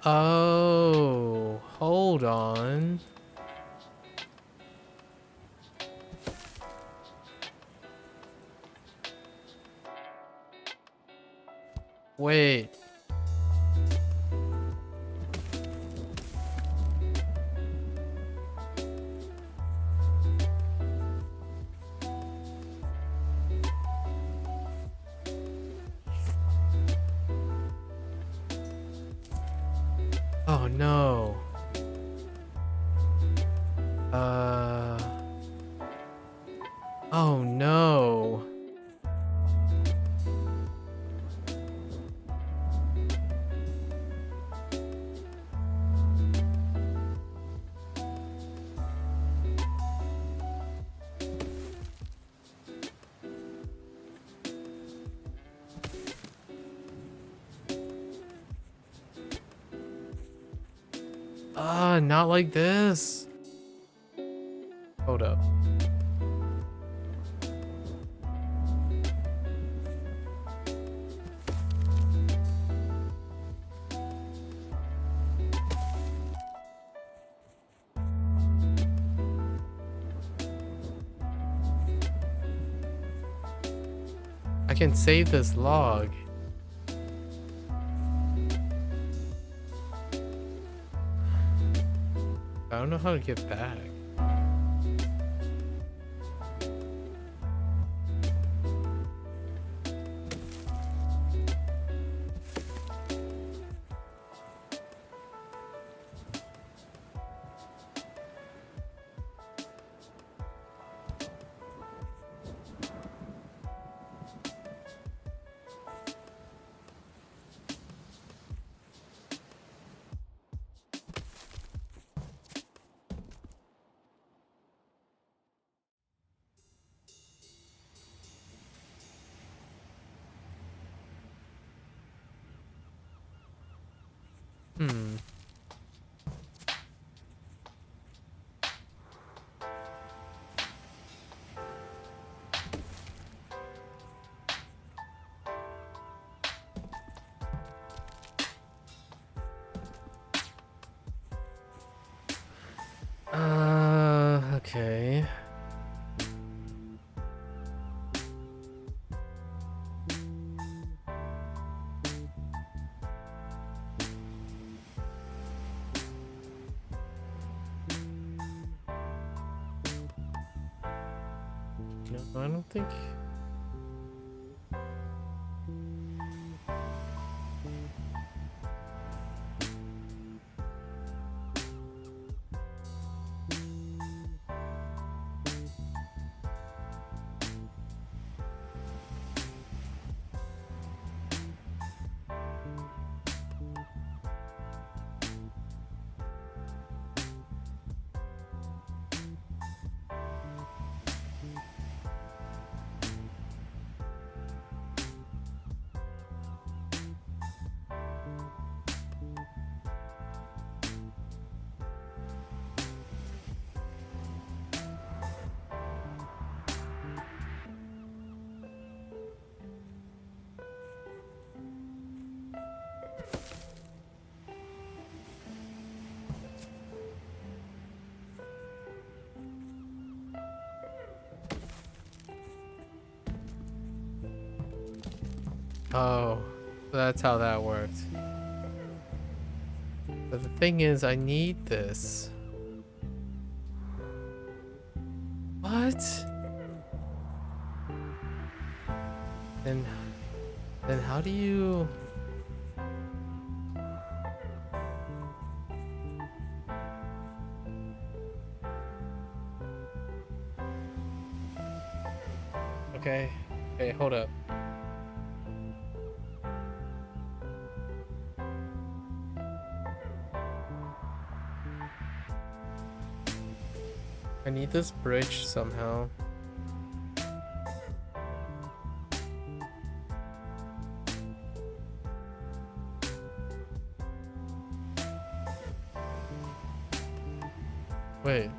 Oh, hold on. Wait. Oh no. Uh. Oh no. Not like this. Hold up. can save this log. I don't know how to get back. Hmm. Okay. No, I don't think. Oh, that's how that worked. But the thing is, I need this. What? Then, then how do you? Okay, okay, hold up. I need this bridge somehow. Wait.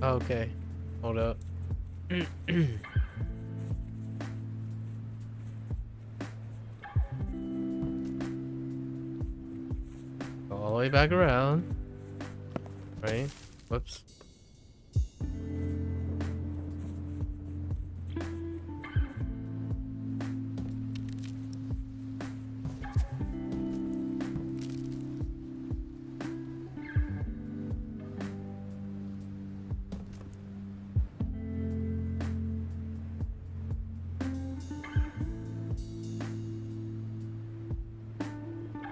Okay, hold up. way back around. Right? Whoops.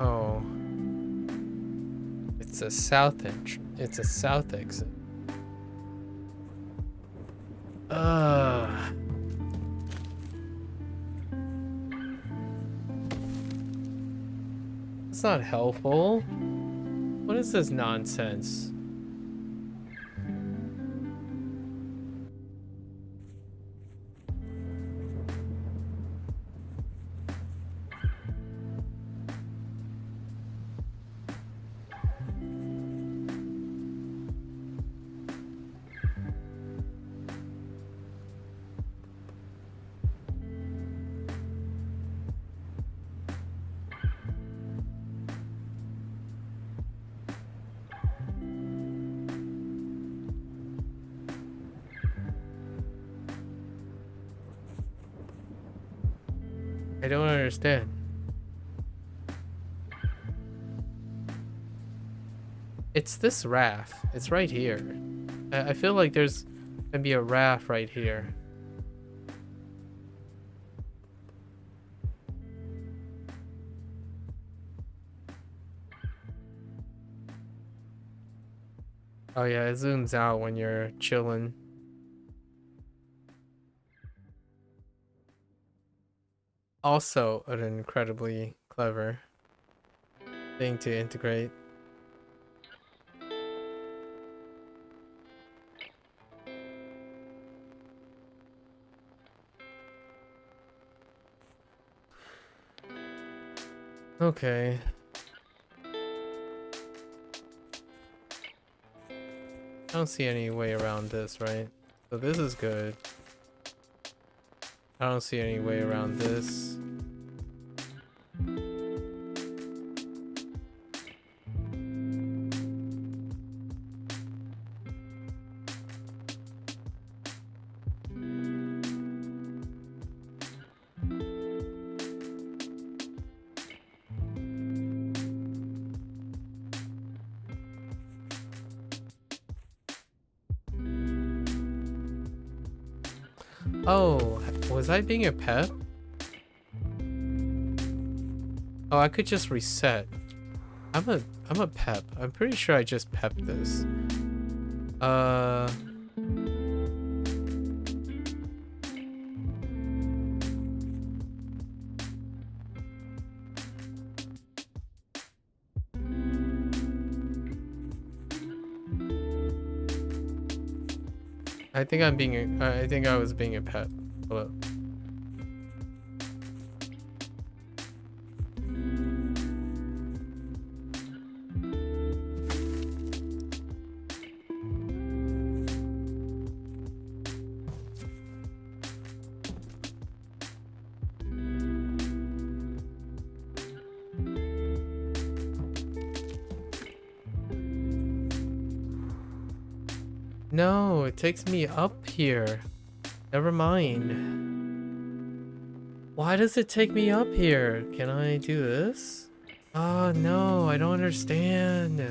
Oh. It's a south It's a south exit. That's not helpful. What is this nonsense? I don't understand. It's this raft. It's right here. I feel like there's gonna be a raft right here. Oh yeah, it zooms out when you're chilling. Also an incredibly clever thing to integrate. Okay. I don't see any way around this, right? So this is good. I don't see any way around this. Oh, was I being a pep? Oh, I could just reset. I'm a pep. I'm pretty sure I just pepped this. I think I think I was being a pep. Hold up. No, it takes me up here. Never mind. Why does it take me up here? Can I do this? Oh no, I don't understand.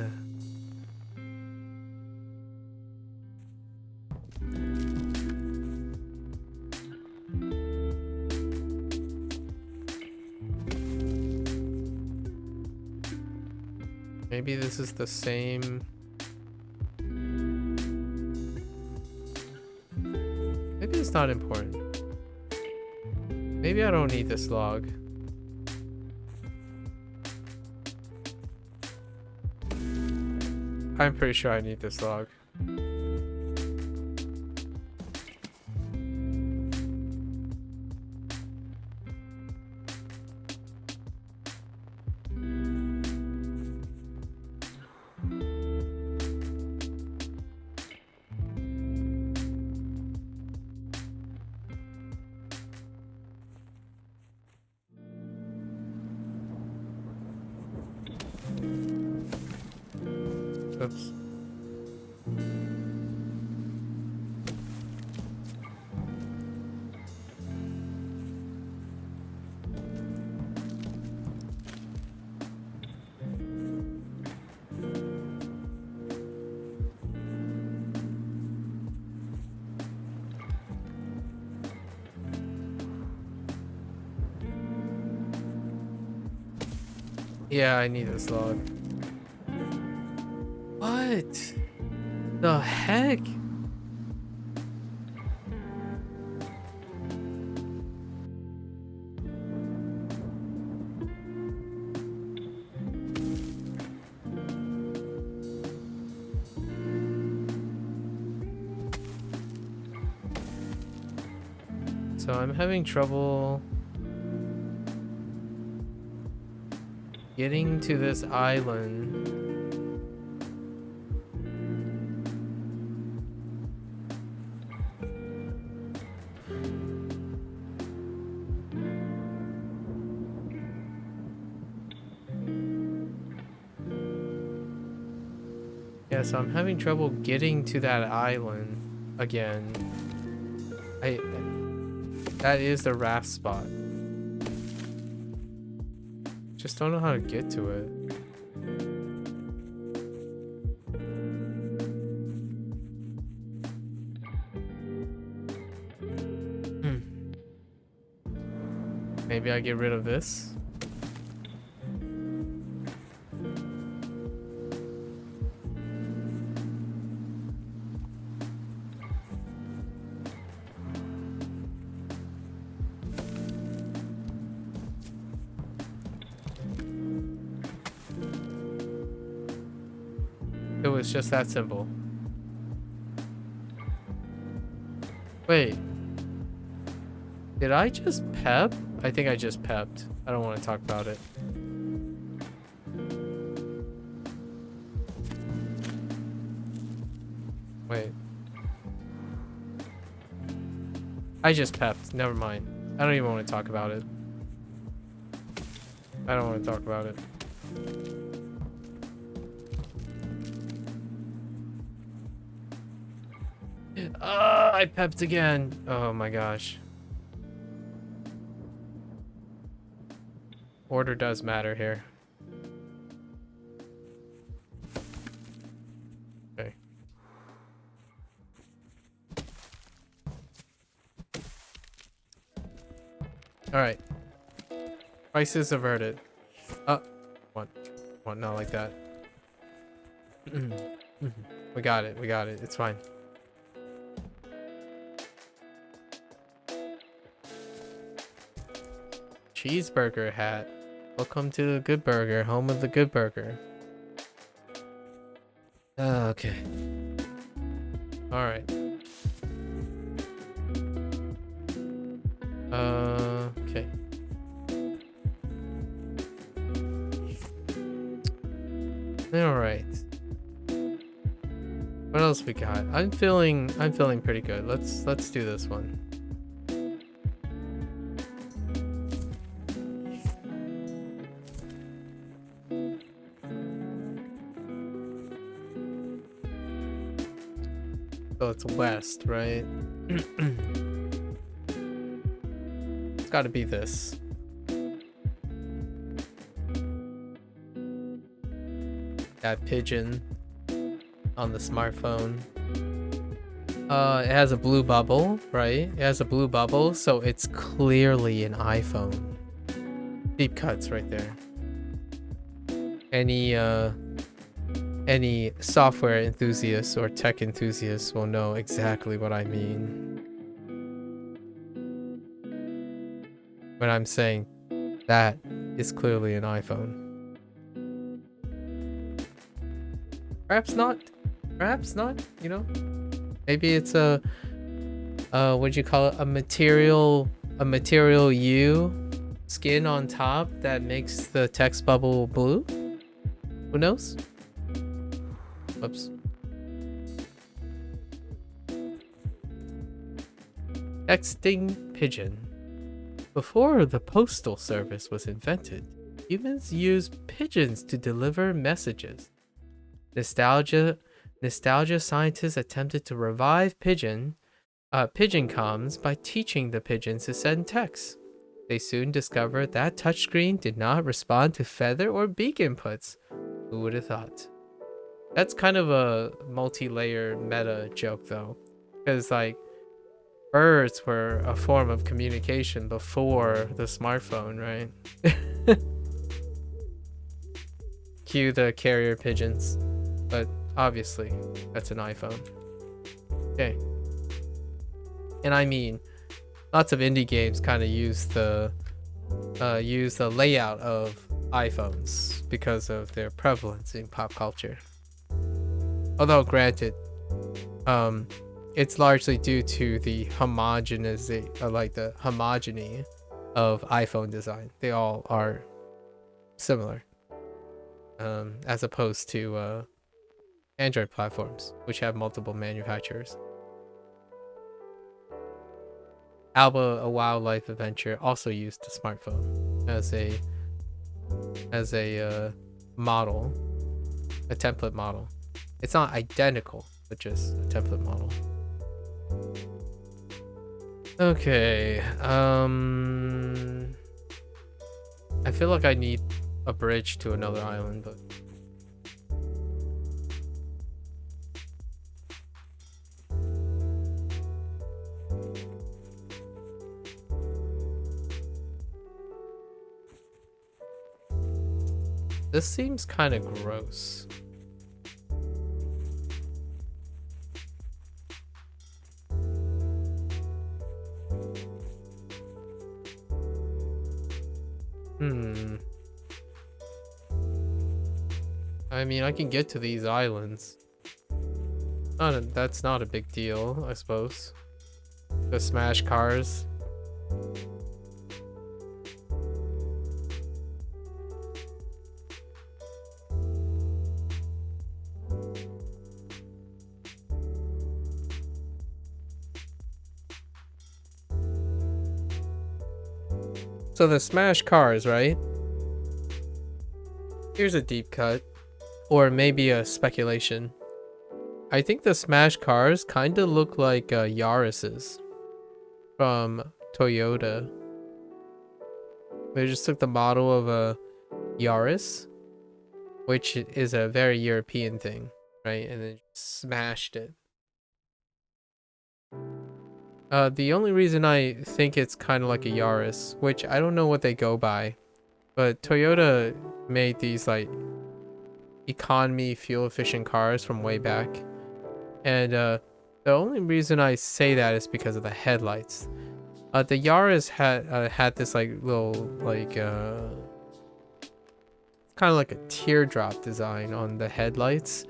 Maybe this is the same. Maybe it's not important. Maybe I don't need this log. I'm pretty sure I need this log. Oops. Yeah, I need this log. What the heck? So I'm having trouble getting to this island. Yeah, so I'm having trouble getting to that island again. That is the raft spot. Just don't know how to get to it. Maybe I get rid of this. It was just that simple. Wait. Did I just pep? I think I just pepped. I don't want to talk about it. Wait. I just pepped. Never mind. I don't even want to talk about it. I don't want to talk about it. I pepped again. Oh my gosh. Order does matter here. Okay. Alright. Crisis averted. What? Not like that. We got it. We got it. It's fine. Cheeseburger hat. Welcome to the Good Burger, home of the Good Burger. Okay. Alright. Okay. Alright. What else we got? I'm feeling pretty good. Let's do this one. So it's west, right? It's got to be this. That pigeon on the smartphone. It has a blue bubble, right? It has a blue bubble, so it's clearly an iPhone. Deep cuts right there. Any software enthusiasts or tech enthusiasts will know exactly what I mean when I'm saying that is clearly an iPhone. Perhaps not, you know? Maybe it's a what'd you call it? A material U skin on top that makes the text bubble blue? Who knows? Whoops. Texting pigeon. Before the postal service was invented, humans used pigeons to deliver messages. Nostalgia scientists attempted to revive pigeon comms by teaching the pigeons to send texts. They soon discovered that touchscreen did not respond to feather or beak inputs. Who would have thought? That's kind of a multi-layer meta joke though, because like birds were a form of communication before the smartphone, right? Cue the carrier pigeons, but obviously that's an iPhone. Okay. And I mean, lots of indie games kind of use the layout of iPhones because of their prevalence in pop culture. Although granted, it's largely due to the homogeny of iPhone design. They all are similar, as opposed to Android platforms, which have multiple manufacturers. Alba, a wildlife adventure, also used a smartphone as a model, a template model. It's not identical, but just a template model. Okay, I feel like I need a bridge to another island, but this seems kind of gross. I mean, I can get to these islands. That's not a big deal, I suppose. The smash cars. So the smash cars, right? Here's a deep cut. Or maybe a speculation. I think the smash cars kind of look like Yaris's from Toyota. They just took the model of a Yaris, which is a very European thing, right? And then smashed it. The only reason I think it's kind of like a Yaris, which I don't know what they go by, but Toyota made these like economy fuel efficient cars from way back, and the only reason I say that is because of the headlights. The Yaris had this like little like kind of like a teardrop design on the headlights,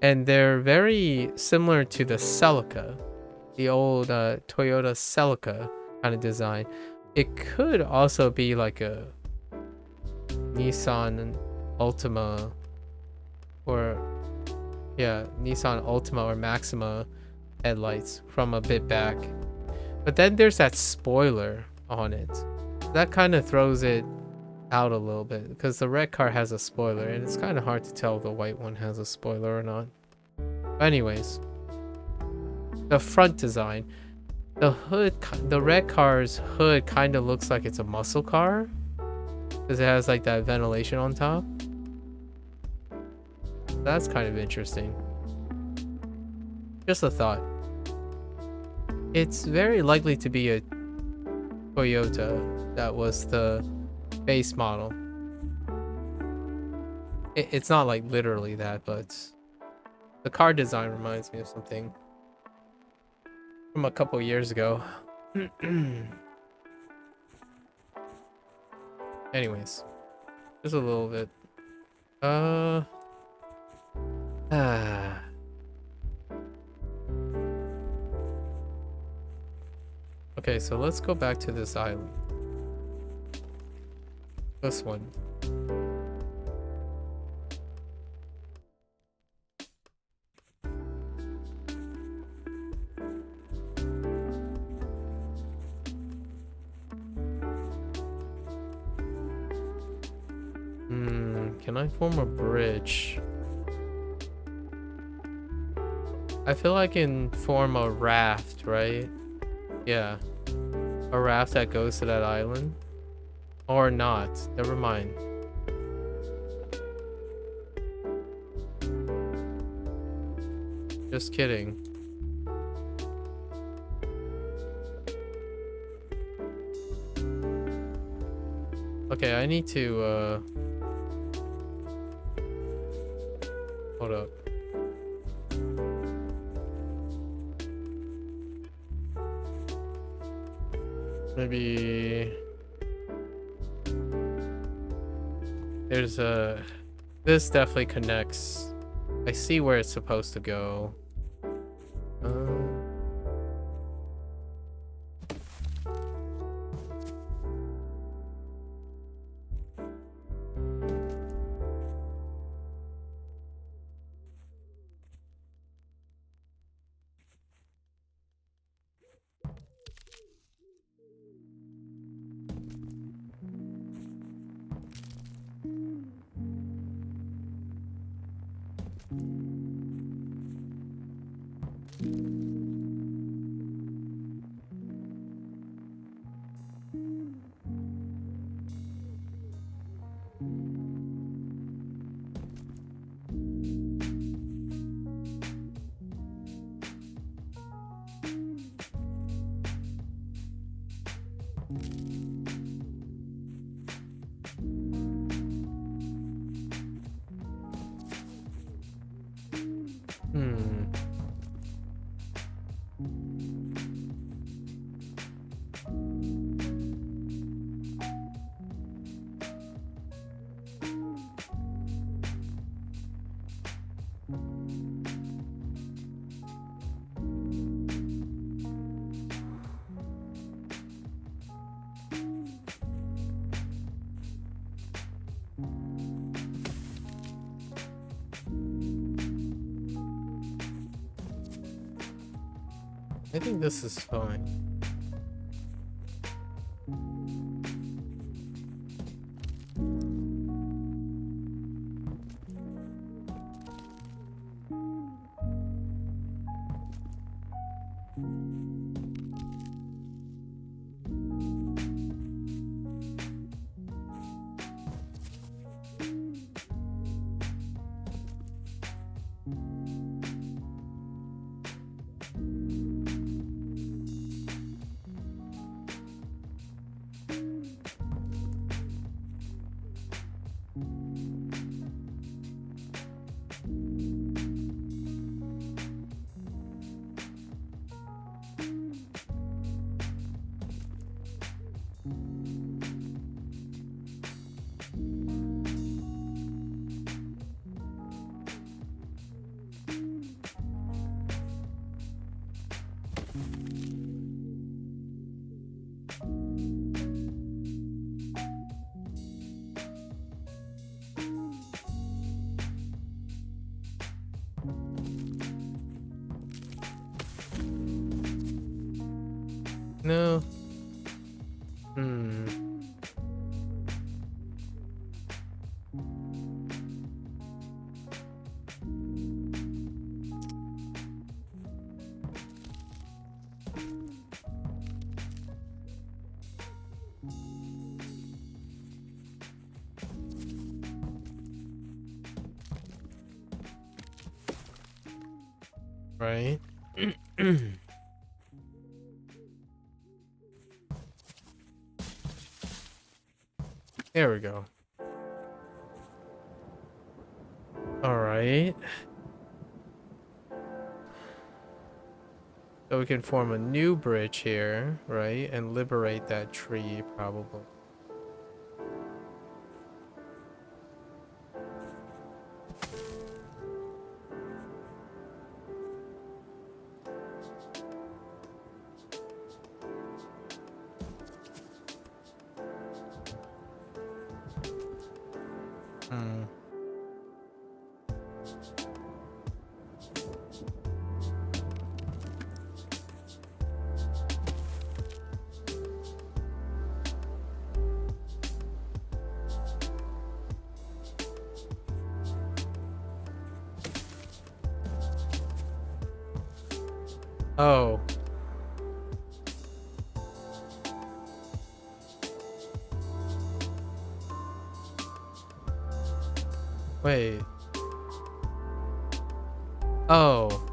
and they're very similar to the Celica, the old Toyota Celica kind of design. It could also be like a Nissan Altima, or yeah, Nissan Altima or Maxima headlights from a bit back. But then there's that spoiler on it. That kind of throws it out a little bit, because the red car has a spoiler and it's kind of hard to tell if the white one has a spoiler or not. But anyways, the front design, the hood, the red car's hood kind of looks like it's a muscle car because it has like that ventilation on top. That's kind of interesting. Just a thought. It's very likely to be a Toyota that was the base model. It's not like literally that, but the car design reminds me of something from a couple years ago. Anyways, just a little bit. Okay, so let's go back to this island. This one. Can I form a bridge? I feel I can form a raft, right? Yeah. A raft that goes to that island. Or not. Never mind. Just kidding. Okay, I need to, hold up. Maybe... There's a... This definitely connects. I see where it's supposed to go. I think this is fine. No. Right. There we go. All right. So we can form a new bridge here, right? And liberate that tree, probably. Oh. Wait. Oh.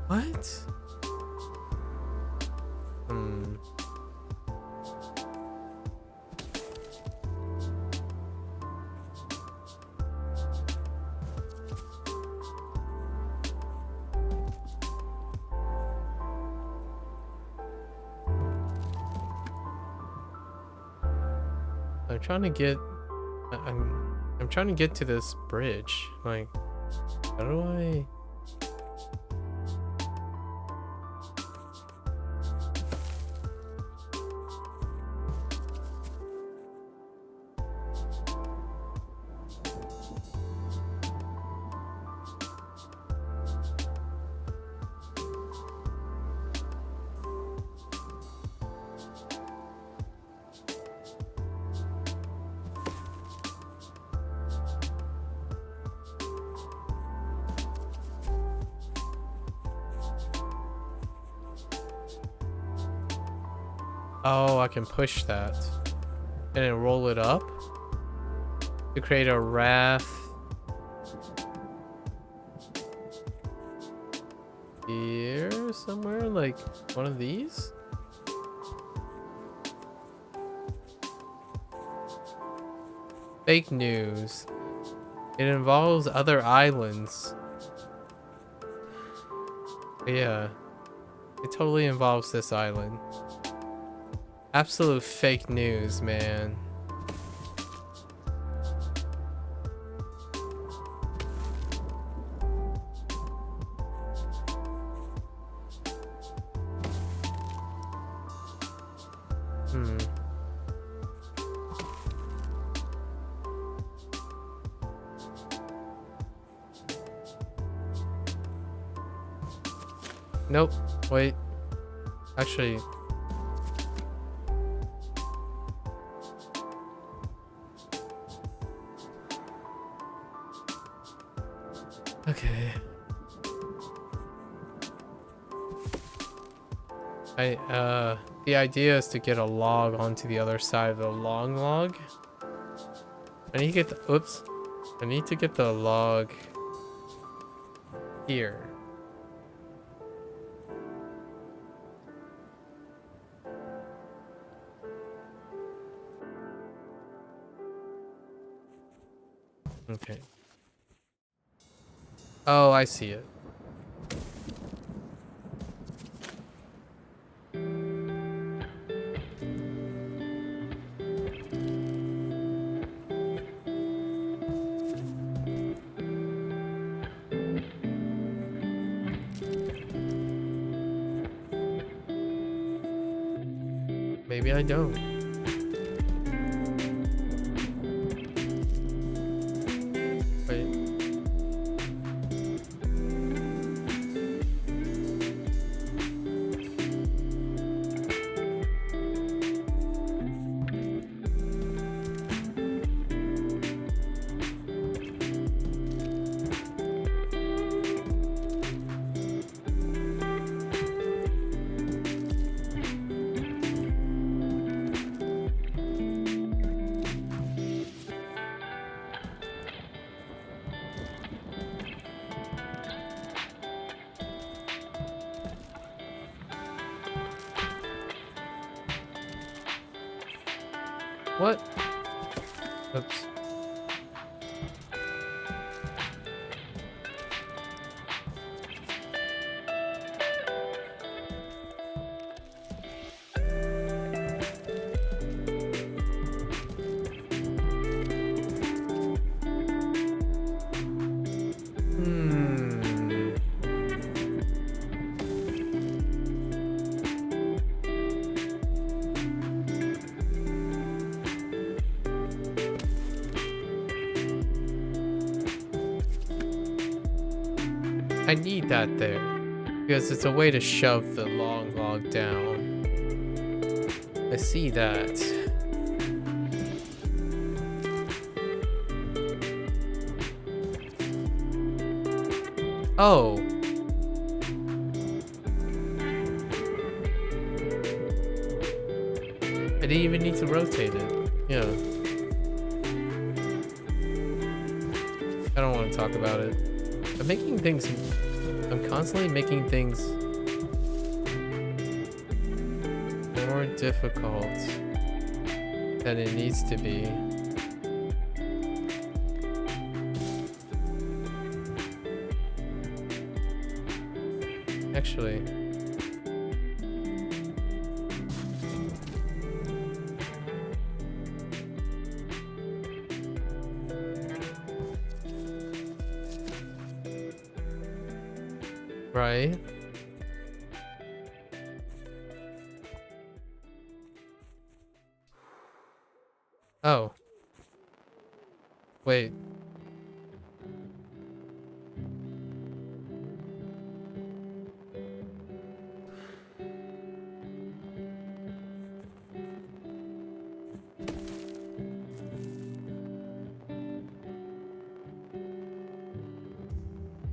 What? Hmm. I'm trying to get I'm trying to get to this bridge. Like, how do I? Oh, I can push that and then roll it up to create a raft here somewhere, like one of these. Fake news. It involves other islands. Yeah, it totally involves this island. Absolute fake news, man. Hmm. Nope. Wait. Actually. Okay. The idea is to get a log onto the other side of the long log. I need to get the, oops. I need to get the log here. Okay. Oh, I see it. Maybe I don't. Wait. What? Oops. Hmm. I need that there because it's a way to shove the long log down. I see that. Oh. I didn't even need to rotate it. Yeah. I don't want to talk about it. I'm constantly making things more difficult than it needs to be. Actually. Right. Oh. Wait.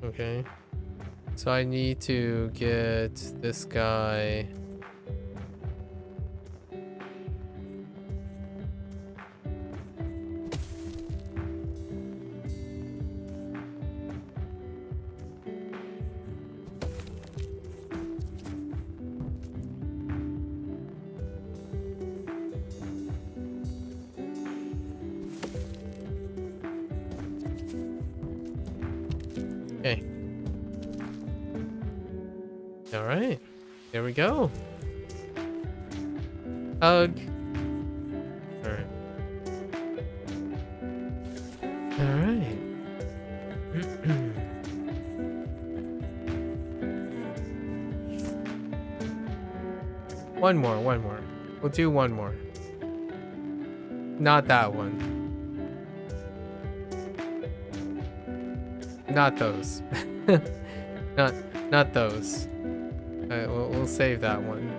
Okay. So I need to get this guy. Okay. All right. There we go. Hug. All right. All right. One more. We'll do one more. Not that one. Not those. not those. Alright, we'll save that one.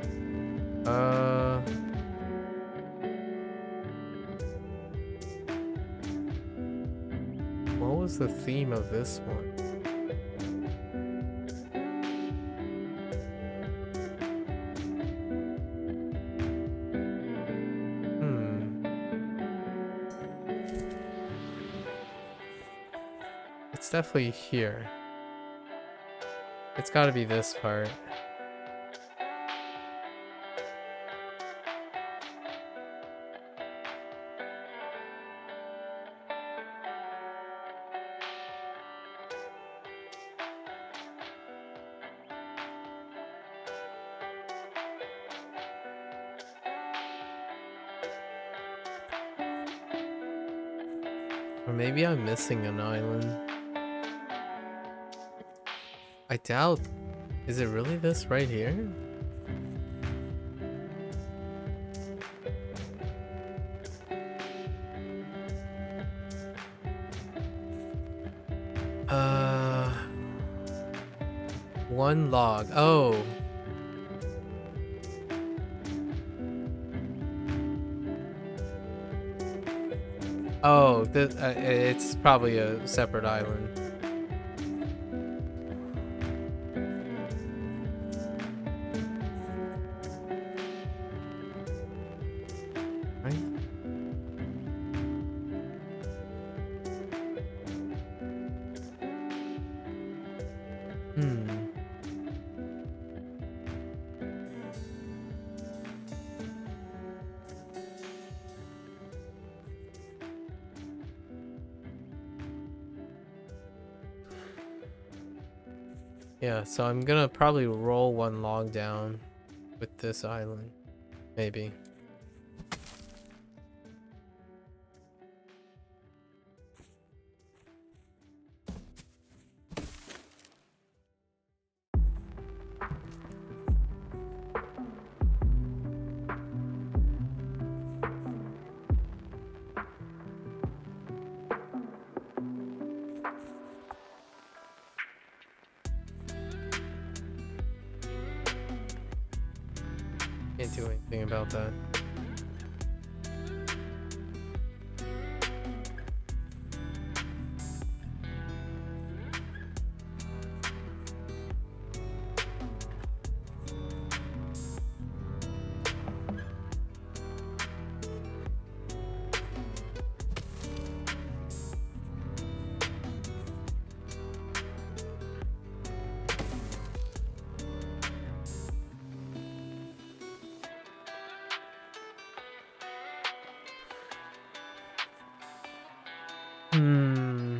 What was the theme of this one? It's definitely here. It's gotta be this part. Or maybe I'm missing an island. I doubt. Is it really this right here? One log. Oh. Oh, it's probably a separate island. Right? Yeah, so I'm gonna probably roll one log down with this island. Maybe. Can't do anything about that. Hmm.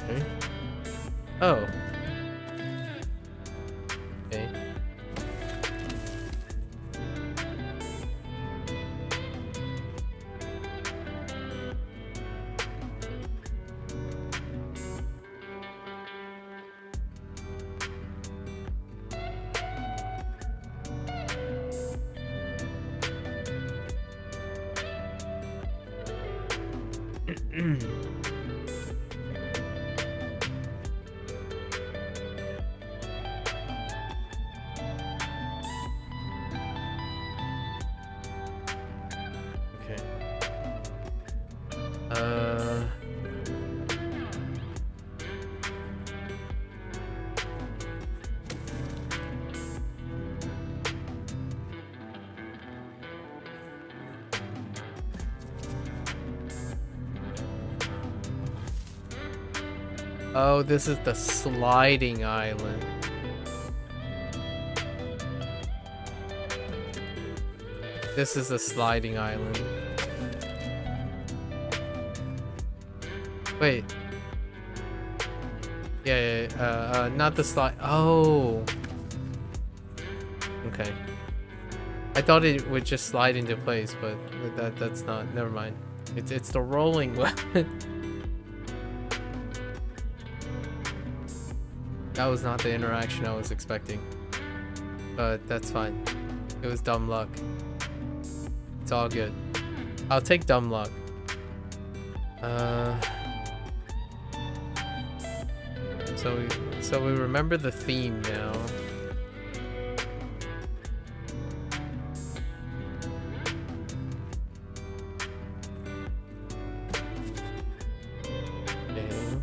Okay. Oh. Okay. Okay. Uh. Oh, this is the sliding island. This is a sliding island. Wait. Yeah, not the slide. Oh. Okay. I thought it would just slide into place, but that's not. Never mind. It's the rolling weapon. That was not the interaction I was expecting. But that's fine. It was dumb luck. It's all good. I'll take dumb luck. So we remember the theme now. Okay.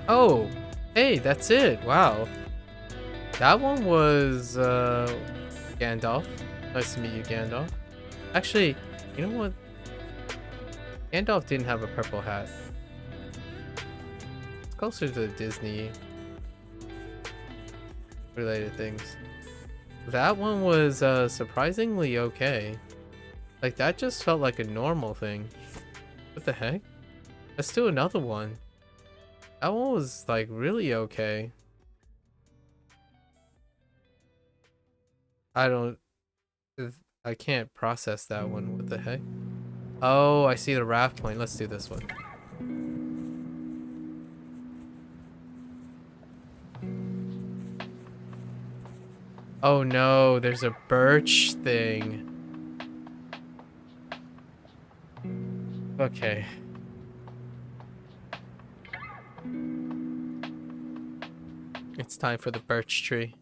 Oh, hey, that's it. Wow. That one was Gandalf. Nice to meet you, Gandalf. Actually, you know what? Gandalf didn't have a purple hat. It's closer to the Disney related things. That one was surprisingly okay. Like, that just felt like a normal thing. What the heck? Let's do another one. That one was like really okay. I can't process that one. What the heck? Oh, I see the raft point. Let's do this one. Oh no, there's a birch thing. Okay. It's time for the birch tree.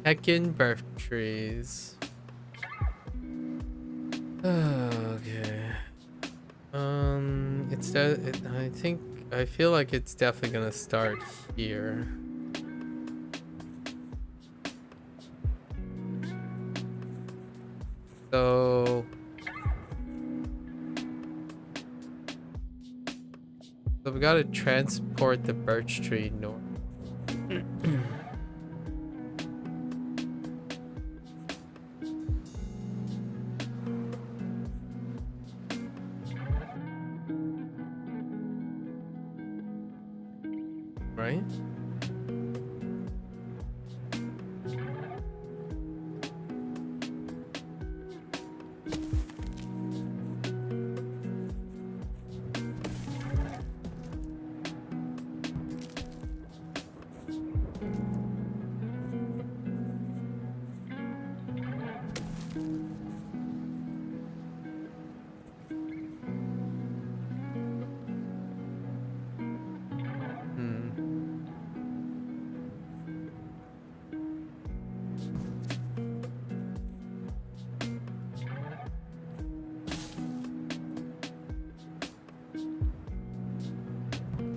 Heckin' birch trees. Okay. I feel like it's definitely gonna start here. So we gotta transport the birch tree north. Right?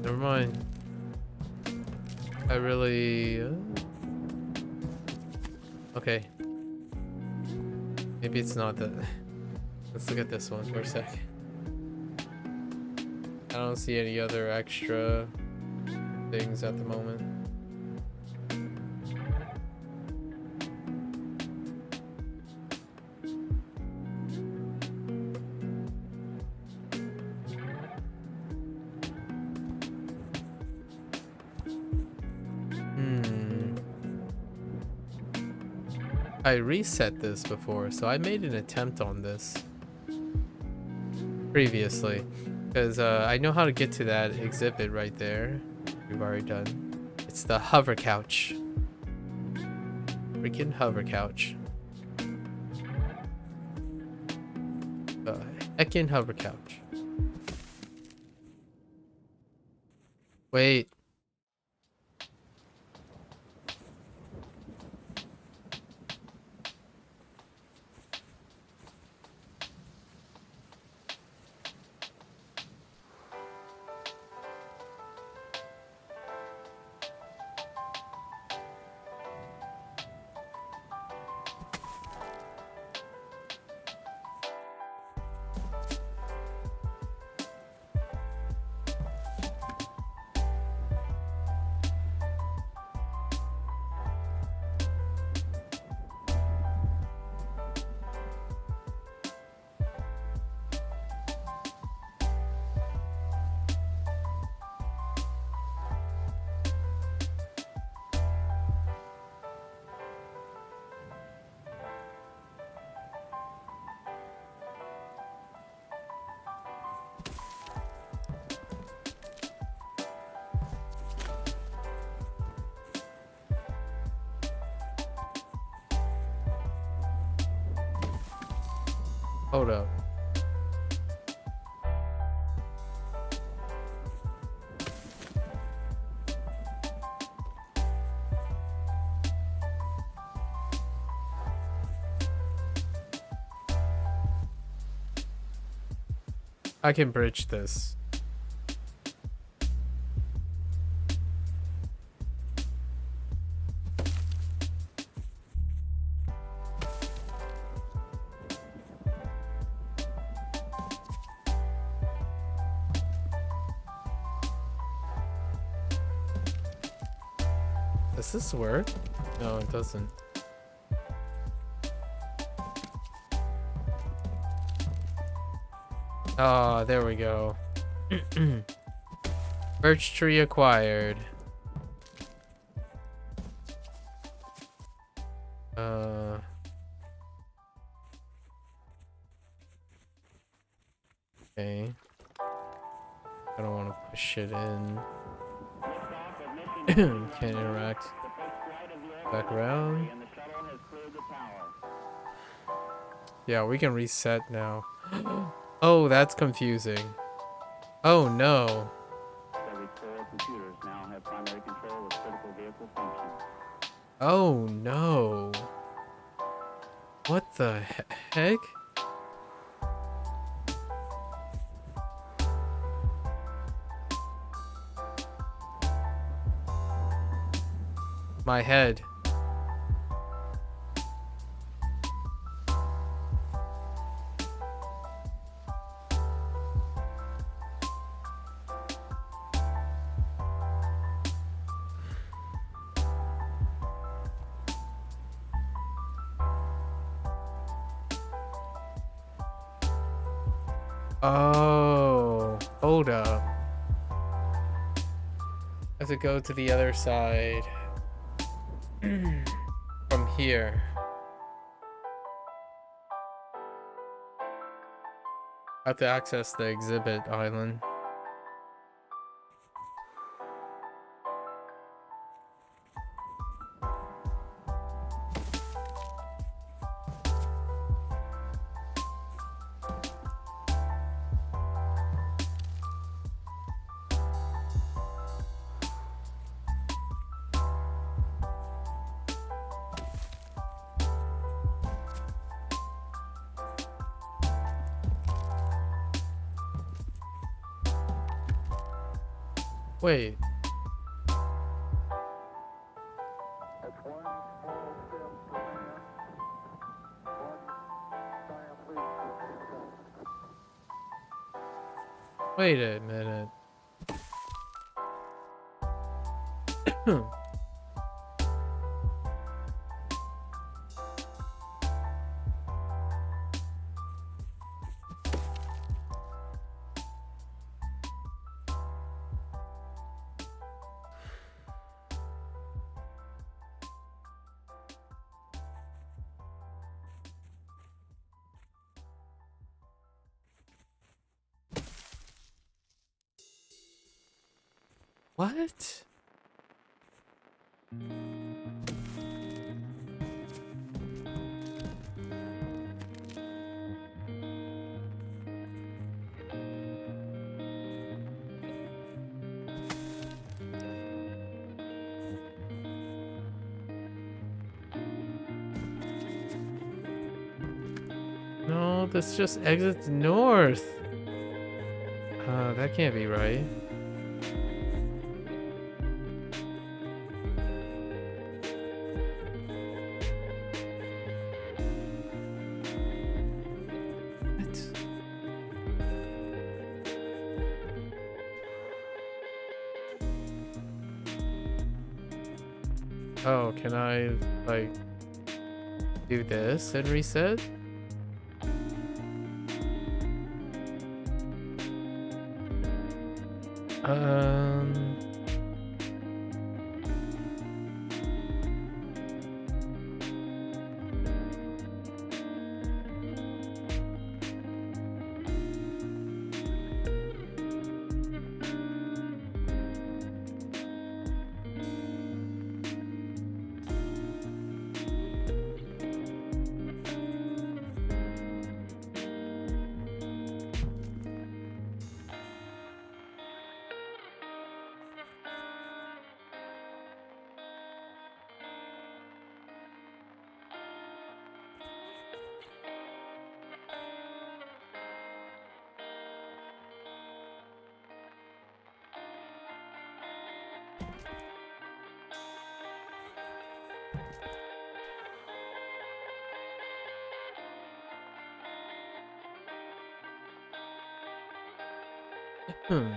Never mind. I really... Okay. Maybe it's not that. Let's look at this one for a sec. I don't see any other extra things at the moment. I reset this before, so I made an attempt on this previously, because I know how to get to that exhibit right there. We've already done. It's the hover couch. Freaking hover couch. Heckin' hover couch. Wait. Hold up. I can bridge this. Does this work? No, it doesn't. Oh, there we go. Birch tree acquired. Okay. I don't want to push it in. Can't interact. Back around. Yeah, we can reset now. Oh, that's confusing. Oh no. Every core computers now have primary control of critical vehicle functions. Oh no. What the heck? My head. Oh, hold up. I have to go to the other side. From here. I have to access the exhibit island. Wait. That's one small step for man, one giant leap for mankind. Wait a minute. What? No, this just exits north. That can't be right. What? Oh, can I, like, do this and reset? Um... Hmm.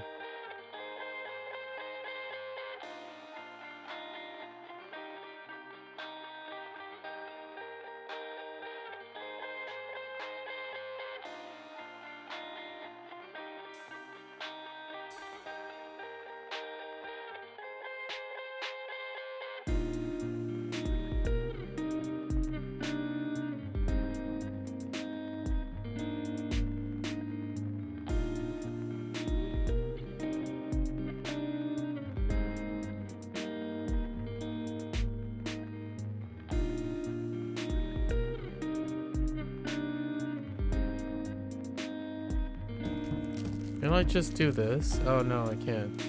Can I just do this? Oh no, I can't.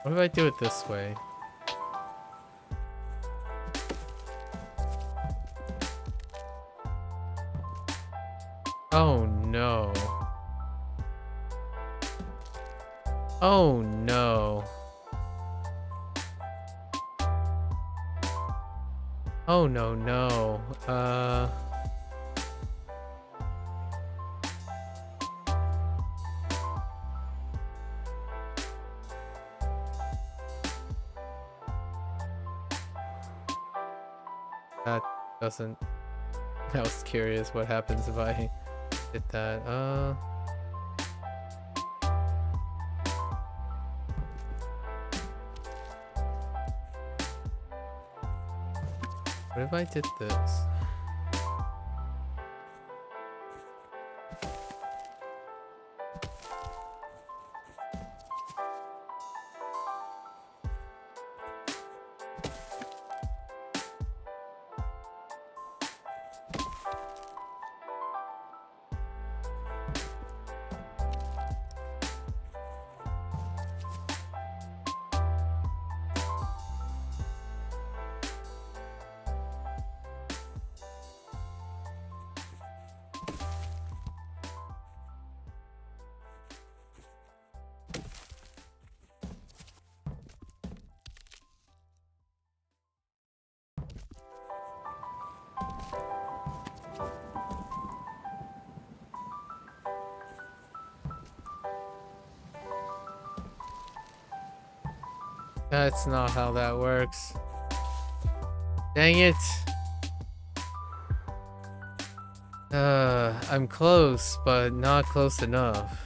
What if I do it this way? Oh no. Oh no. Oh no no. That doesn't. I was curious what happens if I did that. What if I did this? That's not how that works. Dang it. I'm close, but not close enough.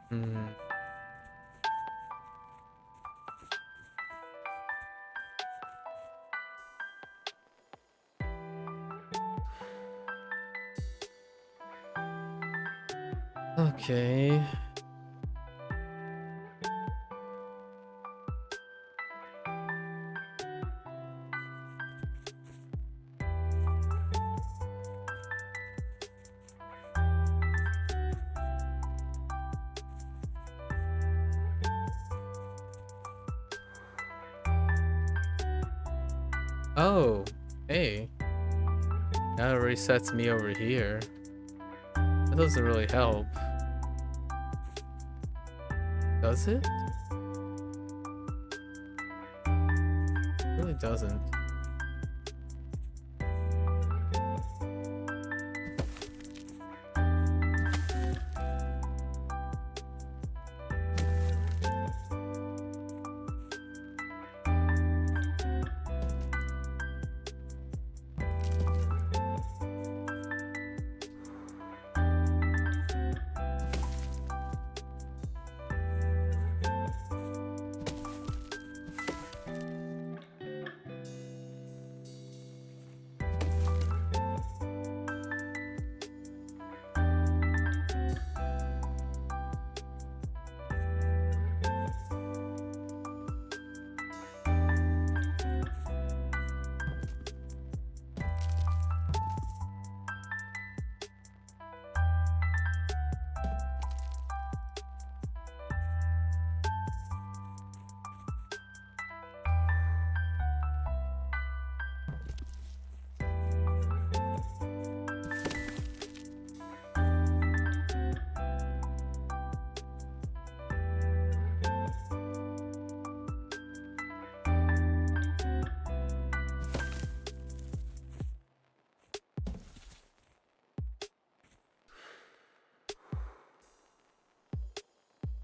Hmm. Okay. Oh, hey. That resets me over here. That doesn't really help. Does it? It really doesn't.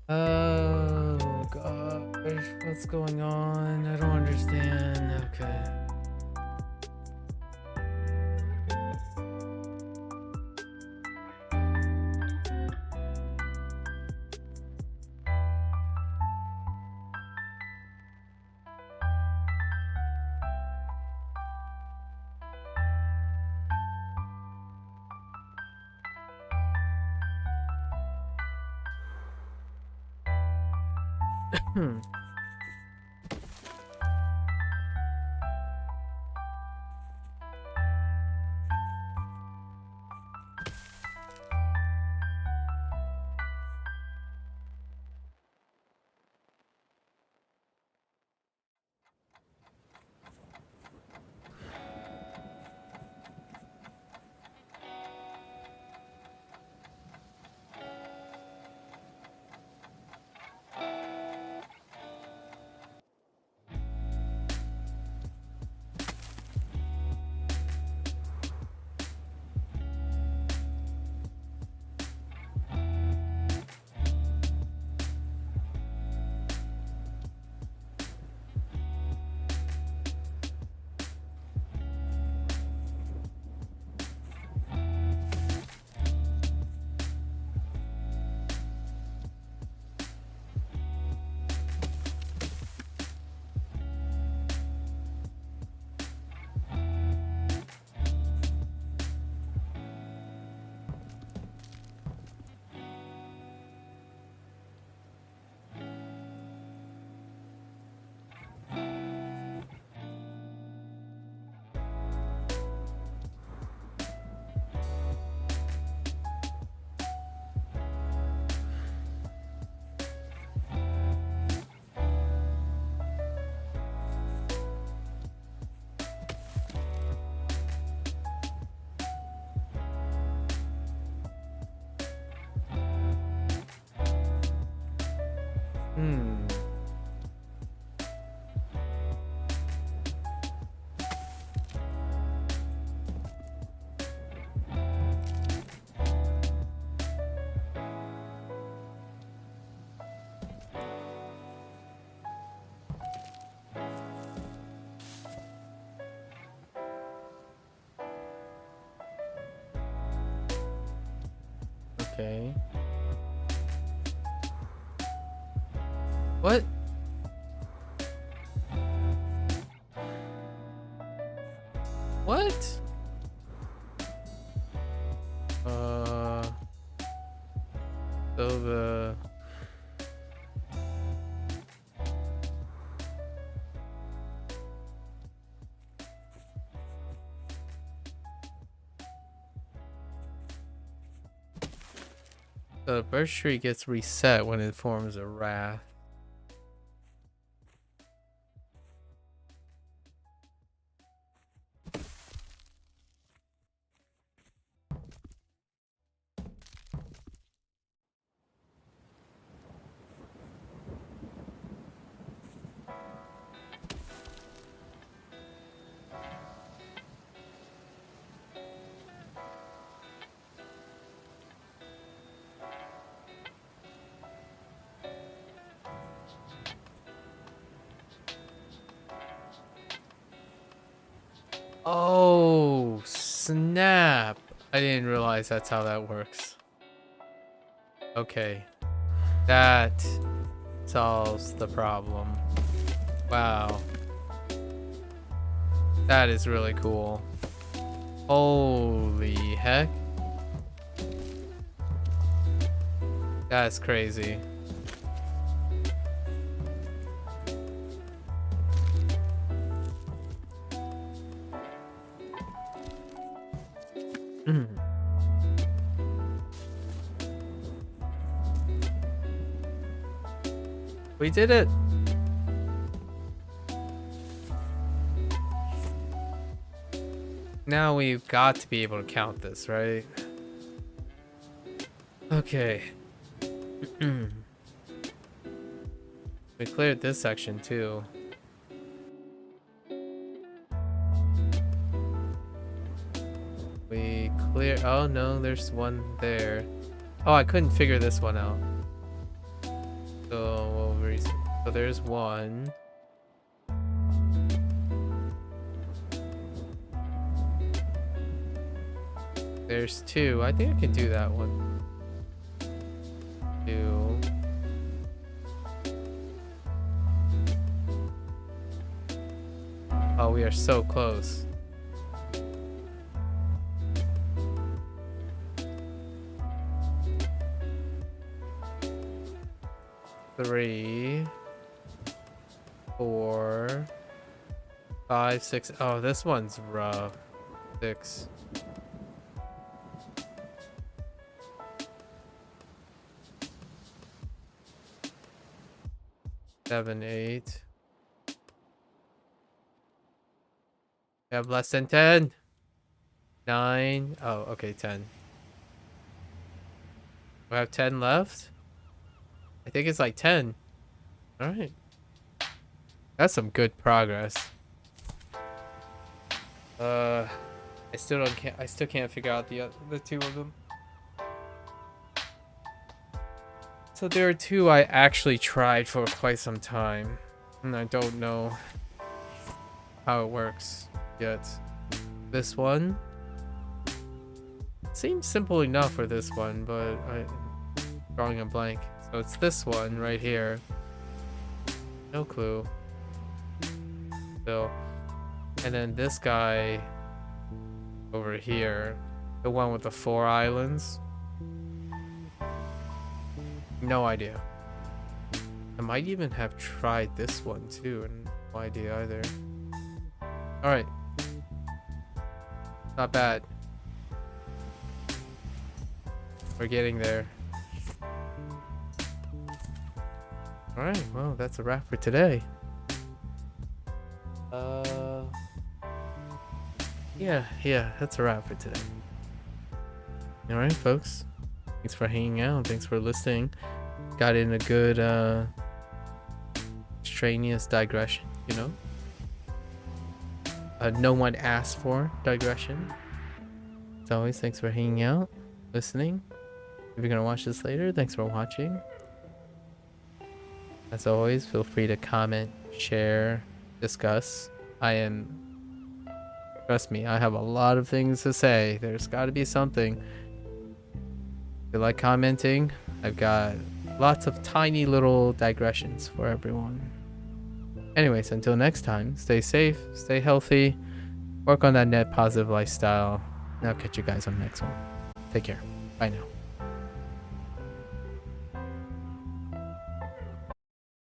Oh gosh, what's going on? I don't understand. Okay. Hmm. Hmm. Okay. What? What? So the birch tree gets reset when it forms a raft. Oh, snap. I didn't realize that's how that works. Okay. That solves the problem. Wow. That is really cool. Holy heck. That's crazy. We did it. Now we've got to be able to count this, right? Okay. We cleared this section too. We clear. Oh no, there's one there. Oh, I couldn't figure this one out. So, so there's one. There's two. I think I can do that one. Two. Oh, we are so close. Three, 4, 5, 6. Oh, this one's rough. 6. 7, 8. We have less than 10. 9. Oh, okay, 10. We have 10 left. I think it's like 10. All right. That's some good progress. I still can't figure out the two of them. So there are two I actually tried for quite some time, and I don't know how it works yet. This one seems simple enough for this one, but I'm drawing a blank. So it's this one right here. No clue. So, and then this guy over here, the one with the 4 islands. No idea. I might even have tried this one too, and no idea either. All right. Not bad. We're getting there. All right, well, that's a wrap for today. Yeah, that's a wrap for today. All right, folks. Thanks for hanging out. Thanks for listening. Got in a good, extraneous digression, you know? No one asked for digression. As always, thanks for hanging out, listening. If you're gonna watch this later, thanks for watching. As always, feel free to comment, share, discuss. Trust me, I have a lot of things to say. There's got to be something. If you like commenting, I've got Lots of tiny little digressions for everyone. Anyways, until next time, stay safe, stay healthy, work on that net positive lifestyle, and I'll catch you guys on the next one. Take care. Bye now.